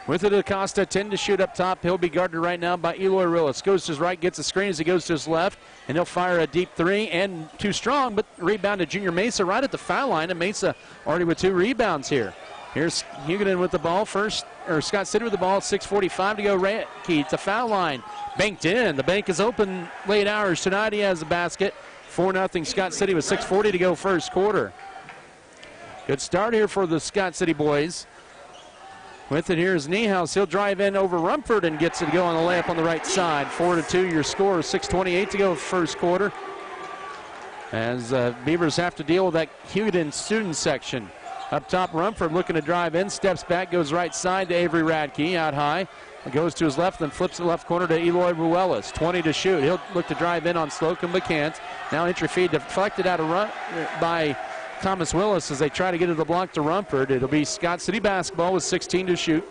With it, Acosta, 10 to shoot up top. He'll be guarded right now by Eloy Ruelas. Goes to his right, gets a screen as he goes to his left, and he'll fire a deep 3, and too strong, but rebound to Junior Mesa right at the foul line, and Mesa already with 2 rebounds here. Here's Hugoton with the ball first, or Scott City with the ball, 6:45 to go. Radke at the foul line, banked in. The bank is open late hours tonight. He has the basket. 4-0 Scott City with 6:40 to go first quarter. Good start here for the Scott City boys. With it, here's Niehaus. He'll drive in over Rumford and gets it to go on the layup on the right side. 4-2 your score. 6:28 to go first quarter. As Beavers have to deal with that Hugoton student section. Up top, Rumford looking to drive in, steps back, goes right side to Avery Radke, out high. Goes to his left, then flips the left corner to Eloy Ruelas. 20 to shoot. He'll look to drive in on Slocum, but can't. Now entry feed deflected out of run by Thomas Willis as they try to get to the block to Rumford. It'll be Scott City basketball with 16 to shoot.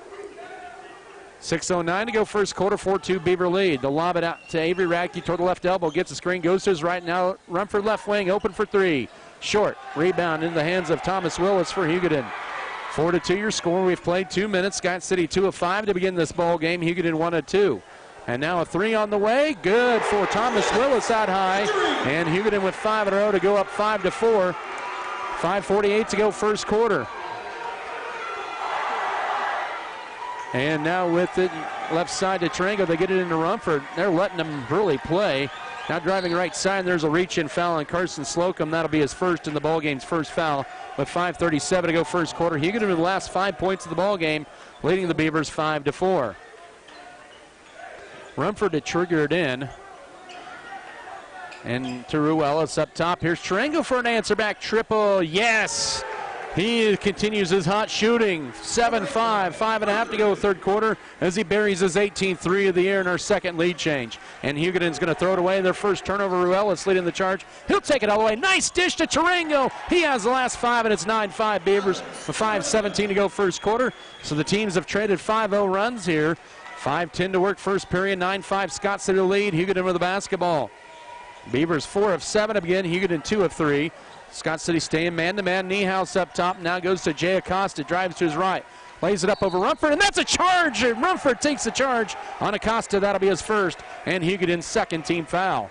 6:09 to go first quarter, 4-2 Beaver lead. They'll lob it out to Avery Radke toward the left elbow, gets a screen, goes to his right. Now Rumford left wing, open for 3. Short. Rebound in the hands of Thomas Willis for Hugoton. 4-2 your score. We've played 2 minutes. Scott City 2 of 5 to begin this ball game. Hugoton 1 of 2. And now a 3 on the way. Good for Thomas Willis out high. And Hugoton with 5 in a row to go up 5-4. 5:48 to go first quarter. And now with it left side to Tarango, they get it into Rumford. They're letting them really play. Now driving right side, there's a reach-in foul on Carson Slocum. That'll be his first in the ballgame's first foul with 5:37 to go first quarter. Hugoton with the last 5 points of the ballgame, leading the Beavers 5-4. Rumford to trigger it in. And to Ruelas up top. Here's Tarango for an answer back triple. Yes! He continues his hot shooting. 7-5, 5.5 to go third quarter as he buries his 18th three of the year in our second lead change. And Hugoton's going to throw it away. Their first turnover. Ruelas leading the charge. He'll take it all the way. Nice dish to Tarango. He has the last 5, and it's 9-5 Beavers with 5:17 to go first quarter. So the teams have traded 5-0 runs here. 5:10 to work first period. 9-5 Scott City lead. Hugoton with the basketball. Beavers 4 of 7 again. Hugoton 2 of 3. Scott City staying man-to-man. Niehaus up top. Now goes to Jay Acosta. Drives to his right. Lays it up over Rumford, and that's a charge. Rumford takes the charge on Acosta. That'll be his first, and Hugoton's second team foul.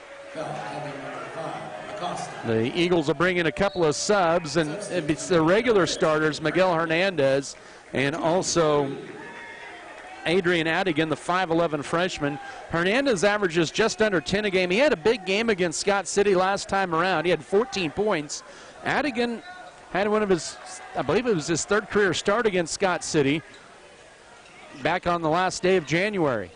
The Eagles are bringing a couple of subs, and it's the regular starters, Miguel Hernandez, and also Adrian Adigan, the 5'11 freshman. Hernandez averages just under 10 a game. He had a big game against Scott City last time around. He had 14 points. Adigan had one of his, I believe it was his third career start against Scott City back on the last day of January.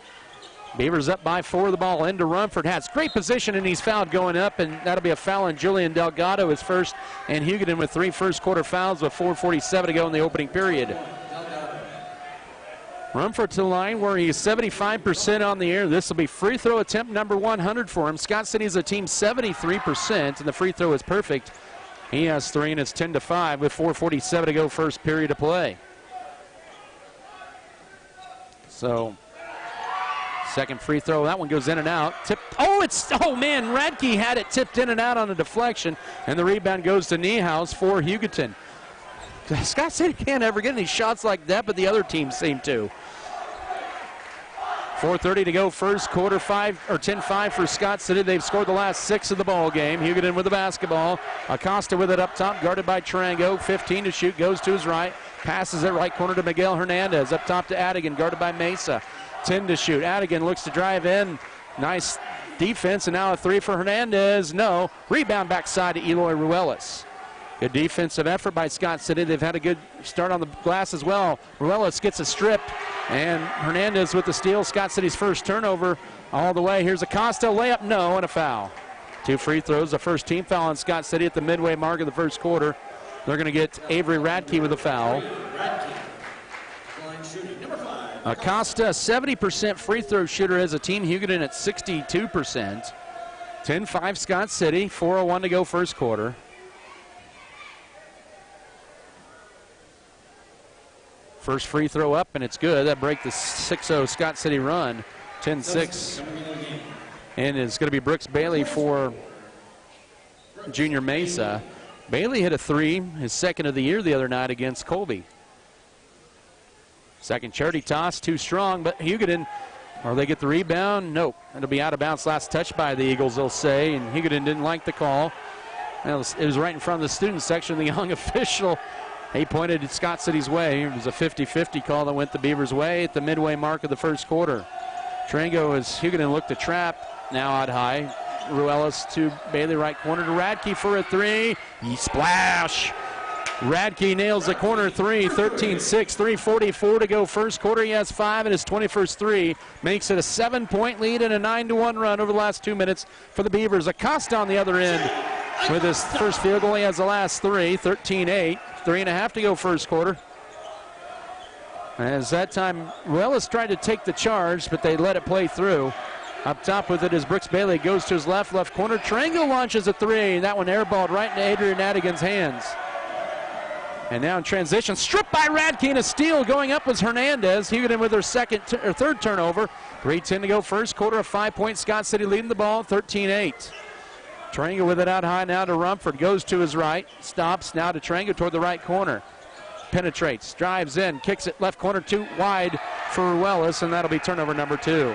Beavers up by 4. The ball into Rumford. Has great position, and he's fouled going up, and that'll be a foul on Julian Delgado, his first, and Hugoton with 3 first quarter fouls with 4:47 to go in the opening period. Rumford to the line where he's 75% on the air. This will be free throw attempt number 100 for him. Scott City is a team 73%, and the free throw is perfect. He has 3, and it's 10-5 with 4:47 to go first period of play. So, second free throw, that one goes in and out. Oh man, Radke had it tipped in and out on a deflection, and the rebound goes to Niehaus for Hugoton. Scott City can't ever get any shots like that, but the other teams seem to. 4:30 to go first quarter. 10-5 for Scott City. They've scored the last 6 of the ball game. Hugoton with the basketball. Acosta with it up top, guarded by Tarango. 15 to shoot, goes to his right. Passes it right corner to Miguel Hernandez. Up top to Adigan, guarded by Mesa. 10 to shoot. Adigan looks to drive in. Nice defense, and now a 3 for Hernandez. No. Rebound backside to Eloy Ruelas. Good defensive effort by Scott City. They've had a good start on the glass as well. Ruelas gets a strip, and Hernandez with the steal. Scott City's first turnover all the way. Here's Acosta, layup, no, and a foul. 2 free throws, the first team foul on Scott City at the midway mark of the first quarter. They're going to get Avery Radke with a foul. Acosta, 70% free throw shooter as a team. Hugoton at 62%. 10-5 Scott City, 4:01 to go first quarter. First free throw up, and it's good. That break the 6-0 Scott City run. 10-6. And it's going to be Brooks Bailey for Junior Mesa. Bailey hit a 3, his second of the year the other night against Colby. Second charity toss, too strong, but Hugoton, or they get the rebound? Nope. It'll be out of bounds. Last touch by the Eagles, they'll say, and Hugoton didn't like the call. It was right in front of the student section. The young official, he pointed at Scott City's way. It was a 50-50 call that went the Beavers' way at the midway mark of the first quarter. Tarango, as Hugoton looked to trap, now out high. Ruelas to Bailey, right corner to Radke for a 3. Splash! Radke nails the corner 3, 13-6, 3:44 to go first quarter. He has 5 in his 21st 3. Makes it a 7-point lead and a 9-1 run over the last 2 minutes for the Beavers. Acosta on the other end with his first field goal. He has the last 3, 13-8. 3.5 to go first quarter. As that time, Ruelas tried to take the charge, but they let it play through. Up top with it is Brooks Bailey. Goes to his left corner. Tarango launches a 3. That one airballed right into Adrian Adigan's hands. And now in transition, stripped by Radke, and a steal going up was Hernandez. Hugoton with their third turnover. 3:10 to go first quarter. A 5-point Scott City leading the ball, 13-8. Tarango with it out high now to Rumford. Goes to his right. Stops now to Tarango toward the right corner. Penetrates. Drives in. Kicks it left corner too wide for Ruelas, and that'll be turnover number 2.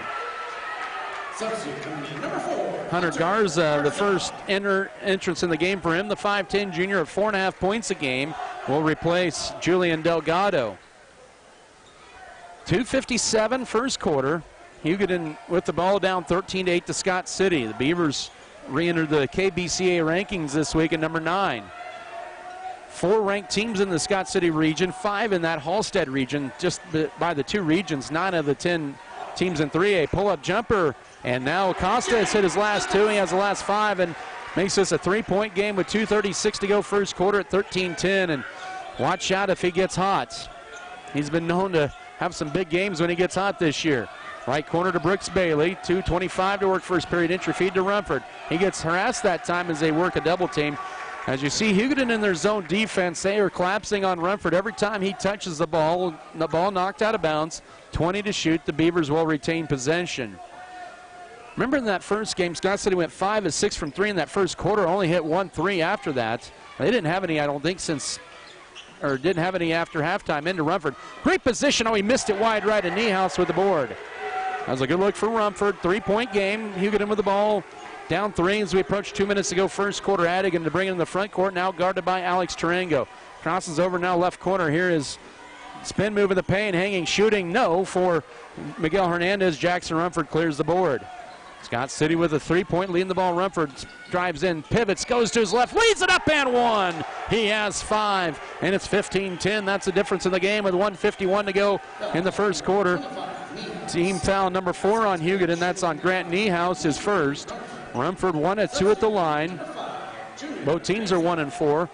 Hunter Garza, the first entrance in the game for him. The 5'10 junior of 4.5 points a game will replace Julian Delgado. 2:57 first quarter. Hugoton with the ball down 13-8 to Scott City. The Beavers re-entered the KBCA rankings this week at number 9. 4 ranked teams in the Scott City region, 5 in that Hallstead region, just by the 2 regions, 9 of the 10 teams in 3A. Pull-up jumper, and now Acosta has hit his last 2. He has the last 5 and makes this a 3-point game with 2:36 to go first quarter at 13-10. And watch out if he gets hot. He's been known to have some big games when he gets hot this year. Right corner to Brooks Bailey, 2:25 to work first period. Entry feed to Rumford. He gets harassed that time as they work a double team. As you see, Hugoton in their zone defense, they are collapsing on Rumford every time he touches the ball knocked out of bounds. 20 to shoot. The Beavers will retain possession. Remember in that first game, Scott City went 5 of 6 from 3 in that first quarter, only hit 1 3 after that. They didn't have any, I don't think, didn't have any after halftime. Into Rumford. Great position. Oh, he missed it wide right, and Niehaus with the board. That was a good look for Rumford. 3-point game. Hugoton with the ball. Down 3 as we approach 2 minutes to go first quarter. Adigan to bring it in the front court, now guarded by Alex Tarango. Crosses over now left corner. Here is spin move in the paint, hanging, shooting, no for Miguel Hernandez. Jackson Rumford clears the board. Scott City with a 3-point lead in the ball. Rumford drives in, pivots, goes to his left, leads it up and 1. He has 5, and it's 15-10. That's the difference in the game with 1:51 to go in the first quarter. Team foul number 4 on Hugoton. That's on Grant Niehaus, his first. Rumford 1 of 2 at the line. Both teams are 1 and 4.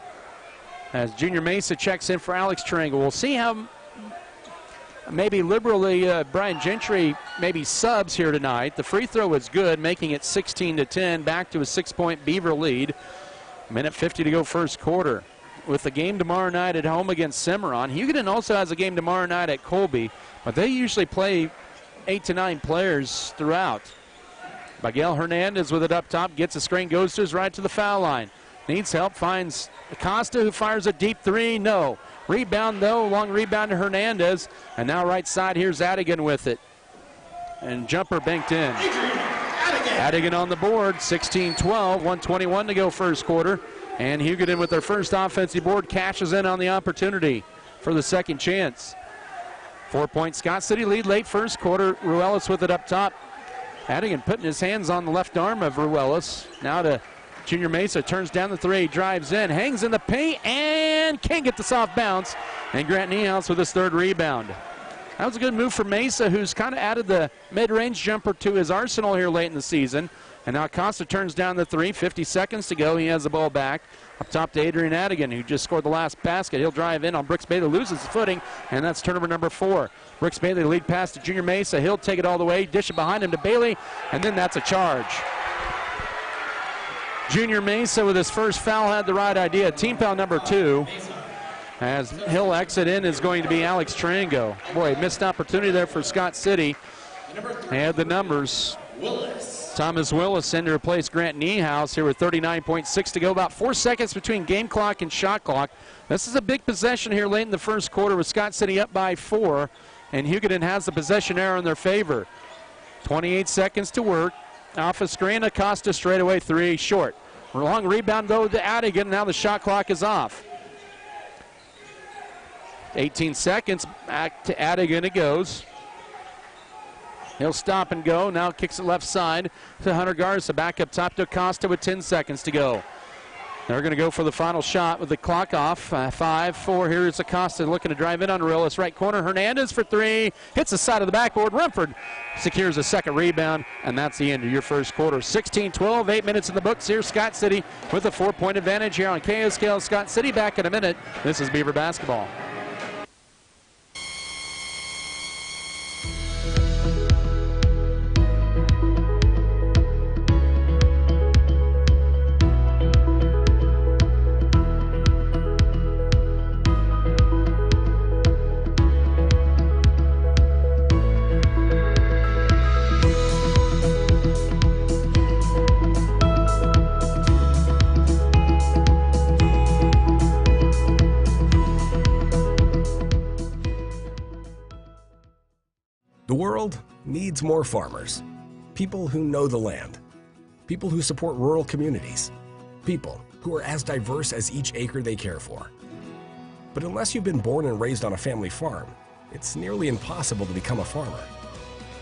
As Junior Mesa checks in for Alex Tarango. We'll see how maybe liberally Brian Gentry maybe subs here tonight. The free throw was good, making it 16-10, back to a 6-point Beaver lead. Minute 50 to go first quarter. With the game tomorrow night at home against Cimarron. Hugoton also has a game tomorrow night at Colby, but they usually play 8 to 9 players throughout. Miguel Hernandez with it up top, gets a screen, goes to his right to the foul line. Needs help, finds Acosta, who fires a deep 3, no. Rebound though, long rebound to Hernandez, and now right side, here's Adigan with it. And jumper banked in. Adigan on the board, 16-12, 1:21 to go first quarter. And Hugoton with their first offensive board cashes in on the opportunity for the second chance. 4-point Scott City lead late first quarter. Ruelas with it up top. Adigan putting his hands on the left arm of Ruelas. Now to Junior Mesa, turns down the 3, drives in, hangs in the paint, and can't get the soft bounce. And Grant Niehaus with his 3rd rebound. That was a good move for Mesa, who's kind of added the mid-range jumper to his arsenal here late in the season. And now Acosta turns down the 3, 50 seconds to go. He has the ball back. Up top to Adrian Adigan, who just scored the last basket. He'll drive in on Brooks Bailey, loses his footing, and that's turnover number 4. Brooks Bailey, the lead pass to Junior Mesa. He'll take it all the way, dish it behind him to Bailey, and then that's a charge. Junior Mesa with his first foul had the right idea. Team foul number 2. As he'll exit in is going to be Alex Tarango. Boy, missed opportunity there for Scott City. They had the numbers. Thomas Willis in to replace Grant Niehaus here with 39.6 to go. About 4 seconds between game clock and shot clock. This is a big possession here late in the first quarter with Scott City up by 4. And Hugoton has the possession arrow in their favor. 28 seconds to work. Off a screen, Acosta straight away 3, short. Long rebound though to Adigan. Now the shot clock is off. 18 seconds, back to Adigan it goes. He'll stop and go. Now kicks it left side to Hunter Garza. Back up top to Acosta with 10 seconds to go. They're going to go for the final shot with the clock off. 5-4. Here is Acosta looking to drive in on Ruelas. Right corner. Hernandez for 3. Hits the side of the backboard. Rumford secures a second rebound, and that's the end of your first quarter. 16-12. 8 minutes in the books here. Scott City with a 4-point advantage here on KSKL. Scott City back in a minute. This is Beaver basketball. The world needs more farmers, people who know the land, people who support rural communities, people who are as diverse as each acre they care for. But unless you've been born and raised on a family farm, it's nearly impossible to become a farmer.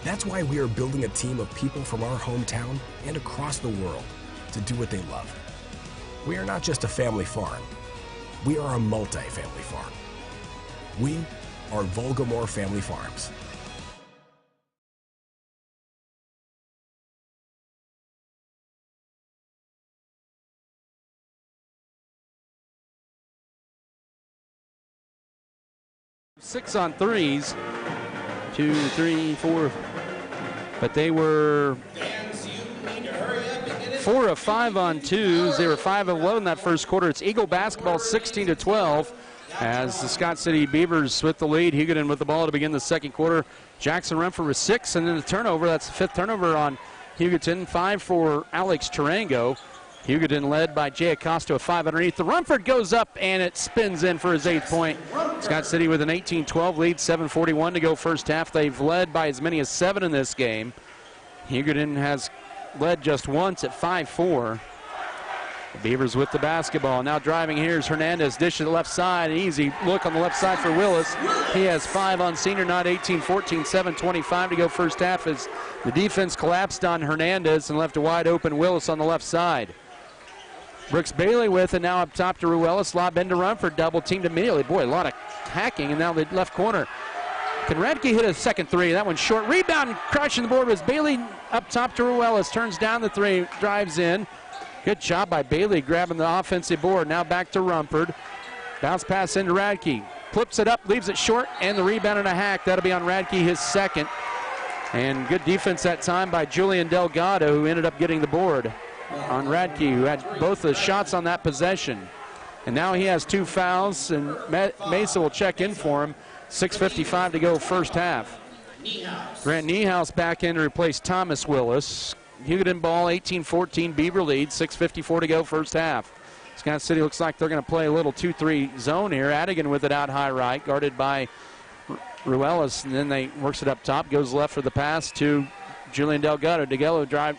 That's why we are building a team of people from our hometown and across the world to do what they love. We are not just a family farm. We are a multi-family farm. We are Volgamore Family Farms. Six on threes. 2, 3, 4. But they were 4 of 5 on twos. They were 5 of 11 that first quarter. It's Eagle basketball 16-12 as the Scott City Beavers with the lead. Hugoton with the ball to begin the second quarter. Jackson Rumford with 6, and then the turnover. That's the 5th turnover on Hugoton. 5 for Alex Tarango. Hugoton led by Jay Acosta with 5 underneath. The Rumford goes up and it spins in for his 8th point. Scott City with an 18-12 lead, 7:41 to go first half. They've led by as many as 7 in this game. Hugoton has led just once at 5-4. The Beavers with the basketball. Now driving here is Hernandez. Dish to the left side. An easy look on the left side for Willis. He has 5 on senior night, 18-14, 7:25 to go first half as the defense collapsed on Hernandez and left a wide open Willis on the left side. Brooks Bailey with it now up top to Ruelas. Lob into Rumford. Double teamed immediately. Boy, a lot of hacking. And now the left corner. Can Radke hit a second three? That one's short. Rebound crashing the board was Bailey up top to Ruelas. Turns down the three. Drives in. Good job by Bailey grabbing the offensive board. Now back to Rumford. Bounce pass into Radke. Flips it up. Leaves it short. And the rebound and a hack. That'll be on Radke, his second. And good defense that time by Julian Delgado, who ended up getting the board on Radke, who had both the shots on that possession. And now he has 2 fouls, and Mesa will check in for him. 6:55 to go first half. Grant Niehaus back in to replace Thomas Willis. Hugoton ball, 18-14, Beaver lead, 6:54 to go first half. Scott City looks like they're going to play a little 2-3 zone here. Adigan with it out high right, guarded by Ruelas, and then they works it up top, goes left for the pass to Julian Delgado. Delgado drive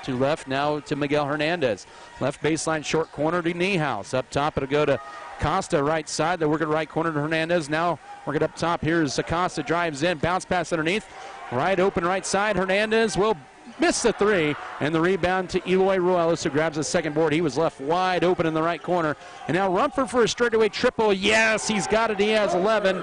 to left, now to Miguel Hernandez. Left baseline, short corner to Niehaus. Up top, it'll go to Costa, right side. They work it right corner to Hernandez. Now work it up top. Here's Acosta, drives in, bounce pass underneath. Right open right side. Hernandez will miss the three, and the rebound to Eloy Ruelas, who grabs the second board. He was left wide open in the right corner. And now Rumford for a straightaway triple. Yes, he's got it. He has 11.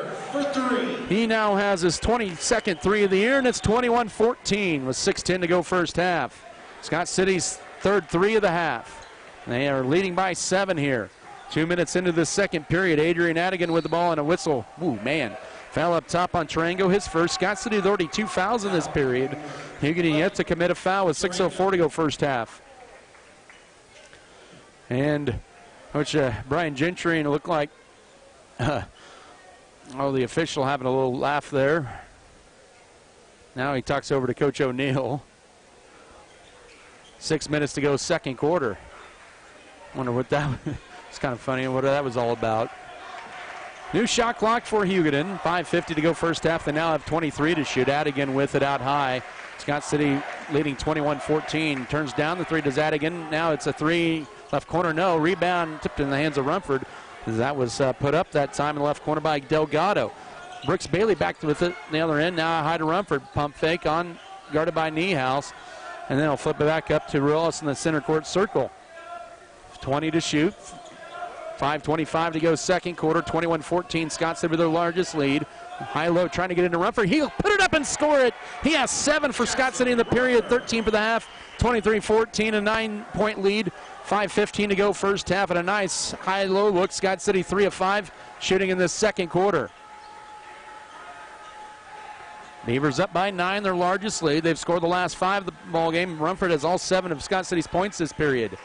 He now has his 22nd three of the year, and it's 21-14 with 6:10 to go first half. Scott City's third three of the half. They are leading by 7 here. 2 minutes into the second period. Adrian Adigan with the ball and a whistle. Ooh, man. Foul up top on Tarango, his first. Scott City with already 2 fouls in this period. Hugoton yet to commit a foul with 6:04 to go first half. And Coach Brian Gentry, and it looked like the official having a little laugh there. Now he talks over to Coach O'Neill. 6 minutes to go, second quarter. Wonder what that was. It's kind of funny what that was all about. New shot clock for Hugoton. 5:50 to go first half. They now have 23 to shoot. Adigan with it out high. Scott City leading 21-14. Turns down the three to Adigan. Now it's a three. Left corner, no. Rebound tipped in the hands of Rumford. That was put up that time in the left corner by Delgado. Brooks Bailey back with it the other end. Now high to Rumford. Pump fake on, guarded by Niehaus. And then he'll flip it back up to Ruelas in the center court circle. 20 to shoot. 5:25 to go second quarter. 21-14. Scott City with their largest lead. High-low trying to get into Rumford. He'll put it up and score it. He has 7 for Scott City in the period. 13 for the half. 23-14, a 9-point lead. 5:15 to go first half. And a nice high-low look. Scott City 3 of 5 shooting in this second quarter. Beavers up by 9, their largest lead. They've scored the last 5 of the ball game. Rumford has all 7 of Scott City's points this period.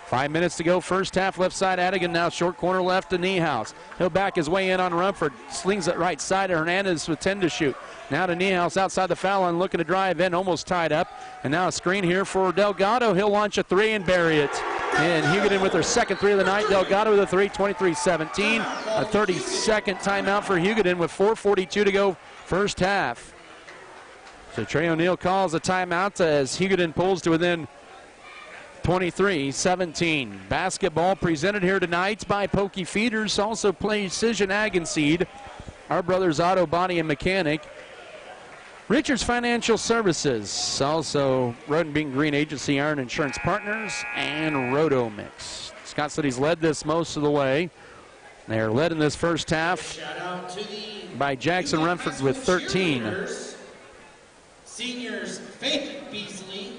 5 minutes to go first half. Left side Adigan now short corner left to Niehaus. He'll back his way in on Rumford. Slings it right side to Hernandez with 10 to shoot. Now to Niehaus outside the foul line, looking to drive in, almost tied up. And now a screen here for Delgado. He'll launch a three and bury it. And Hugoton with their second three of the night. Delgado with a three, 23-17. A 30-second timeout for Hugoton with 4:42 to go first half. So Trey O'Neill calls a timeout as Hugoton pulls to within 23-17. Basketball presented here tonight by Pokey Feeders, also Precision Ag and Seed. Our Brothers Auto Body and Mechanic, Richards Financial Services, also Road and Bean Green Agency, Iron Insurance Partners, and Rotomix. Scott City's led this most of the way. They're led in this first half by Jackson Rumford with 13. Seniors Faith Beasley,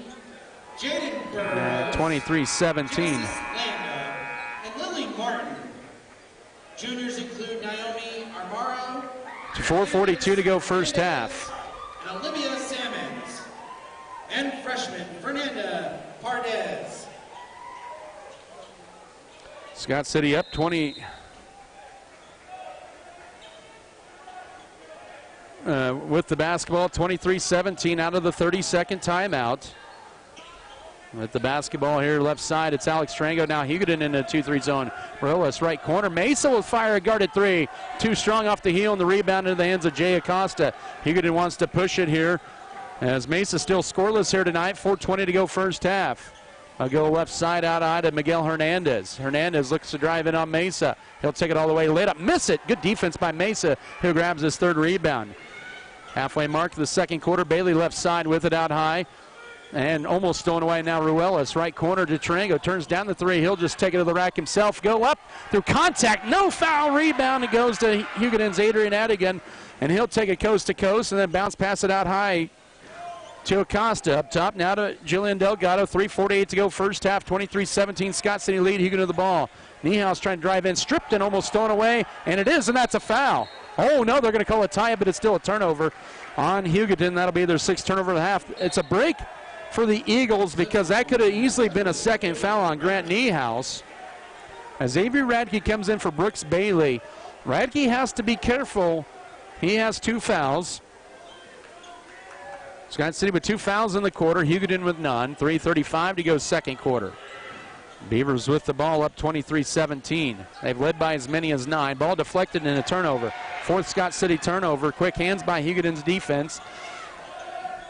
Jaden Burrows, 23-17. and Lily Martin. Juniors include Naomi Armaro, 4:42 to go first half. and Olivia Sammons, and freshman Fernanda Pardez. Scott City up 20. With the basketball, 23-17 out of the 30-second timeout. With the basketball here left side, it's Alex Trango. Now Hugoton in the 2-3 zone. Morales right corner. Mesa will fire a guarded three. Too strong off the heel, and the rebound into the hands of Jay Acosta. Hugoton wants to push it here as Mesa still scoreless here tonight. 4:20 to go first half. I'll go left side out high to Miguel Hernandez. Hernandez looks to drive in on Mesa. He'll take it all the way late up. Miss it. Good defense by Mesa, who grabs his third rebound. Halfway mark of the second quarter. Bailey left side with it out high. And almost stolen away now. Ruelas, right corner to Tarango. Turns down the three. He'll just take it to the rack himself. Go up through contact. No foul. Rebound. It goes to Hugoton's Adrian Adigan. And he'll take it coast to coast and then bounce pass it out high to Acosta. Up top now to Jillian Delgado. 3:48 to go first half. 23-17 Scott City lead. Hugoton to the ball. Niehaus trying to drive in. Stripped and almost stolen away. And it is, and that's a foul. Oh, no, they're going to call a tie, but it's still a turnover on Hugoton. That'll be their sixth turnover of the half. It's a break for the Eagles because that could have easily been a second foul on Grant Niehaus. As Avery Radke comes in for Brooks Bailey. Radke has to be careful. He has two fouls. Scott City with two fouls in the quarter. Hugoton with none. 3:35 to go second quarter. Beavers with the ball up 23-17. They've led by as many as 9. Ball deflected and a turnover. Fourth Scott City turnover. Quick hands by Hugoton's defense.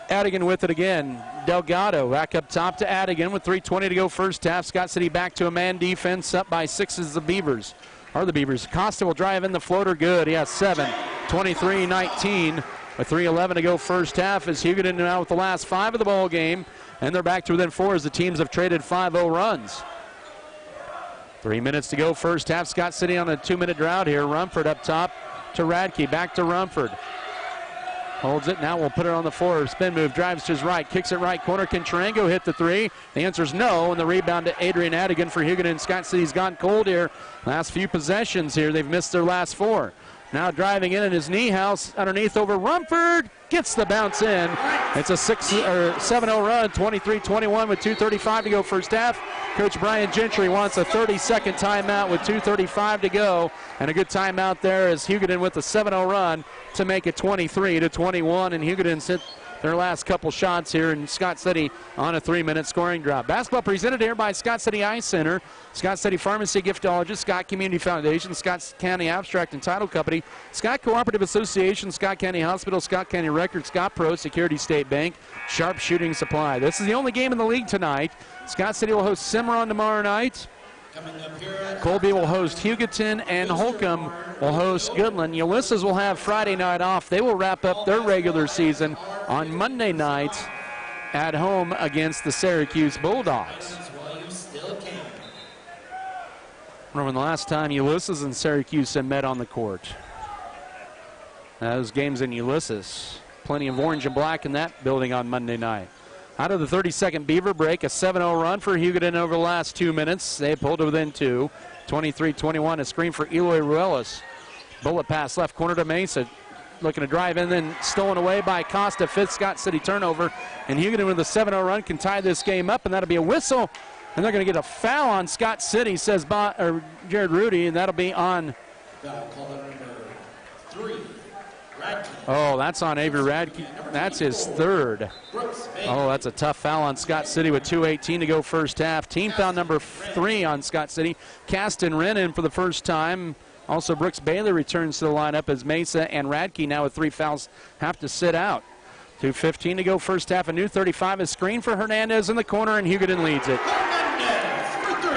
Adigan with it again. Delgado back up top to Adigan with 3:20 to go first half. Scott City back to a man defense. Up by 6 is the Beavers. The Beavers. Costa will drive in the floater. Good. He has 7. 23-19 with 3:11 to go first half as Hugoton now with the last 5 of the ball game. And they're back to within 4 as the teams have traded 5-0 runs. 3 minutes to go first half. Scott City on a 2-minute drought here. Rumford up top to Radke. Back to Rumford. Holds it. Now we'll put it on the floor. Spin move. Drives to his right. Kicks it right corner. Can Tarango hit the three? The answer is no. And the rebound to Adrian Adigan for Hugoton. Scott City's gone cold here. Last few possessions here. They've missed their last 4. Now driving in his Niehaus underneath over Rumford. Gets the bounce in. It's a 7-0 run. 23-21 with 2:35 to go first half. Coach Brian Gentry wants a 30-second timeout with 2:35 to go. And a good timeout there as Hugoton with a 7-0 run to make it 23-21. And Hugoton's hit their last couple shots here, and Scott City on a 3-minute scoring drop. Basketball presented here by Scott City Eye Center, Scott City Pharmacy Giftologist, Scott Community Foundation, Scott County Abstract and Title Company, Scott Cooperative Association, Scott County Hospital, Scott County Records, Scott Pro, Security State Bank, Sharp Shooting Supply. This is the only game in the league tonight. Scott City will host Cimarron tomorrow night. Colby will host Hugoton, and Holcomb will host Goodland. Ulysses will have Friday night off. They will wrap up their regular season on Monday night at home against the Syracuse Bulldogs. Remember the last time Ulysses and Syracuse had met on the court? Those games in Ulysses. Plenty of orange and black in that building on Monday night. Out of the 30-second Beaver break, a 7-0 run for Hugoton over the last 2 minutes. They pulled it within 2. 23-21, a screen for Eloy Ruelas. Bullet pass left corner to Mesa. Looking to drive in, then stolen away by Costa. 5th Scott City turnover. And Hugoton with a 7-0 run can tie this game up, and that'll be a whistle. And they're going to get a foul on Scott City, says Jared Rudy, and that'll be on. Oh, that's on Avery Radke. That's his 3rd. Oh, that's a tough foul on Scott City with 2:18 to go first half. Team foul number 3 on Scott City. Caston Wren in for the first time. Also, Brooks Bailey returns to the lineup as Mesa and Radke now with 3 fouls have to sit out. 2:15 to go first half. A new 35 is screen for Hernandez in the corner, and Hugoton leads it.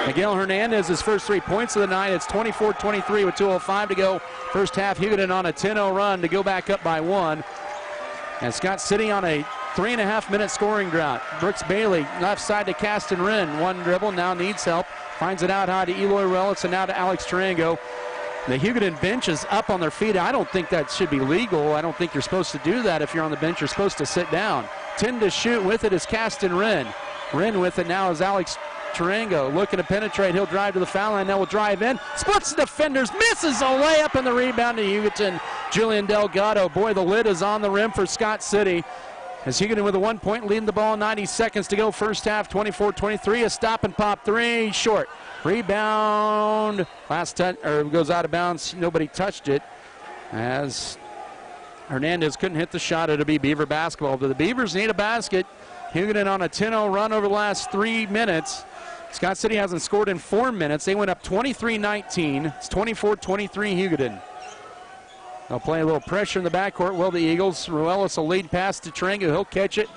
Miguel Hernandez, his first 3 points of the night. It's 24-23 with 2:05 to go. First half, Hugoton on a 10-0 run to go back up by 1. And Scott City on a 3.5-minute scoring drought. Brooks Bailey, left side to Caston Wren. One dribble, now needs help. Finds it out high to Eloy Relis and now to Alex Tarango. The Hugoton bench is up on their feet. I don't think that should be legal. I don't think you're supposed to do that. If you're on the bench, you're supposed to sit down. 10 to shoot with it is Caston Wren. Wren with it now is Alex Tarango looking to penetrate. He'll drive to the foul line. Now will drive in. Splits the defenders. Misses a layup and the rebound to Hugoton. Julian Delgado. Boy, the lid is on the rim for Scott City. As Hugoton with a 1-point lead in the ball, 90 seconds to go. First half, 24-23. A stop and pop three. Short. Rebound. Last touch, or goes out of bounds. Nobody touched it. As Hernandez couldn't hit the shot. It'll be Beaver basketball. But the Beavers need a basket. Hugoton on a 10-0 run over the last 3 minutes. Scott City hasn't scored in 4 minutes. They went up 23-19. It's 24-23 Hugoton. They'll play a little pressure in the backcourt. Will the Eagles? Ruelas will lead pass to Tarango. He'll catch it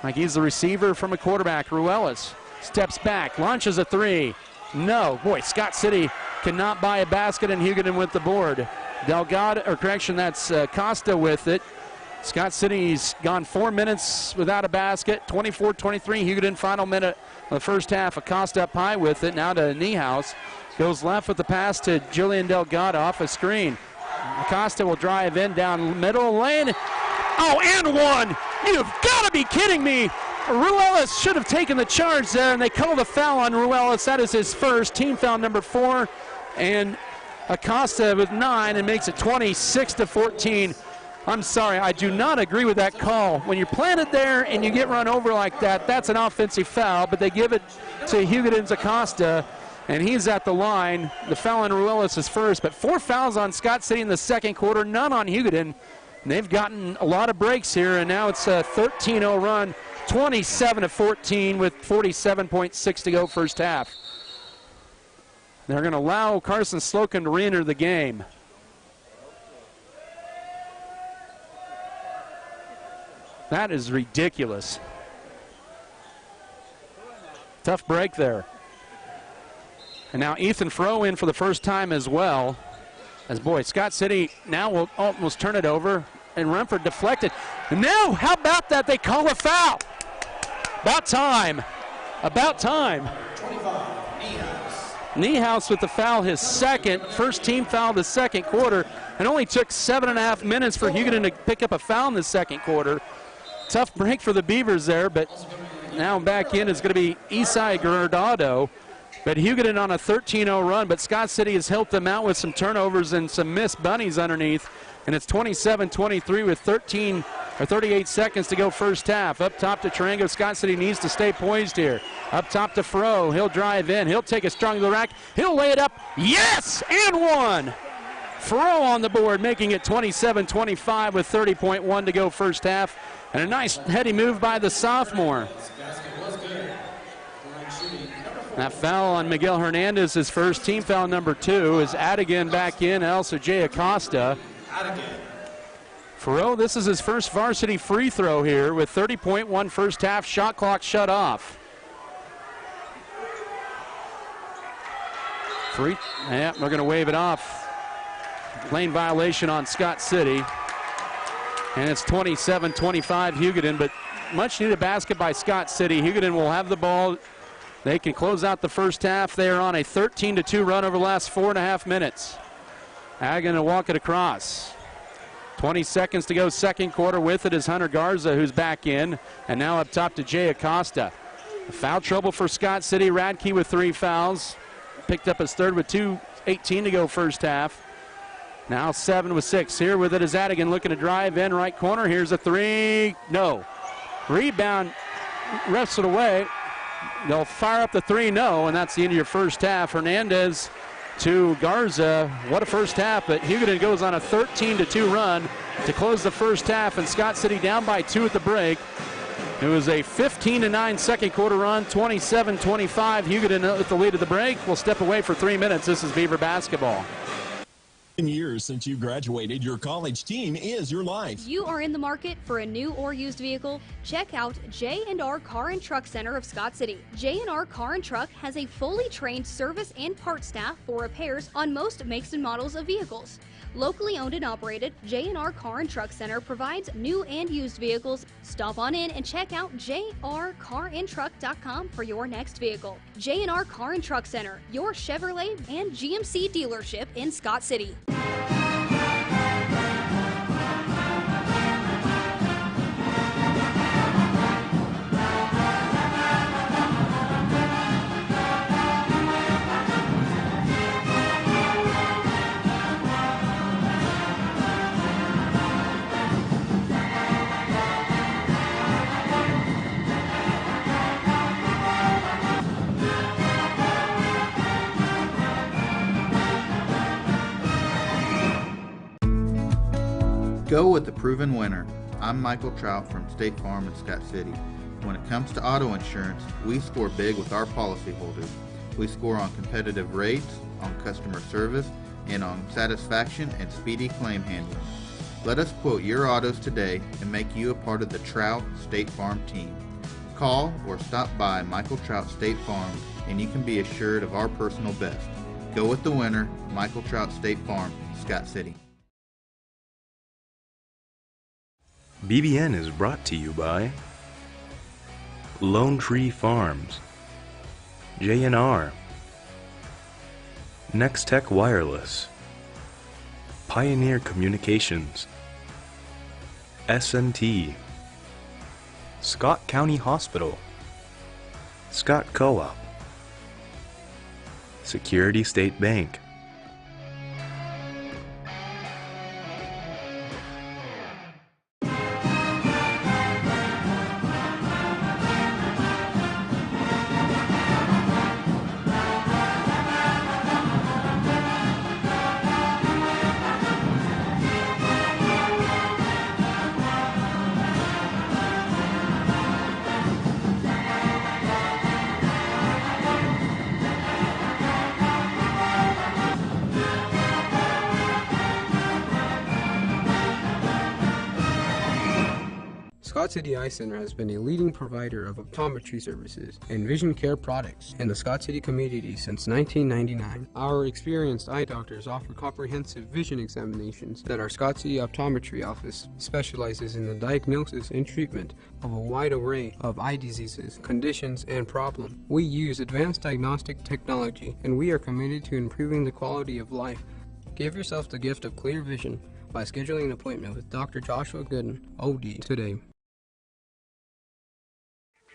like he's the receiver from a quarterback. Ruelas steps back, launches a three. No. Boy, Scott City cannot buy a basket, and Hugoton with the board. Delgado, or correction, that's Costa with it. Scott City's gone 4 minutes without a basket. 24-23, Hugoton final minute of the first half. Acosta up high with it. Now to Niehaus. Goes left with the pass to Julian Delgado off a screen. Acosta will drive in down middle lane. Oh, and one! You've got to be kidding me! Ruelas should have taken the charge there, and they call the foul on Ruelas. That is his first. Team foul number 4. And Acosta with 9 and makes it 26-14. I'm sorry, I do not agree with that call. When you're planted there and you get run over like that, that's an offensive foul, but they give it to Hugoton's Acosta, and he's at the line. The foul on Ruelas is first, but 4 fouls on Scott City in the second quarter, none on Hugoton. They've gotten a lot of breaks here, and now it's a 13-0 run, 27-14 with 47.6 to go first half. They're going to allow Carson Slocum to re-enter the game. That is ridiculous. Tough break there. And now Ethan Froh in for the first time as well. As boy, Scott City now will almost turn it over. And Rumford deflected. And now, how about that? They call a foul. About time. About time. 25, Niehaus with the foul, his second. First team foul the second quarter. It only took 7.5 minutes for Hugoton to pick up a foul in the second quarter. Tough break for the Beavers there, but now back in is going to be Isai Guardado. But Hugoton on a 13-0 run, but Scott City has helped them out with some turnovers and some missed bunnies underneath. And it's 27-23 with 38 seconds to go first half. Up top to Tarango. Scott City needs to stay poised here. Up top to Froh. He'll drive in. He'll take a strong to the rack. He'll lay it up. Yes! And one! Froh on the board, making it 27-25 with 30.1 to go first half. And a nice heady move by the sophomore. That foul on Miguel Hernandez, his first, team foul number 2, is Adigan back in, and also Jay Acosta. Froh, this is his first varsity free throw here with 30.1 first half, shot clock shut off. Yeah, we're going to wave it off. Lane violation on Scott City. And it's 27-25 Hugoton, but much needed basket by Scott City. Hugoton will have the ball. They can close out the first half. They are on a 13-2 run over the last 4.5 minutes. Again to walk it across. 20 seconds to go second quarter. With it is Hunter Garza, who's back in. And now up top to Jay Acosta. Foul trouble for Scott City. Radke with 3 fouls. Picked up his third with 2:18 to go first half. Now 7 with 6. Here with it is Adigan looking to drive in right corner. Here's a 3. No. Rebound. Refs it away. They'll fire up the 3. No. And that's the end of your first half. Hernandez to Garza. What a first half. But Hugoton goes on a 13-2 run to close the first half. And Scott City down by 2 at the break. It was a 15-9 second quarter run. 27-25. Hugoton with the lead of the break. We'll step away for 3 minutes. This is Beaver basketball. Years since you graduated, your college team is your life. You are in the market for a new or used vehicle? Check out J&R Car and Truck Center of Scott City. J&R Car and Truck has a fully trained service and parts staff for repairs on most makes and models of vehicles. Locally owned and operated, J&R Car and Truck Center provides new and used vehicles. Stop on in and check out jrcarandtruck.com for your next vehicle. J&R Car and Truck Center, your Chevrolet and GMC dealership in Scott City. Go with the proven winner. I'm Michael Trout from State Farm in Scott City. When it comes to auto insurance, we score big with our policyholders. We score on competitive rates, on customer service, and on satisfaction and speedy claim handling. Let us quote your autos today and make you a part of the Trout State Farm team. Call or stop by Michael Trout State Farm and you can be assured of our personal best. Go with the winner, Michael Trout State Farm, Scott City. BBN is brought to you by Lone Tree Farms, J&R, Next Tech Wireless, Pioneer Communications, S&T, Scott County Hospital, Scott Co-op, Security State Bank. Scott City Eye Center has been a leading provider of optometry services and vision care products in the Scott City community since 1999. Our experienced eye doctors offer comprehensive vision examinations that our Scott City Optometry office specializes in the diagnosis and treatment of a wide array of eye diseases, conditions, and problems. We use advanced diagnostic technology, and we are committed to improving the quality of life. Give yourself the gift of clear vision by scheduling an appointment with Dr. Joshua Gooden, OD, today.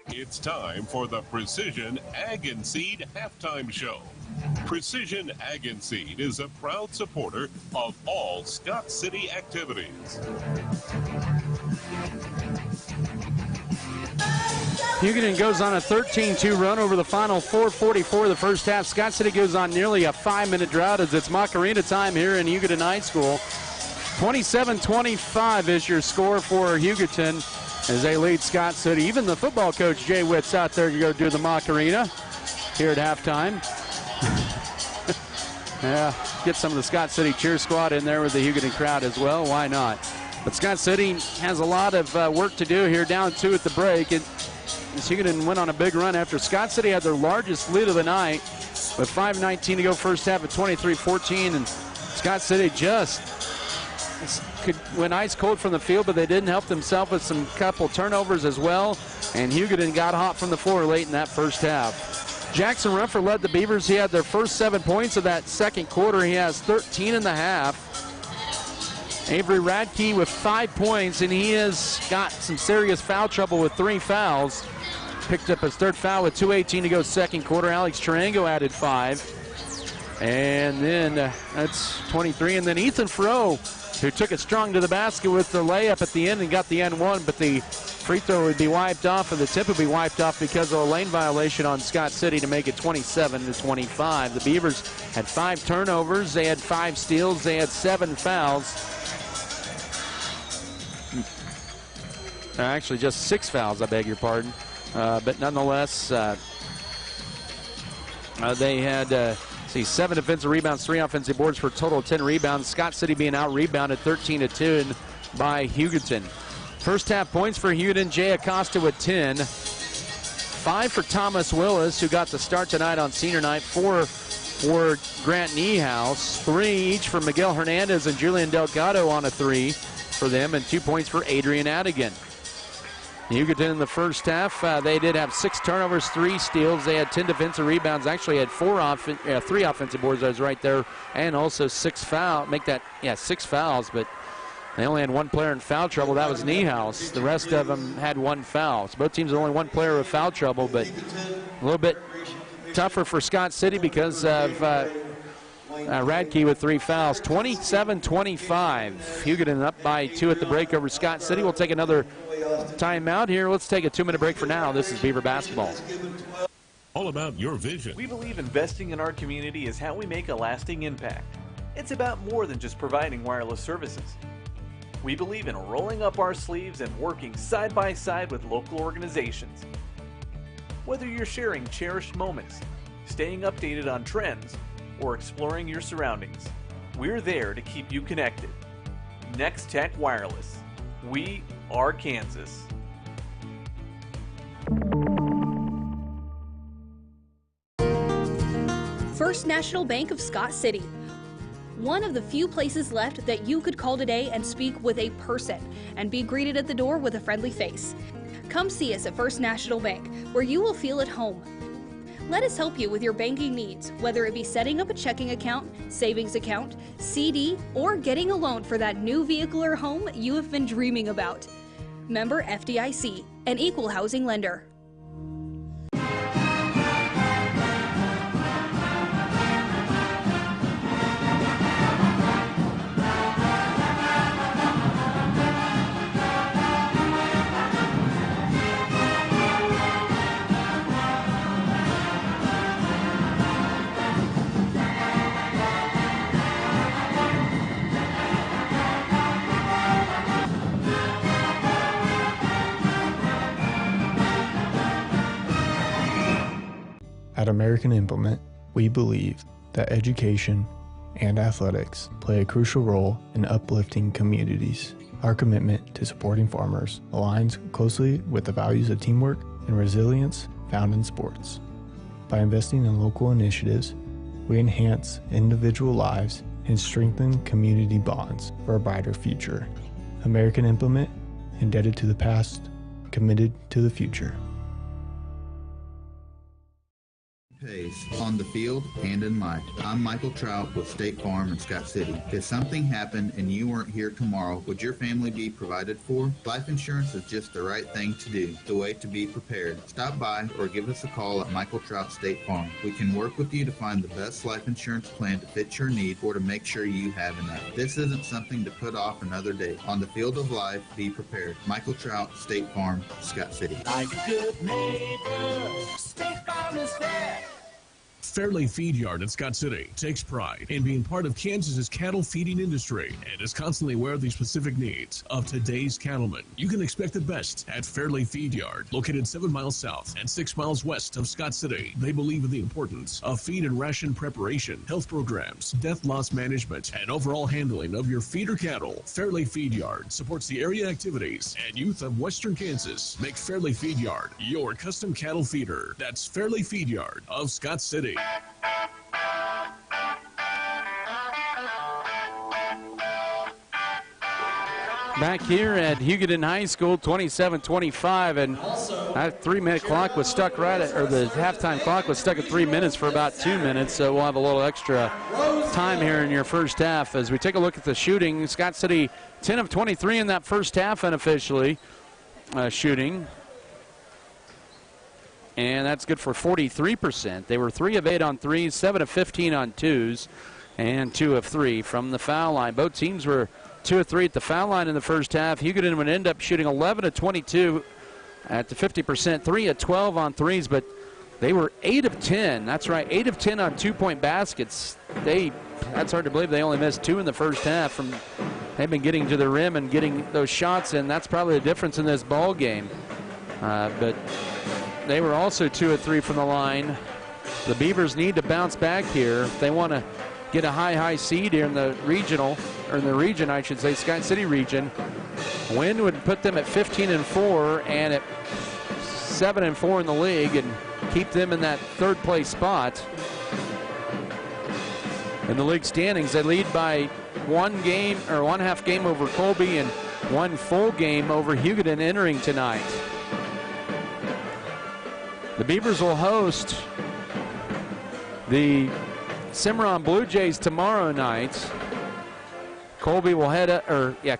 It's time for the Precision Ag and Seed Halftime Show. Precision Ag and Seed is a proud supporter of all Scott City activities. Hugoton goes on a 13-2 run over the final 4:44 of the first half. Scott City goes on nearly a 5-minute drought as it's Macarena time here in Hugoton High School. 27-25 is your score for Hugoton as they lead Scott City. Even the football coach, Jay Witt's out there to go do the Macarena here at halftime. Yeah, get some of the Scott City cheer squad in there with the Hugoton crowd as well. Why not? But Scott City has a lot of work to do here, down 2 at the break. And Hugoton went on a big run after Scott City had their largest lead of the night with 5:19 to go first half at 23-14. And Scott City just went ice cold from the field, but they didn't help themselves with some couple turnovers as well. And Hugoton got hot from the floor late in that first half. Jackson Ruffer led the Beavers. He had their first 7 points of that second quarter. He has 13 in the half. Avery Radke with 5 points, and he has got some serious foul trouble with 3 fouls. Picked up his third foul with 2:18 to go second quarter. Alex Tarango added 5. And then that's 23. And then Ethan Froh, who took it strong to the basket with the layup at the end and got the N1, but the free throw would be wiped off, and the tip would be wiped off because of a lane violation on Scott City to make it 27-25. The Beavers had 5 turnovers. They had 5 steals. They had 7 fouls. Actually, just 6 fouls, I beg your pardon. But nonetheless, they had See, 7 defensive rebounds, 3 offensive boards for a total of 10 rebounds. Scott City being out-rebounded 13-2 by Hugoton. First half points for Hugoton, Jay Acosta with 10. 5 for Thomas Willis, who got the start tonight on senior night. 4 for Grant Niehaus. 3 each for Miguel Hernandez and Julian Delgado on a 3 for them, and 2 points for Adrian Adigan. Hugoton in the first half, they did have 6 turnovers, 3 steals. They had 10 defensive rebounds. Actually had 3 offensive boards. I was right there, and also 6 fouls. 6 fouls, but they only had 1 player in foul trouble. That was Niehaus. The rest of them had 1 foul. So both teams had only 1 player with foul trouble, but a little bit tougher for Scott City because of Radke with 3 fouls. 27-25. Hugoton up by 2 at the break over Scott City. We'll take another timeout here. Let's take a 2-minute break for now. This is Beaver Basketball. All about your vision. We believe investing in our community is how we make a lasting impact. It's about more than just providing wireless services. We believe in rolling up our sleeves and working side by side with local organizations. Whether you're sharing cherished moments, staying updated on trends, or exploring your surroundings, we're there to keep you connected. Next Tech Wireless. We are Kansas. First National Bank of Scott City. One of the few places left that you could call today and speak with a person and be greeted at the door with a friendly face. Come see us at First National Bank, where you will feel at home. Let us help you with your banking needs, whether it be setting up a checking account, savings account, CD, or getting a loan for that new vehicle or home you have been dreaming about. Member FDIC, an equal housing lender. At American Implement, we believe that education and athletics play a crucial role in uplifting communities. Our commitment to supporting farmers aligns closely with the values of teamwork and resilience found in sports. By investing in local initiatives, we enhance individual lives and strengthen community bonds for a brighter future. American Implement, indebted to the past, committed to the future. Pace on the field and in life. I'm Michael Trout with State Farm in Scott City. If something happened and you weren't here tomorrow, would your family be provided for? Life insurance is just the right thing to do, the way to be prepared. Stop by or give us a call at Michael Trout State Farm. We can work with you to find the best life insurance plan to fit your need or to make sure you have enough. This isn't something to put off another day. On the field of life, be prepared. Michael Trout State Farm, Scott City. Like a good neighbor, State Farm is there. Fairley Feed Yard in Scott City takes pride in being part of Kansas's cattle feeding industry and is constantly aware of the specific needs of today's cattlemen. You can expect the best at Fairley Feed Yard, located 7 miles south and 6 miles west of Scott City. They believe in the importance of feed and ration preparation, health programs, death loss management, and overall handling of your feeder cattle. Fairley Feed Yard supports the area activities and youth of Western Kansas. Make Fairley Feed Yard your custom cattle feeder. That's Fairley Feed Yard of Scott City. Back here at Hugoton High School, 27-25, and that 3-minute clock was stuck the halftime clock was stuck at 3 minutes for about 2 minutes, so we'll have a little extra time here in your first half. As we take a look at the shooting, Scott City 10 of 23 in that first half unofficially shooting. And that's good for 43%. They were 3 of 8 on threes, 7 of 15 on twos, and 2 of 3 from the foul line. Both teams were 2 of 3 at the foul line in the first half. Hugoton would end up shooting 11 of 22 at the 50%, 3 of 12 on threes, but they were 8 of 10. That's right, 8 of 10 on 2-point baskets. That's hard to believe. They only missed 2 in the first half. They've been getting to the rim and getting those shots in. That's probably the difference in this ball game. But they were also 2 of 3 from the line The Beavers need to bounce back here if they want to get a high seed here in the regional, or in the region, I should say, Scott City region. Win would put them at 15-4 and at 7-4 in the league and keep them in that third place spot. In the league standings, they lead by 1 game or 1/2 game over Colby and 1 full game over Hugoton entering tonight. The Beavers will host the Cimarron Blue Jays tomorrow night. Colby will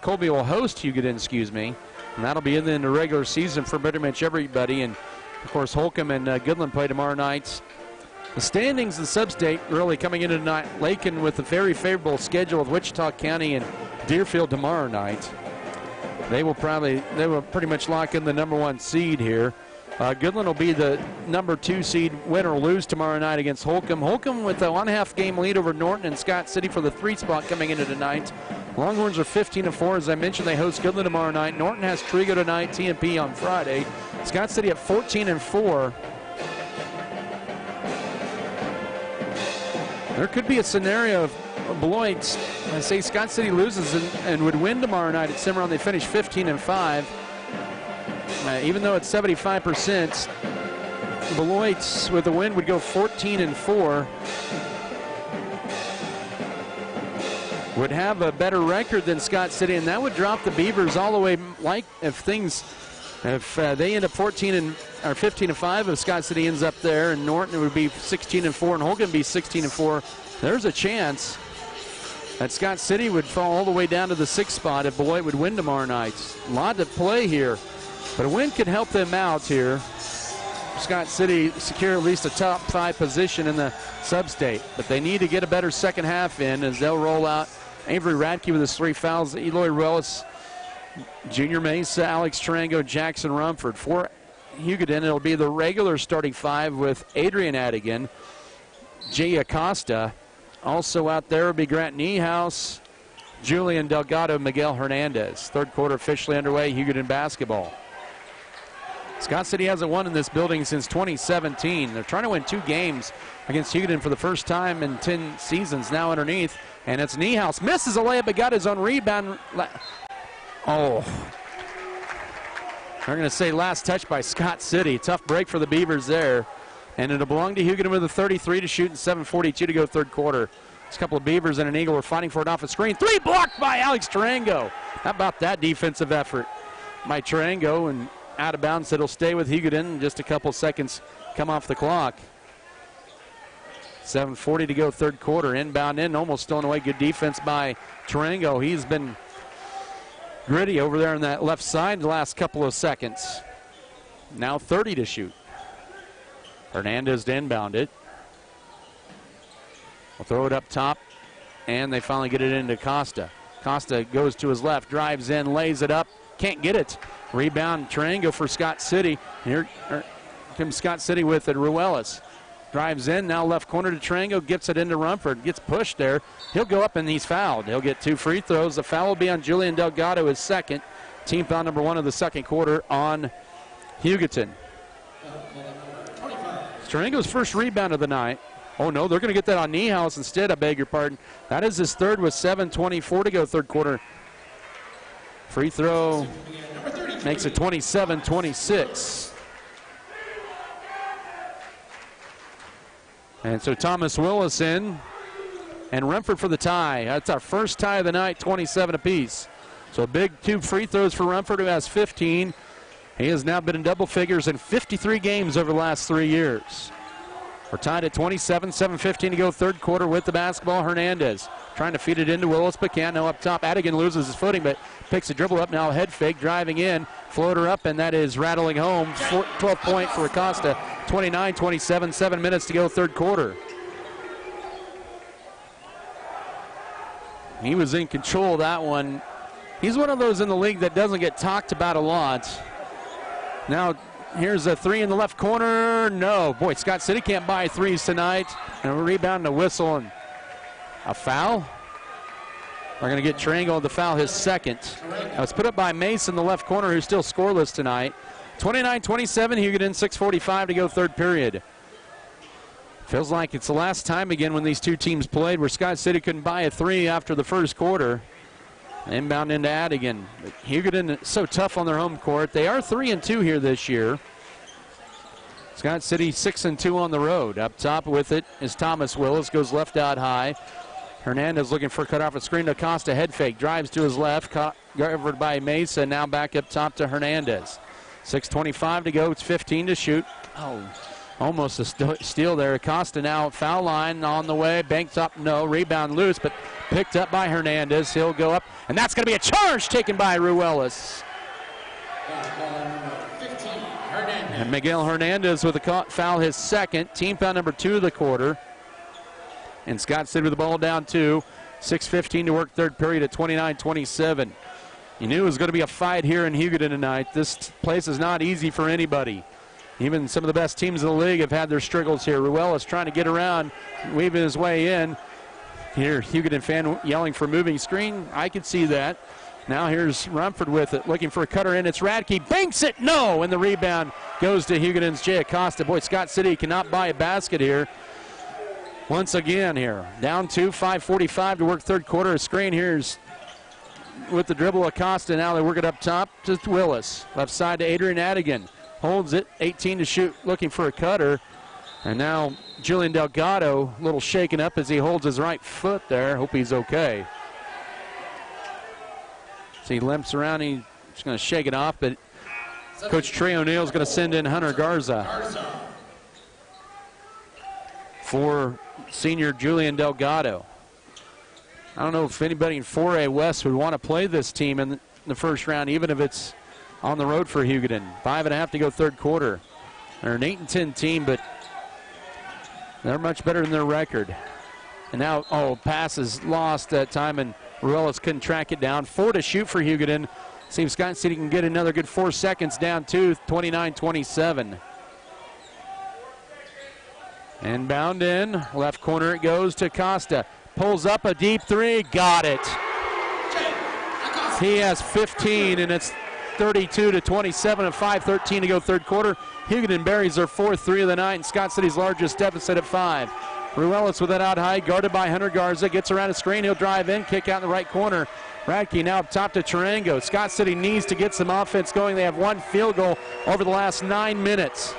Colby will host Hugoton, excuse me, and that'll be in the regular season for pretty much everybody. And of course, Holcomb and Goodland play tomorrow night. The standings in Substate really coming into tonight. Lakin with a very favorable schedule with Wichita County and Deerfield tomorrow night. They will pretty much lock in the number 1 seed here. Goodland will be the number 2 seed, win or lose tomorrow night against Holcomb. Holcomb with a 1/2 game lead over Norton and Scott City for the 3 spot coming into tonight. Longhorns are 15-4. As I mentioned, they host Goodland tomorrow night. Norton has Trigo tonight, TMP on Friday. Scott City at 14-4. There could be a scenario of Beloit, I say Scott City loses and would win tomorrow night at Cimarron. They finish 15-5. Even though it's 75%, Beloit with a win would go 14-4. Would have a better record than Scott City, and that would drop the Beavers all the way. Like if they end up 15-5, if Scott City ends up there, and Norton would be 16-4, and Holcomb be 16-4. There's a chance that Scott City would fall all the way down to the 6th spot if Beloit would win tomorrow night. A lot to play here. But a win could help them out here. Scott City secure at least a top 5 position in the sub-state. But they need to get a better second half in as they'll roll out Avery Radke with his 3 fouls, Eloy Rellis, Junior Mesa, Alex Tarango, Jackson Rumford. For Hugoton, it'll be the regular starting 5 with Adrian Adigan, Jay Acosta. Also out there will be Grant Niehaus, Julian Delgado, Miguel Hernandez. Third quarter officially underway, Hugoton basketball. Scott City hasn't won in this building since 2017. They're trying to win 2 games against Hugoton for the first time in 10 seasons now underneath. And it's Niehaus. Misses a layup, but got his own rebound. Oh. They're going to say last touch by Scott City. Tough break for the Beavers there. And it'll belong to Hugoton with a 33 to shoot and 7:42 to go third quarter. There's a couple of Beavers and an Eagle are fighting for it off a screen. 3 blocked by Alex Tarango. How about that defensive effort by Tarango, and out of bounds. It'll stay with Hugoton. Just a couple seconds come off the clock. 7:40 to go third quarter. Inbound in, almost stolen away. Good defense by Tarango. He's been gritty over there on that left side the last couple of seconds. Now 30 to shoot. Hernandez to inbound it. We'll throw it up top, and they finally get it into Costa. Costa goes to his left, drives in, lays it up, can't get it. Rebound, Tarango for Scott City. Here comes Scott City with it, Ruelas. Drives in, now left corner to Tarango, gets it into Rumford, gets pushed there. He'll go up and he's fouled. He'll get 2 free throws. The foul will be on Julian Delgado, his second. Team foul number 1 of the second quarter on Hugoton. Tarango's first rebound of the night. Oh no, they're going to get that on Niehaus instead, I beg your pardon. That is his third with 7:24 to go third quarter. Free throw makes it 27-26. And so Thomas Willis in, and Rumford for the tie. That's our first tie of the night, 27 apiece. So a big 2 free throws for Rumford, who has 15. He has now been in double figures in 53 games over the last 3 years. We're tied at 27, 7:15 to go third quarter with the basketball. Hernandez trying to feed it into Willis, but can't. Now up top, Adigan loses his footing, but picks a dribble up. Now head fake, driving in, floater up, and that is rattling home. 12 point for Acosta, 29-27, 7 minutes to go third quarter. He was in control of that one. He's one of those in the league that doesn't get talked about a lot. Now, here's a 3 in the left corner. No. Boy, Scott City can't buy threes tonight. And a rebound and a whistle and a foul. We're going to get Tarango to foul, his second. Now it's put up by Mace in the left corner, who's still scoreless tonight. 29-27, Hugoton, 6:45 to go third period. Feels like it's the last time again when these two teams played where Scott City couldn't buy a 3 after the first quarter. Inbound into Adigan. Hugoton is so tough on their home court. They are 3-2 here this year. Scott City 6-2 on the road. Up top with it is Thomas Willis. Goes left out high. Hernandez looking for a cut off a screen to Acosta. Head fake. Drives to his left. Covered by Mesa. Now back up top to Hernandez. 6:25 to go. It's 15 to shoot. Oh, almost a steal there. Acosta now foul line on the way. Banks up. No. Rebound loose, but picked up by Hernandez. He'll go up. And that's going to be a charge taken by Ruelas. And Miguel Hernandez with a foul, his second. Team foul number 2 of the quarter. And Scott City with the ball down 2. 6:15 to work third period at 29-27. You knew it was going to be a fight here in Hugoton tonight. This place is not easy for anybody. Even some of the best teams in the league have had their struggles here. Ruelas trying to get around, weaving his way in. Here, Hugoton fan yelling for moving screen. I could see that. Now here's Rumford with it, looking for a cutter in. It's Radke, banks it, no! And the rebound goes to Hugoton's Jay Acosta. Boy, Scott City cannot buy a basket here. Once again here, down 2, 5:45 to work third quarter. A screen here's with the dribble Acosta. Now they work it up top to Willis. Left side to Adrian Adigan. Holds it, 18 to shoot, looking for a cutter. And now Julian Delgado, a little shaken up as he holds his right foot there. Hope he's okay. So he limps around, he's going to shake it off, but Coach Trey O'Neill is going to send in Hunter Garza for senior Julian Delgado. I don't know if anybody in 4A West would want to play this team in the first round, even if it's on the road for Hugoton. 5.5 to go third quarter. They're an 8-10 team, but they're much better than their record. And now, pass is lost that time, and Ruelas couldn't track it down. 4 to shoot for Hugoton. See if Scott City can get another good 4 seconds down to 29-27. And bound in, left corner it goes to Costa. Pulls up a deep 3, got it. He has 15, and it's 32-27 and 5:13 to go third quarter. Hugoton buries their 4th 3 of the night, and Scott City's largest deficit at 5. Ruelas with it out high, guarded by Hunter Garza, gets around a screen, he'll drive in, kick out in the right corner. Radke now up top to Tarango. Scott City needs to get some offense going. They have 1 field goal over the last 9 minutes.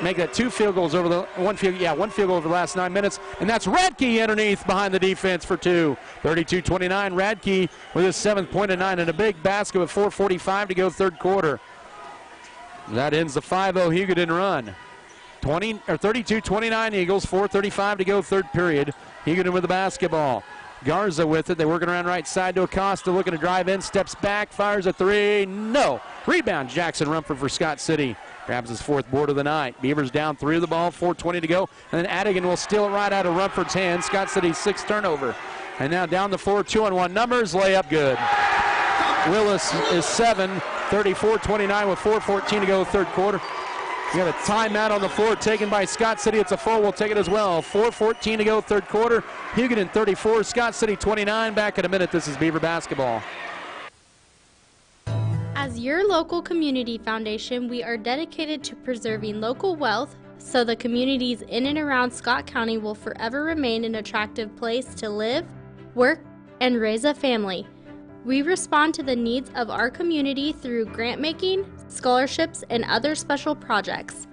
Make that 2 field goals over the 1 field goal over the last 9 minutes, and that's Radke underneath behind the defense for 2. 32-29. Radke with his 7th point of 9 and a big basket with 4:45 to go third quarter. That ends the 5-0 Hugoton run. 32-29 Eagles. 4:35 to go third period. Hugoton with the basketball. Garza with it. They working around right side to Acosta, looking to drive in, steps back, fires a 3. No. Rebound Jackson Rumford for Scott City. Grabs his 4th board of the night. Beavers down 3 of the ball, 4:20 to go. And then Adigan will steal it right out of Rumford's hands. Scott City's 6th turnover. And now down the floor, 2-on-1 numbers, layup good. Willis is 7, 34-29 with 4:14 to go third quarter. We got a timeout on the floor taken by Scott City. It's a full. We'll take it as well. 4:14 to go third quarter. Hugoton 34, Scott City 29. Back in a minute. This is Beaver basketball. As your local community foundation, we are dedicated to preserving local wealth so the communities in and around Scott County will forever remain an attractive place to live, work, and raise a family. We respond to the needs of our community through grant making, scholarships, and other special projects.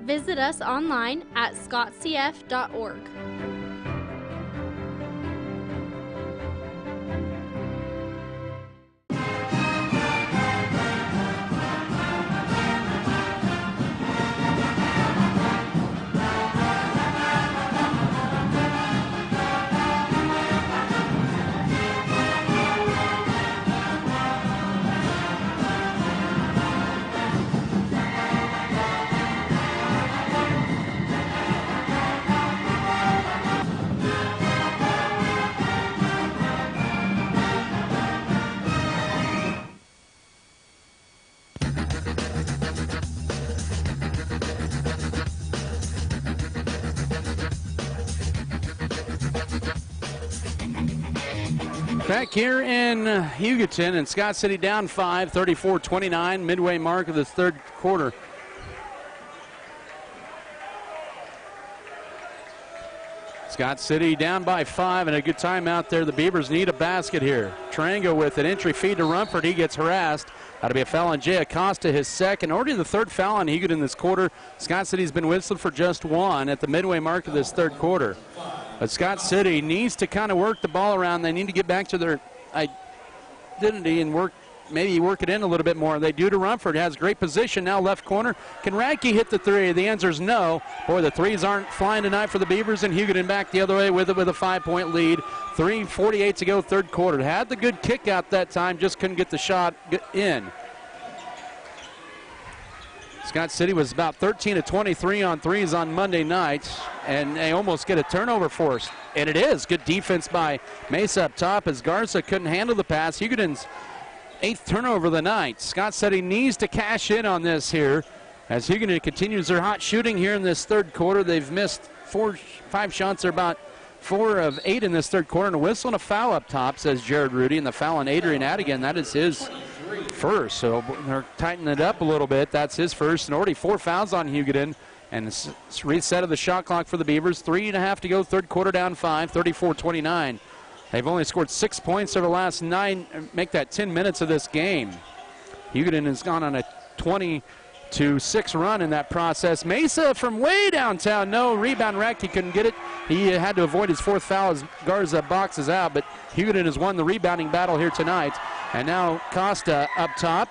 Visit us online at scottcf.org. Back here in Hugoton, and Scott City down 5, 34-29, midway mark of this third quarter. Scott City down by 5 and a good timeout there. The Beavers need a basket here. Tarango with an entry feed to Rumford. He gets harassed. That'll be a foul on Jay Acosta, his second. Already the third foul on Hugoton this quarter. Scott City's been whistled for just one at the midway mark of this third quarter. But Scott City needs to kind of work the ball around. They need to get back to their identity and maybe work it in a little bit more. They do to Rumford. Has great position now, left corner. Can Radke hit the three? The answer is no. Boy, the threes aren't flying tonight for the Beavers, and Hugoton back the other way with a 5-point lead. 3:48 to go, third quarter. Had the good kick out that time, just couldn't get the shot in. Scott City was about 13 of 23 on threes on Monday night, and they almost get a turnover forced. And it is. Good defense by Mesa up top as Garza couldn't handle the pass. Hugoton's 8th turnover of the night. Scott City needs to cash in on this here as Hugoton continues their hot shooting here in this third quarter. They've missed 5 shots. They're about 4 of 8 in this third quarter. And a whistle and a foul up top, says Jared Rudy. And the foul on Adrian Adigan, that is his first. So they're tightening it up a little bit. That's his first. And already 4 fouls on Hugoton. And it's reset of the shot clock for the Beavers. 3.5 to go, third quarter, down 5, 34-29. They've only scored 6 points over the last 9, make that 10 minutes of this game. Hugoton has gone on a 20-6 run in that process. Mesa from way downtown, no rebound. Radke couldn't get it. He had to avoid his 4th foul as Garza boxes out, but Hugoton has won the rebounding battle here tonight. And now Costa up top.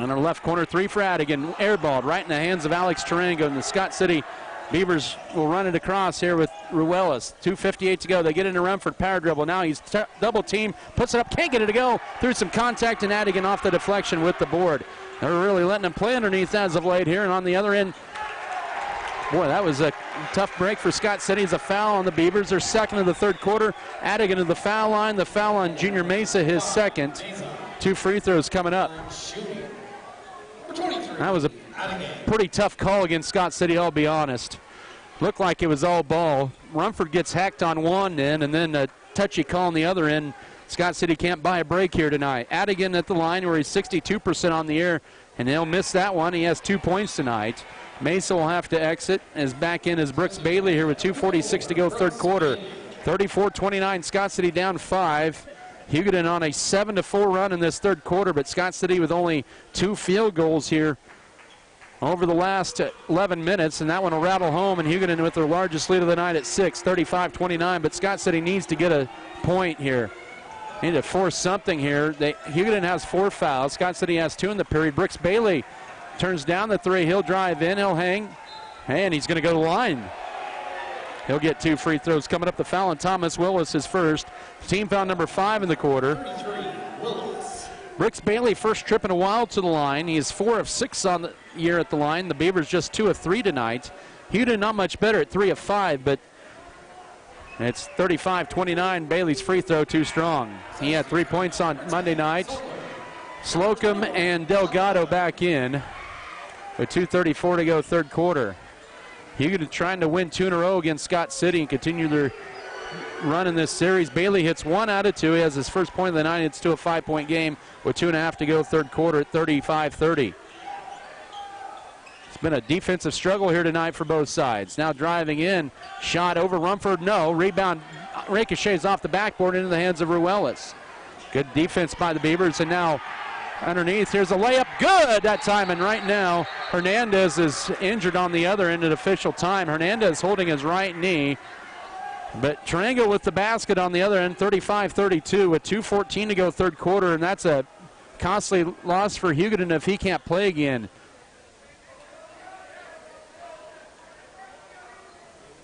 On our left corner, 3 for Adigan. Airballed right in the hands of Alex Tarango, and the Scott City Beavers will run it across here with Ruelas. 2:58 to go. They get into Rumford, power dribble. Now he's double team, puts it up, can't get it to go. Through some contact, and Adigan off the deflection with the board. They're really letting him play underneath as of late here. And on the other end, boy, that was a tough break for Scott City. It's a foul on the Beavers. They're second of the third quarter. Adigan to the foul line. The foul on Junior Mesa, his second. 2 free throws coming up. That was a pretty tough call against Scott City, I'll be honest. Looked like it was all ball. Rumford gets hacked on one end, and then a touchy call on the other end. Scott City can't buy a break here tonight. Adigan at the line where he's 62% on the air, and they'll miss that one. He has 2 points tonight. Mesa will have to exit. As back in is Brooks Bailey here with 2:46 to go, third quarter. 34-29, Scott City down 5. Hugoton on a 7-4 run in this third quarter, but Scott City with only 2 field goals here over the last 11 minutes, and that one will rattle home, and Hugoton with their largest lead of the night at 6, 35-29, but Scott City needs to get a point here. Need to force something here. Hugoton has 4 fouls. Scott City has 2 in the period. Brooks Bailey turns down the 3. He'll drive in. He'll hang, and he's going to go to the line. He'll get 2 free throws coming up. The foul on Thomas Willis is first. Team foul number 5 in the quarter. Brooks Bailey first trip in a while to the line. He is 4 of 6 on the year at the line. The Beavers just 2 of 3 tonight. Hugoton not much better at 3 of 5, but it's 35-29. Bailey's free throw too strong. He had 3 points on Monday night. Slocum and Delgado back in with 2:34 to go, third quarter. Hugoton trying to win 2 in a row against Scott City and continue their run in this series. Bailey hits 1 out of 2. He has his first point of the night. It's to a 5-point game with 2.5 to go, third quarter at 35-30. It's been a defensive struggle here tonight for both sides. Now driving in, shot over Rumford, no. Rebound ricochets off the backboard into the hands of Ruelas. Good defense by the Beavers, and now underneath, here's a layup, good that time, and right now Hernandez is injured on the other end at official time. Hernandez holding his right knee, but Tarango with the basket on the other end, 35-32 with 2:14 to go, third quarter, and that's a costly loss for Hugoton if he can't play again.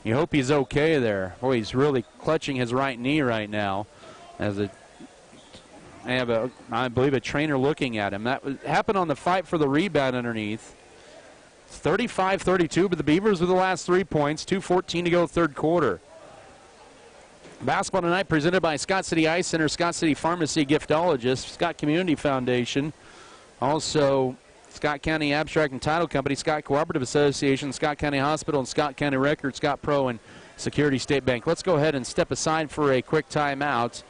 You hope he's okay there. Boy, he's really clutching his right knee right now as I believe a trainer looking at him. That happened on the fight for the rebound underneath. It's 35-32, but the Beavers with the last 3 points. 2:14 to go, third quarter. Basketball tonight presented by Scott City Ice Center, Scott City Pharmacy Giftologist, Scott Community Foundation, also Scott County Abstract and Title Company, Scott Cooperative Association, Scott County Hospital, and Scott County Records, Scott Pro, and Security State Bank. Let's go ahead and step aside for a quick timeout.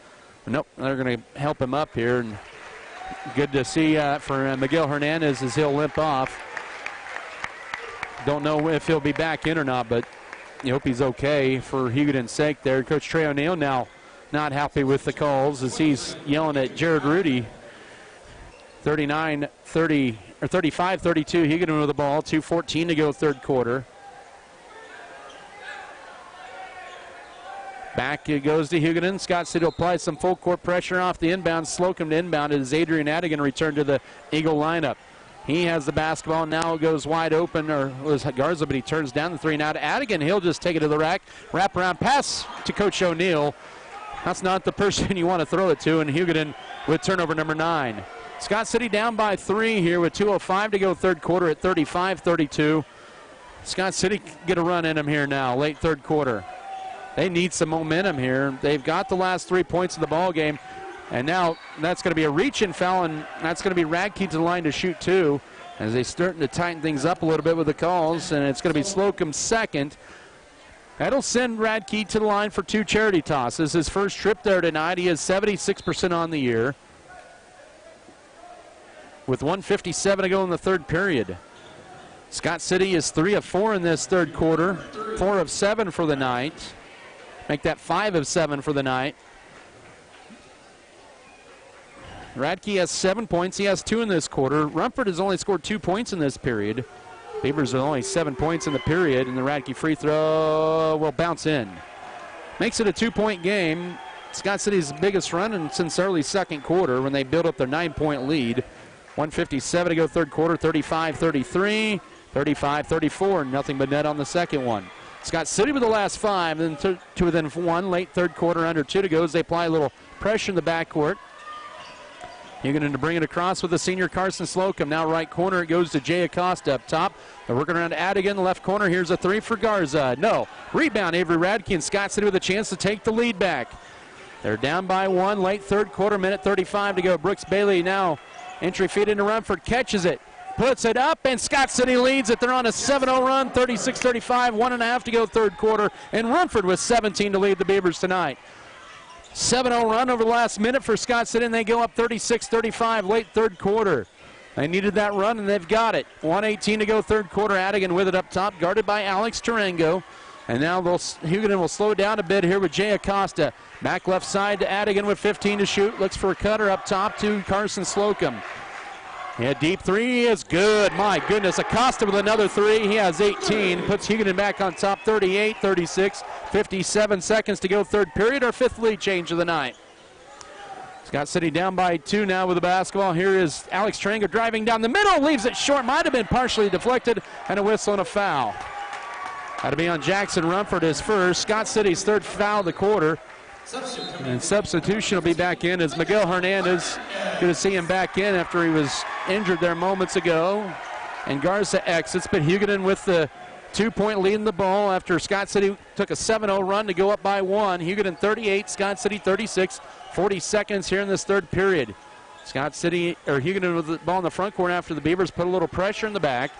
Nope, they're going to help him up here. And good to see for Miguel Hernandez as he'll limp off. Don't know if he'll be back in or not, but You hope he's okay for Hugoton's sake there. Coach Trey O'Neill now not happy with the calls as he's yelling at Jared Rudy. 35-32, Hugoton with the ball, 2:14 to go third quarter. Back it goes to Hugoton. Scott City will apply some full court pressure off the inbound. Slocum to inbound as Adrian Adigan returned to the Eagle lineup. He has the basketball. Now it goes wide open, or was Garza, but he turns down the three. Now to Adigan. He'll just take it to the rack. Wrap around pass to Coach O'Neill. That's not the person you want to throw it to, and Hugoton with turnover number 9. Scott City down by 3 here with 2:05 to go third quarter at 35-32. Scott City get a run in them here now, late third quarter. They need some momentum here. They've got the last 3 points of the ball game, and now that's going to be a reach-in foul, and that's going to be Radke to the line to shoot 2 as they're starting to tighten things up a little bit with the calls, and it's going to be Slocum's second. That'll send Radke to the line for 2 charity tosses. His first trip there tonight. He is 76% on the year with 1:57 to go in the third period. Scott City is 3 of 4 in this third quarter, 4 of 7 for the night. Make that 5 of 7 for the night. Radke has 7 points. He has 2 in this quarter. Rumford has only scored 2 points in this period. Beavers are only 7 points in the period, and the Radke free throw will bounce in. Makes it a 2-point game. Scott City's biggest run since early second quarter when they built up their 9-point lead. 1:57 to go third quarter, 35-33, 35-34. Nothing but net on the second one. Scott City with the last 5, then to within 1. Late third quarter, under 2 to go as they apply a little pressure in the backcourt. Hugoton to bring it across with the senior Carson Slocum. Now right corner, it goes to Jay Acosta up top. They're working around to Adigan, left corner. Here's a 3 for Garza. No. Rebound, Avery Radke, and Scott City with a chance to take the lead back. They're down by 1. Late third quarter, minute 35 to go. Brooks Bailey now entry feed into Rumford, catches it, puts it up, and Scott City leads it. They're on a 7-0 run, 36-35, 1.5 to go third quarter, and Rumford with 17 to lead the Beavers tonight. 7-0 run over the last minute for Scott City, and they go up 36-35 late third quarter. They needed that run, and they've got it. 1:18 to go third quarter. Adigan with it up top, guarded by Alex Tarango. And now Hugoton will slow down a bit here with Jay Acosta. Back left side to Adigan with 15 to shoot. Looks for a cutter up top to Carson Slocum. Yeah, deep 3 is good. My goodness, Acosta with another 3. He has 18. Puts Hugoton back on top, 38-36. 57 seconds to go third period. Our 5th lead change of the night. Scott City down by 2 now with the basketball. Here is Alex Tarango driving down the middle. Leaves it short. Might have been partially deflected. And a whistle and a foul. That'll be on Jackson Rumford, his first. Scott City's 3rd foul of the quarter. And substitution will be back in as Miguel Hernandez. Good to see him back in after he was injured there moments ago. And Garza exits, but Hugoton with the 2-point lead in the ball after Scott City took a 7-0 run to go up by 1. Hugoton 38, Scott City 36. 40 seconds here in this third period. Hugoton with the ball in the front court after the Beavers put a little pressure in the back.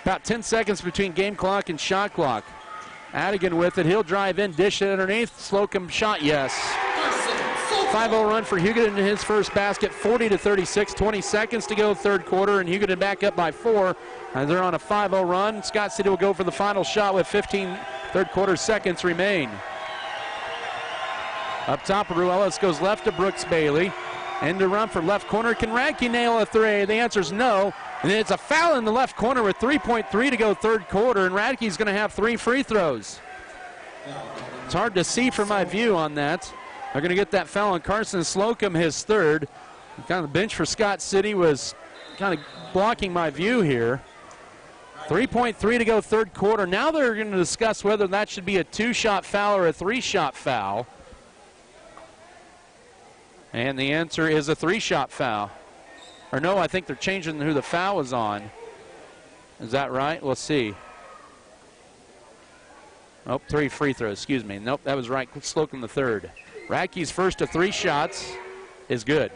About 10 seconds between game clock and shot clock. Adigan with it. He'll drive in, dish it underneath. Slocum shot, yes. 5-0 run for Hugoton in his first basket, 40-36. 20 seconds to go third quarter, and Hugoton back up by 4. They're on a 5-0 run. Scott City will go for the final shot with 15 third quarter seconds remain. Up top, Ruelas goes left to Brooks Bailey. Into Rumford, left corner. Can Radke nail a 3? The answer is no. And it's a foul in the left corner with 3.3 to go third quarter, and Radke's going to have 3 free throws. It's hard to see from my view on that. They're going to get that foul on Carson Slocum, his 3rd. Kind of the bench for Scott City was kind of blocking my view here. 3.3 to go third quarter. Now they're going to discuss whether that should be a 2-shot foul or a 3-shot foul. And the answer is a 3-shot foul. Or no, I think they're changing who the foul is on. Is that right? Let's see. Oh, 3 free throws, excuse me. Nope, that was right. Slocum the 3rd. Radke's first of 3 shots is good.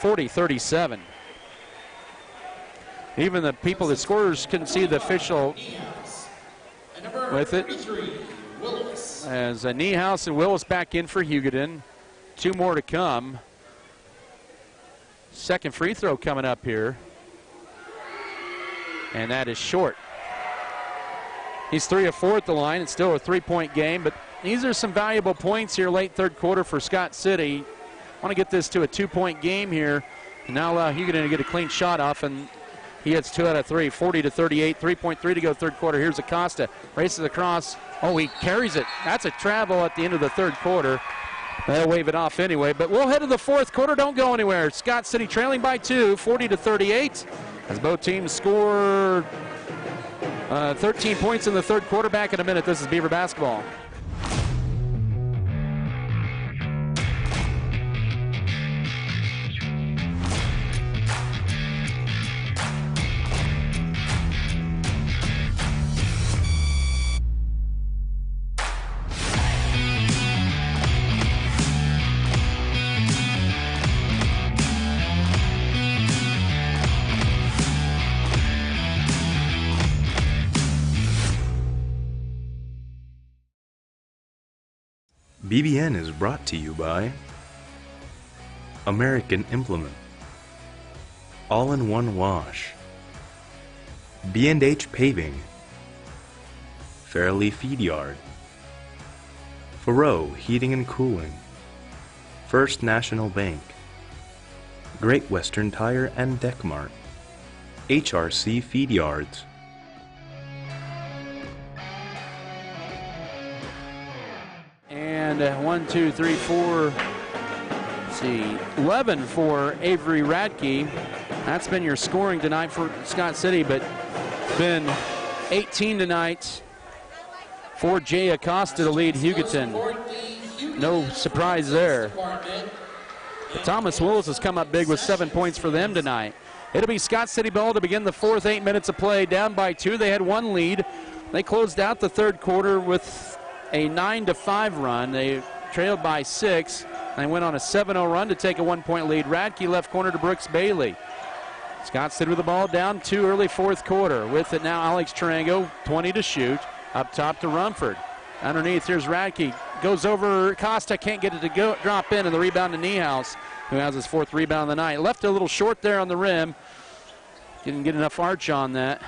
40-37. Even the people, the scorers, couldn't see the official with it. As Niehaus and Willis back in for Hugoton. 2 more to come. Second free throw coming up here. And that is short. He's 3 of 4 at the line. It's still a 3-point game, but these are some valuable points here late third quarter for Scott City. Want to get this to a 2-point game here. And now allow Hugoton to get a clean shot off, and he hits 2 out of 3, 40-38, 3.3 to go third quarter. Here's Acosta, races across. Oh, he carries it. That's a travel at the end of the third quarter. They'll wave it off anyway, but we'll head to the fourth quarter. Don't go anywhere. Scott City trailing by 2, 40-38, as both teams score 13 points in the third quarter. Back in a minute. This is Beaver basketball. BBN is brought to you by American Implement, All-in-One Wash, B&H Paving, Fairleigh Feed Yard, Faroe Heating and Cooling, First National Bank, Great Western Tire and Deck Mart, HRC Feed Yards. And 1, 2, 3, 4, let's see, 11 for Avery Radke. That's been your scoring tonight for Scott City, but it's been 18 tonight for Jay Acosta to lead Hugoton. No surprise there. But Thomas Willis has come up big with 7 points for them tonight. It'll be Scott City ball to begin the fourth, 8 minutes of play. Down by 2, they had 1 lead. They closed out the third quarter with a 9-5 run. They trailed by 6. They went on a 7-0 run to take a 1-point lead. Radke left corner to Brooks Bailey. Scott City with the ball down 2 early fourth quarter. With it now Alex Tarango, 20 to shoot. Up top to Rumford. Underneath, here's Radke. Goes over Costa, can't get it to drop in, and the rebound to Niehaus, who has his 4th rebound of the night. Left a little short there on the rim. Didn't get enough arch on that.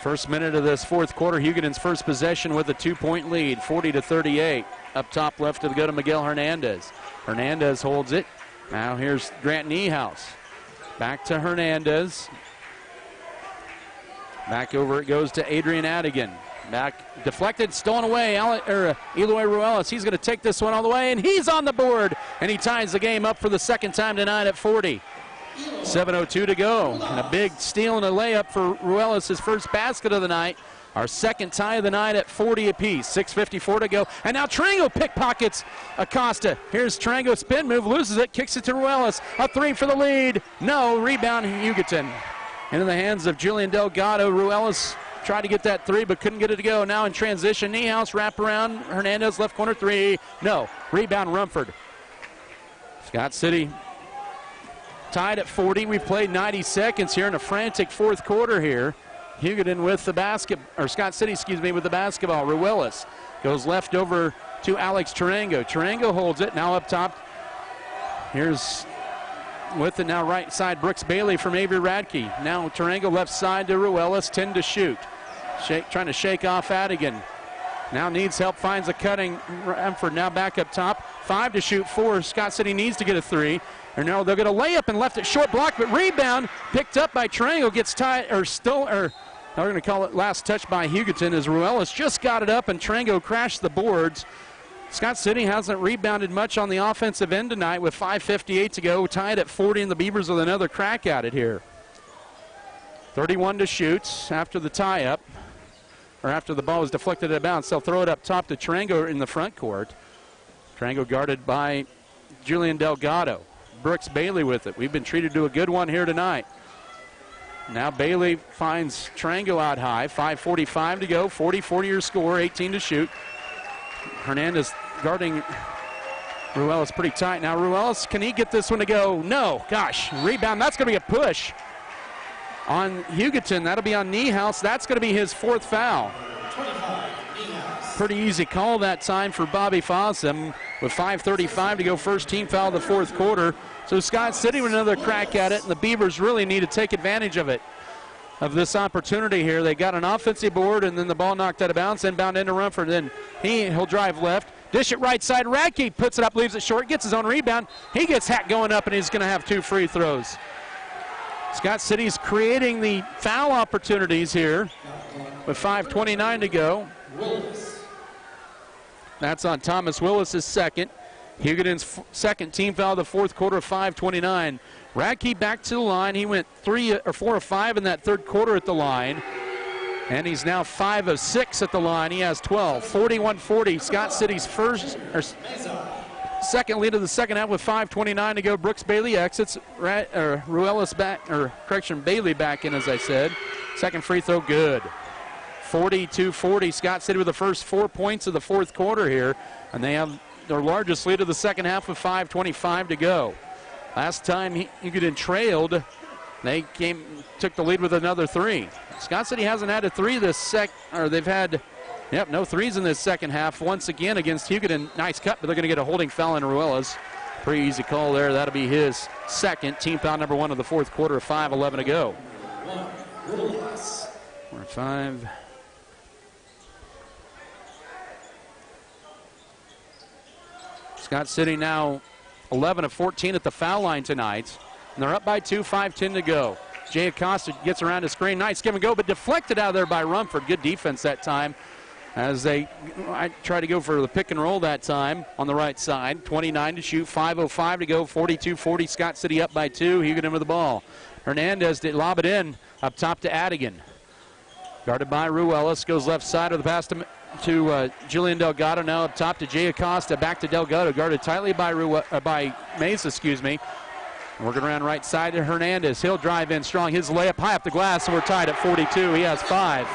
First minute of this fourth quarter, Hugoton's first possession with a 2-point lead, 40-38. Up top left to go to Miguel Hernandez. Hernandez holds it. Now here's Grant Niehaus. Back to Hernandez. Back over it goes to Adrian Adigan. Back deflected, stolen away. Eloy Ruelas, he's going to take this one all the way, and he's on the board. And he ties the game up for the second time tonight at 40. 7:02 to go, and a big steal and a layup for Ruelas, his first basket of the night. Our second tie of the night at 40 apiece. 6:54 to go, and now Tarango pickpockets Acosta. Here's Tarango, spin move, loses it, kicks it to Ruelas. A 3 for the lead. No, rebound Hugoton. Into the hands of Julian Delgado. Ruelas tried to get that 3, but couldn't get it to go. Now in transition, Niehaus wrap around. Hernandez left corner 3. No, rebound Rumford. Scott City tied at 40. We've played 90 seconds here in a frantic fourth quarter here. Hugoton with the basket, or Scott City, excuse me, with the basketball. Ruelas goes left over to Alex Tarango. Tarango holds it, now up top. Here's with it now right side, Brooks Bailey from Avery Radke. Now Tarango left side to Ruelas, 10 to shoot. Trying to shake off Adigan. Now needs help, finds a cutting. Rumford now back up top. 5 to shoot, 4. Scott City needs to get a 3. Or no, they'll get a layup and left it short block, but rebound picked up by Tarango, gets tied, or still, or they're going to call it last touch by Hugoton as Ruelas just got it up and Tarango crashed the boards. Scott City hasn't rebounded much on the offensive end tonight with 5:58 to go, tied at 40, and the Beavers with another crack at it here. 31 to shoot after the tie-up, or after the ball was deflected out of bounds. They'll throw it up top to Tarango in the front court. Tarango guarded by Julian Delgado. Brooks Bailey with it. We've been treated to a good one here tonight. Now Bailey finds Tarango out high. 5:45 to go. 40-40 your score. 18 to shoot. Hernandez guarding Ruelas pretty tight. Now Ruelas, can he get this one to go? No. Gosh, rebound. That's going to be a push on Hugoton. That'll be on Niehaus. That's going to be his 4th foul. Pretty easy call that time for Bobby Fossum with 5:35 to go. First team foul of the fourth quarter. So Scott City with another crack at it, and the Beavers really need to take advantage of it. of this opportunity here. They got an offensive board, and then the ball knocked out of bounds, inbound into Rumford. Then he'll drive left, dish it right side. Radke puts it up, leaves it short, gets his own rebound. He gets Hack going up, and he's going to have 2 free throws. Scott City's creating the foul opportunities here with 5:29 to go. That's on Thomas Willis's second. Hugoton's second team foul of the fourth quarter of 5:29. Radke back to the line. He went 4 of 5 in that third quarter at the line. And he's now 5 of 6 at the line. He has 12. 41-40. Scott City's second lead of the second half with 5:29 to go. Brooks Bailey exits. Bailey back in, as I said. Second free throw, good. 42-40. Scott City with the first 4 points of the fourth quarter here. And they have their largest lead of the second half with 5:25 to go. Last time Hugoton trailed, they took the lead with another 3. Scott City hasn't had a 3 they've had, no threes in this second half once again against Hugoton. Nice cut, but they're going to get a holding foul in Ruelas. Pretty easy call there. That'll be his second, team foul number 1 of the fourth quarter of 5:11 to go. 5. Scott City now 11 of 14 at the foul line tonight. And they're up by 2, 5:10 to go. Jay Acosta gets around the screen. Nice give and go, but deflected out of there by Rumford. Good defense that time as I try to go for the pick and roll that time on the right side. 29 to shoot, 5:05 to go, 42-40. Scott City up by 2. Hugoton with the ball. Hernandez did lob it in up top to Adigan. Guarded by Ruelas. Goes left side of the pass to Julian Delgado. Now up top to Jay Acosta. Back to Delgado. Guarded tightly by Mesa, Working around right side to Hernandez. He'll drive in strong. His layup high up the glass, so we're tied at 42. He has 5.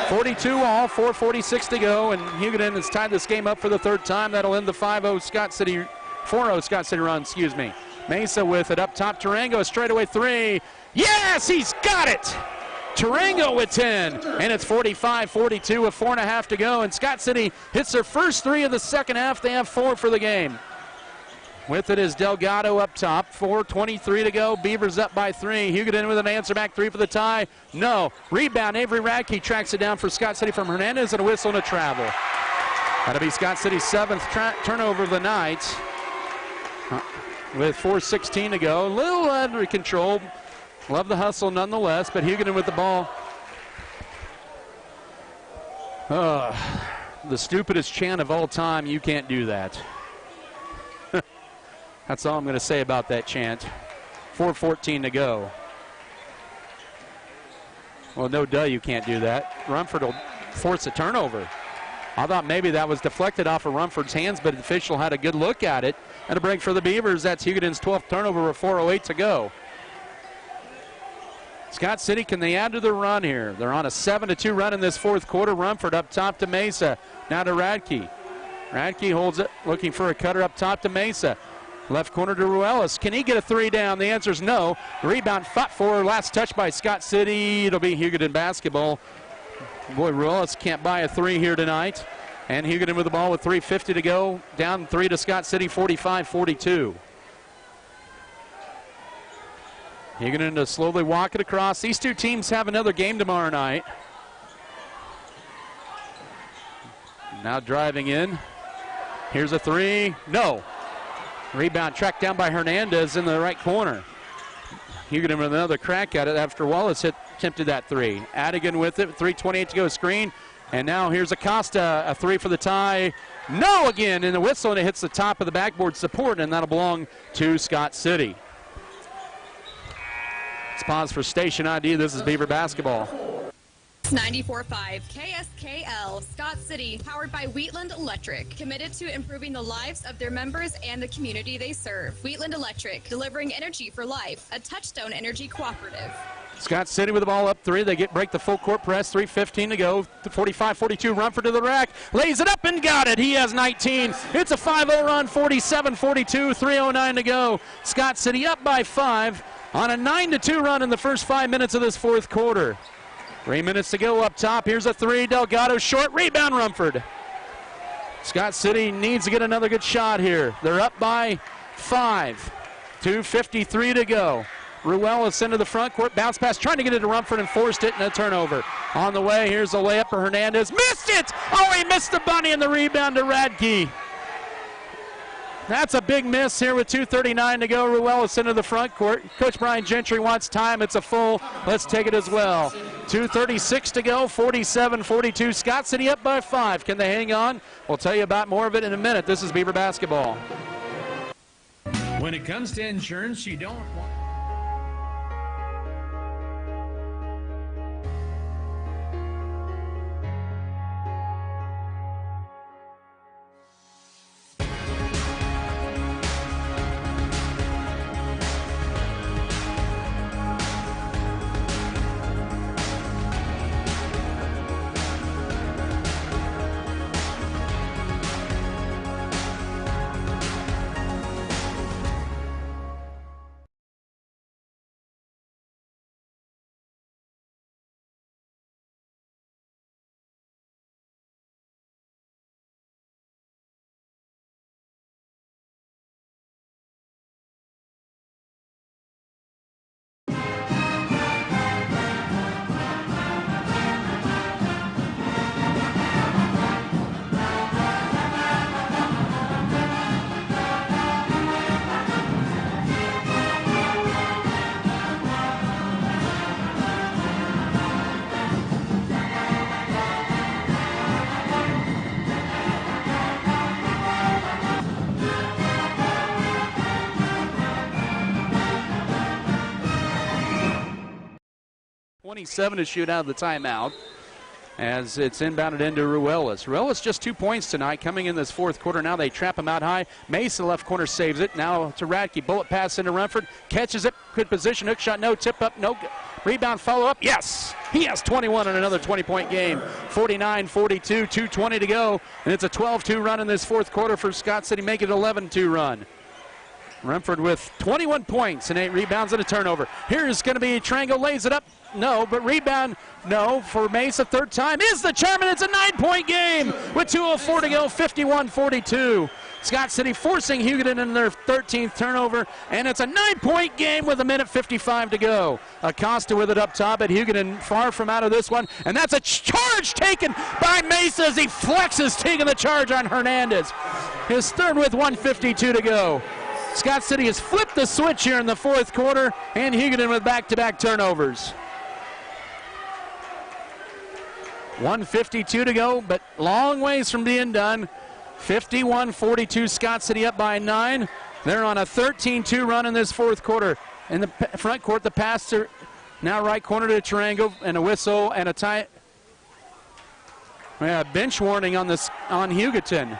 42 all, 4:46 to go, and Hugoton has tied this game up for the third time. That'll end the 4-0 Scott City run, Mesa with it up top. Tarango, a straightaway 3. Yes, he's got it! Tarango with 10, and it's 45-42 with 4.5 to go, and Scott City hits their first 3 of the second half. They have 4 for the game. With it is Delgado up top. 4:23 to go. Beavers up by 3. Hugoton with an answer back 3 for the tie. No. Rebound. Avery Radke tracks it down for Scott City from Hernandez, and a whistle and a travel. That'll be Scott City's 7th turnover of the night. With 4:16 to go. A little under control. Love the hustle nonetheless, but Hugoton with the ball. The stupidest chant of all time. You can't do that. That's all I'm going to say about that chant. 4:14 to go. Well, no duh, you can't do that. Rumford will force a turnover. I thought maybe that was deflected off of Rumford's hands, but the official had a good look at it. And a break for the Beavers. That's Hugoton's 12th turnover with 4:08 to go. Scott City, can they add to the run here? They're on a 7-2 run in this fourth quarter. Rumford up top to Mesa. Now to Radke. Radke holds it, looking for a cutter up top to Mesa. Left corner to Ruelas. Can he get a 3 down? The answer is no. Rebound fought for. Last touch by Scott City. It'll be Hugoton basketball. Boy, Ruelas can't buy a 3 here tonight. And Hugoton with the ball with 3:50 to go. Down 3 to Scott City, 45-42. Hugoton to slowly walk it across. These two teams have another game tomorrow night. Now driving in. Here's a 3. No. Rebound tracked down by Hernandez in the right corner. Hugoton with another crack at it after Wallace attempted that 3. Adigan with it, 3:28 to go, screen. And now here's Acosta, a 3 for the tie. No again in the whistle, and it hits the top of the backboard support, and that'll belong to Scott City. Let's pause for station ID. This is Beaver basketball. 94.5 KSKL, Scott City, powered by Wheatland Electric, committed to improving the lives of their members and the community they serve. Wheatland Electric, delivering energy for life, a Touchstone Energy cooperative. Scott City with the ball up 3. They break the full court press. 3:15 to go. 45-42. Rumford to the rack. Lays it up and got it. He has 19. It's a 5-0 run. 47-42. 3:09 to go. Scott City up by 5 on a 9-2 run in the first 5 minutes of this fourth quarter. 3 minutes to go up top. Here's a 3. Delgado short. Rebound Rumford. Scott City needs to get another good shot here. They're up by 5. 2:53 to go. Ruelas into the front court, bounce pass, trying to get it to Rumford and forced it, and a turnover. On the way, here's a layup for Hernandez. Missed it! Oh, he missed the bunny, and the rebound to Radke. That's a big miss here with 2:39 to go. Ruelas into the front court. Coach Brian Gentry wants time. It's a full. Let's take it as well. 2:36 to go, 47-42. Scott City up by 5. Can they hang on? We'll tell you about more of it in a minute. This is Beaver basketball. When it comes to insurance, you don't want... To shoot out of the timeout as it's inbounded into Ruelas. Ruelas just 2 points tonight coming in this fourth quarter. Now they trap him out high. Mesa left corner saves it. Now to Radke. Bullet pass into Rumford. Catches it. Good position. Hook shot. No. Tip up. No. Rebound follow up. Yes. He has 21 in another 20-point game. 49-42. 2:20 to go. And it's a 12-2 run in this fourth quarter for Scott City. Make it 11-2 run. Rumford with 21 points and 8 rebounds and a turnover. Here's going to be Trango, lays it up. No, but rebound, no, for Mesa, third time, is the charm, and it's a 9-point game with 2:04 to go, 51-42. Scott City forcing Hugoton in their 13th turnover, and it's a 9-point game with 1:55 to go. Acosta with it up top at Hugoton, far from out of this one, and that's a charge taken by Mesa as he flexes, taking the charge on Hernandez. His third with 1:52 to go. Scott City has flipped the switch here in the fourth quarter, and Hugoton with back-to-back turnovers. 1:52 to go, but long ways from being done. 51-42, Scott City up by 9. They're on a 13-2 run in this fourth quarter. In the front court, the pass to now right corner to Tarango, and a whistle and a tie. Yeah, bench warning on Hugoton.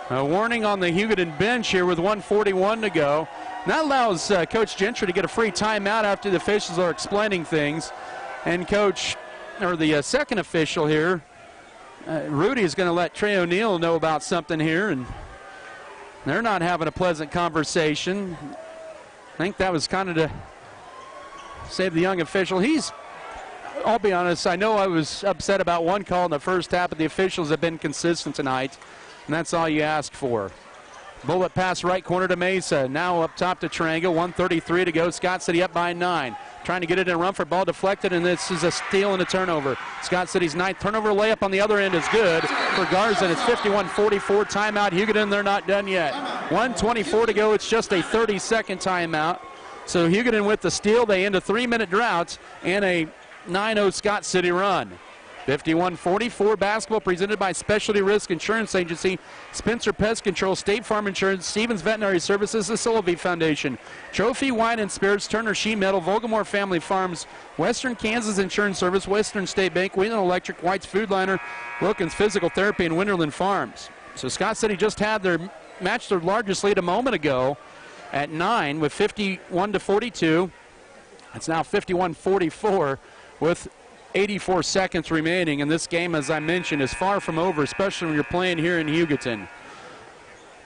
A warning on the Hugoton bench here with 1:41 to go. That allows Coach Gentry to get a free timeout after the officials are explaining things. And the second official here, Rudy, is going to let Trey O'Neill know about something here, and they're not having a pleasant conversation. I think that was kind of to save the young official. I'll be honest, I know I was upset about one call in the first half, but the officials have been consistent tonight, and that's all you ask for. Bullet pass right corner to Mesa. Now up top to Tarango. 1:33 to go. Scott City up by 9. Trying to get it in Rumford. Ball deflected, and this is a steal and a turnover. Scott City's 9th turnover. Layup on the other end is good for Garza. It's 51-44. Timeout. Hugoton, they're not done yet. 1:24 to go. It's just a 30-second timeout. So Hugoton with the steal. They end a 3-minute drought and a 9-0 Scott City run. 51-44 basketball presented by Specialty Risk Insurance Agency, Spencer Pest Control, State Farm Insurance, Stevens Veterinary Services, the Sullivan Foundation, Trophy Wine and Spirits, Turner Sheet Metal, Vogelmore Family Farms, Western Kansas Insurance Service, Western State Bank, Wheeling Electric, White's Food Liner, Wilkins Physical Therapy, and Winterland Farms. So Scott City just had their largest lead a moment ago at 9 with 51-42. It's now 51-44 with 84 seconds remaining, and this game, as I mentioned, is far from over, especially when you're playing here in Hugoton.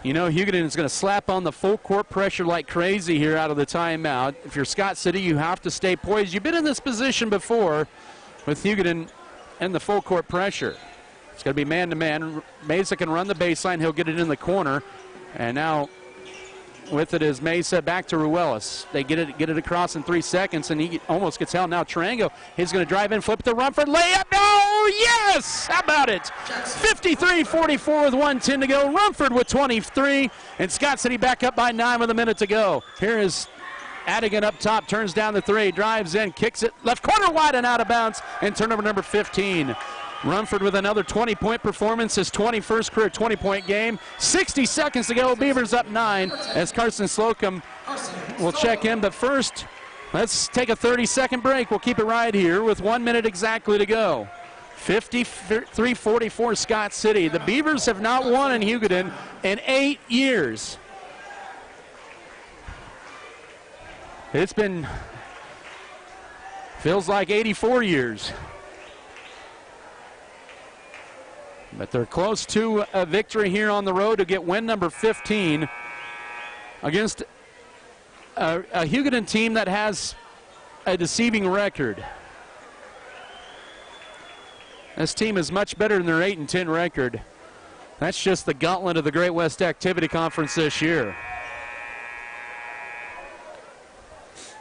You know, Hugoton is going to slap on the full court pressure like crazy here out of the timeout. If you're Scott City, you have to stay poised. You've been in this position before with Hugoton and the full court pressure. It's going to be man-to-man. Mesa can run the baseline. He'll get it in the corner. And now With it is Mesa, back to Ruelas. They get it across in 3 seconds, and he almost gets held. Now Tarango, he's going to drive in, flip to Rumford, layup. No, yes! How about it? 53-44 with 1:10 to go. Rumford with 23, and Scott City back up by 9 with a minute to go. Here is Adigan up top, turns down the 3, drives in, kicks it left corner wide and out of bounds, and turnover number 15. Rumford with another 20-point performance, his 21st career 20-point game. 60 seconds to go. Beavers up 9 as Carson Slocum will check in. But first, let's take a 30-second break. We'll keep it right here with 1 minute exactly to go. 53-44 Scott City. The Beavers have not won in Hugoton in 8 years. It's been, feels like 84 years. But they're close to a victory here on the road to get win number 15 against a Hugoton team that has a deceiving record. This team is much better than their 8-10 record. That's just the gauntlet of the Great West Activity Conference this year.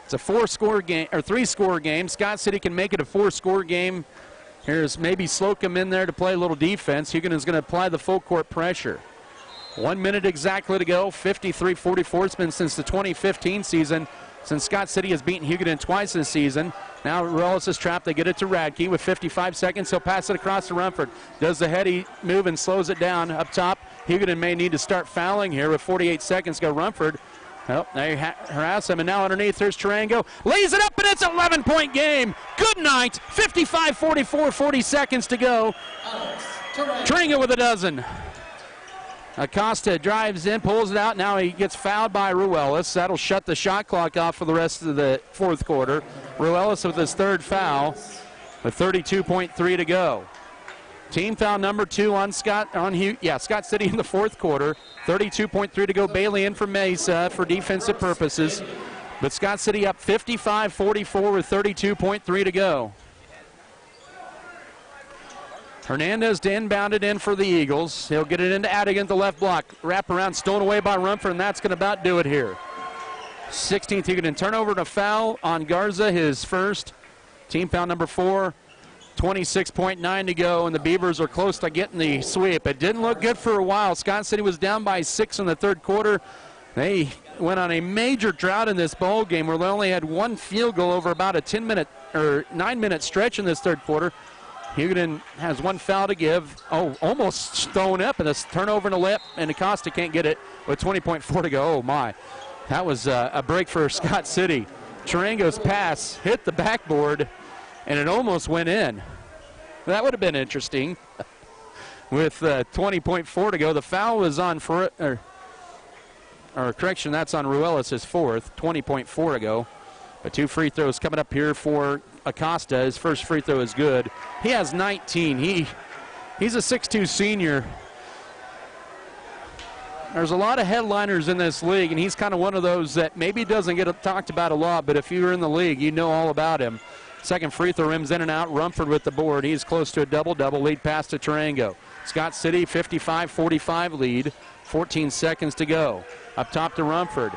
It's a 4-score game or 3-score game. Scott City can make it a 4-score game. Here's maybe Slocum in there to play a little defense. Hugoton is going to apply the full court pressure. 1 minute exactly to go. 53-44. It's been since the 2015 season since Scott City has beaten Hugoton twice this season. Now Ruelas is trapped. They get it to Radke with 55 seconds. He'll pass it across to Rumford. Does the heady move and slows it down up top. Hugoton may need to start fouling here with 48 seconds to go. Rumford. Oh, they harass him, and now underneath there's Tarango. Lays it up, and it's an 11-point game. Good night. 55-44, 40 seconds to go. Tarango with a dozen. Acosta drives in, pulls it out. Now he gets fouled by Ruelas. That'll shut the shot clock off for the rest of the fourth quarter. Ruelas with his third foul with 32.3 to go. Team foul number 2 on Scott City in the fourth quarter. 32.3 to go. Bailey in for Mesa for defensive purposes. But Scott City up 55-44 with 32.3 to go. Hernandez to inbound it in for the Eagles. He'll get it into Adigan, the left block. Wrap around, stolen away by Rumford, and that's going to about do it here. 16th Hugoton turnover to foul on Garza, his first. Team foul number 4. 26.9 to go, and the Beavers are close to getting the sweep. It didn't look good for a while. Scott City was down by 6 in the third quarter. They went on a major drought in this ball game where they only had one field goal over about a 10-minute or 9-minute stretch in this third quarter. Hugoton has one foul to give. Oh, almost thrown up, and a turnover in the lip, and Acosta can't get it with 20.4 to go. Oh, my. That was a break for Scott City. Tarango's pass hit the backboard, and it almost went in. That would have been interesting. With 20.4 to go, the foul was on correction, that's on Ruelas, his fourth. 20.4 to go. But 2 free throws coming up here for Acosta. His first free throw is good. He has 19. He's a 6'2 senior. There's a lot of headliners in this league, and he's kind of one of those that maybe doesn't get talked about a lot, but if you're in the league, you know all about him. Second free throw rims in and out. Rumford with the board. He's close to a double-double. Lead pass to Tarango. Scott City 55-45 lead. 14 seconds to go. Up top to Rumford.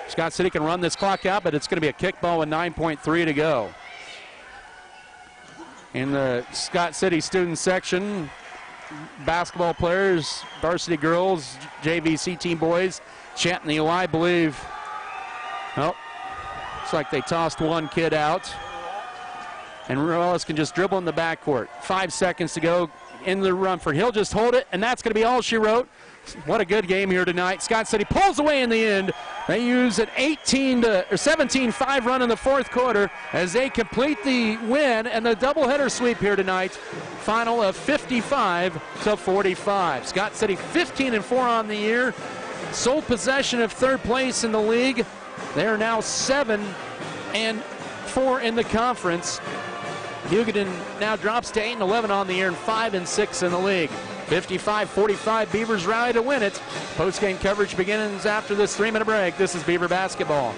Scott City can run this clock out, but it's going to be a kickball with 9.3 to go. In the Scott City student section, basketball players, varsity girls, JVC team boys, chanting the I believe. Oh, looks like they tossed one kid out. And Ruelas can just dribble in the backcourt. 5 seconds to go in the Rumford. He'll just hold it, and that's going to be all she wrote. What a good game here tonight. Scott City pulls away in the end. They use an 17-5 run in the fourth quarter as they complete the win and the doubleheader sweep here tonight. Final of 55-45. Scott City 15-4 on the year. Sole possession of third place in the league. They are now 7-4 in the conference. Hugoton now drops to 8-11 on the year and 5-6 in the league. 55-45, Beavers rally to win it. Post-game coverage begins after this 3-minute break. This is Beaver basketball.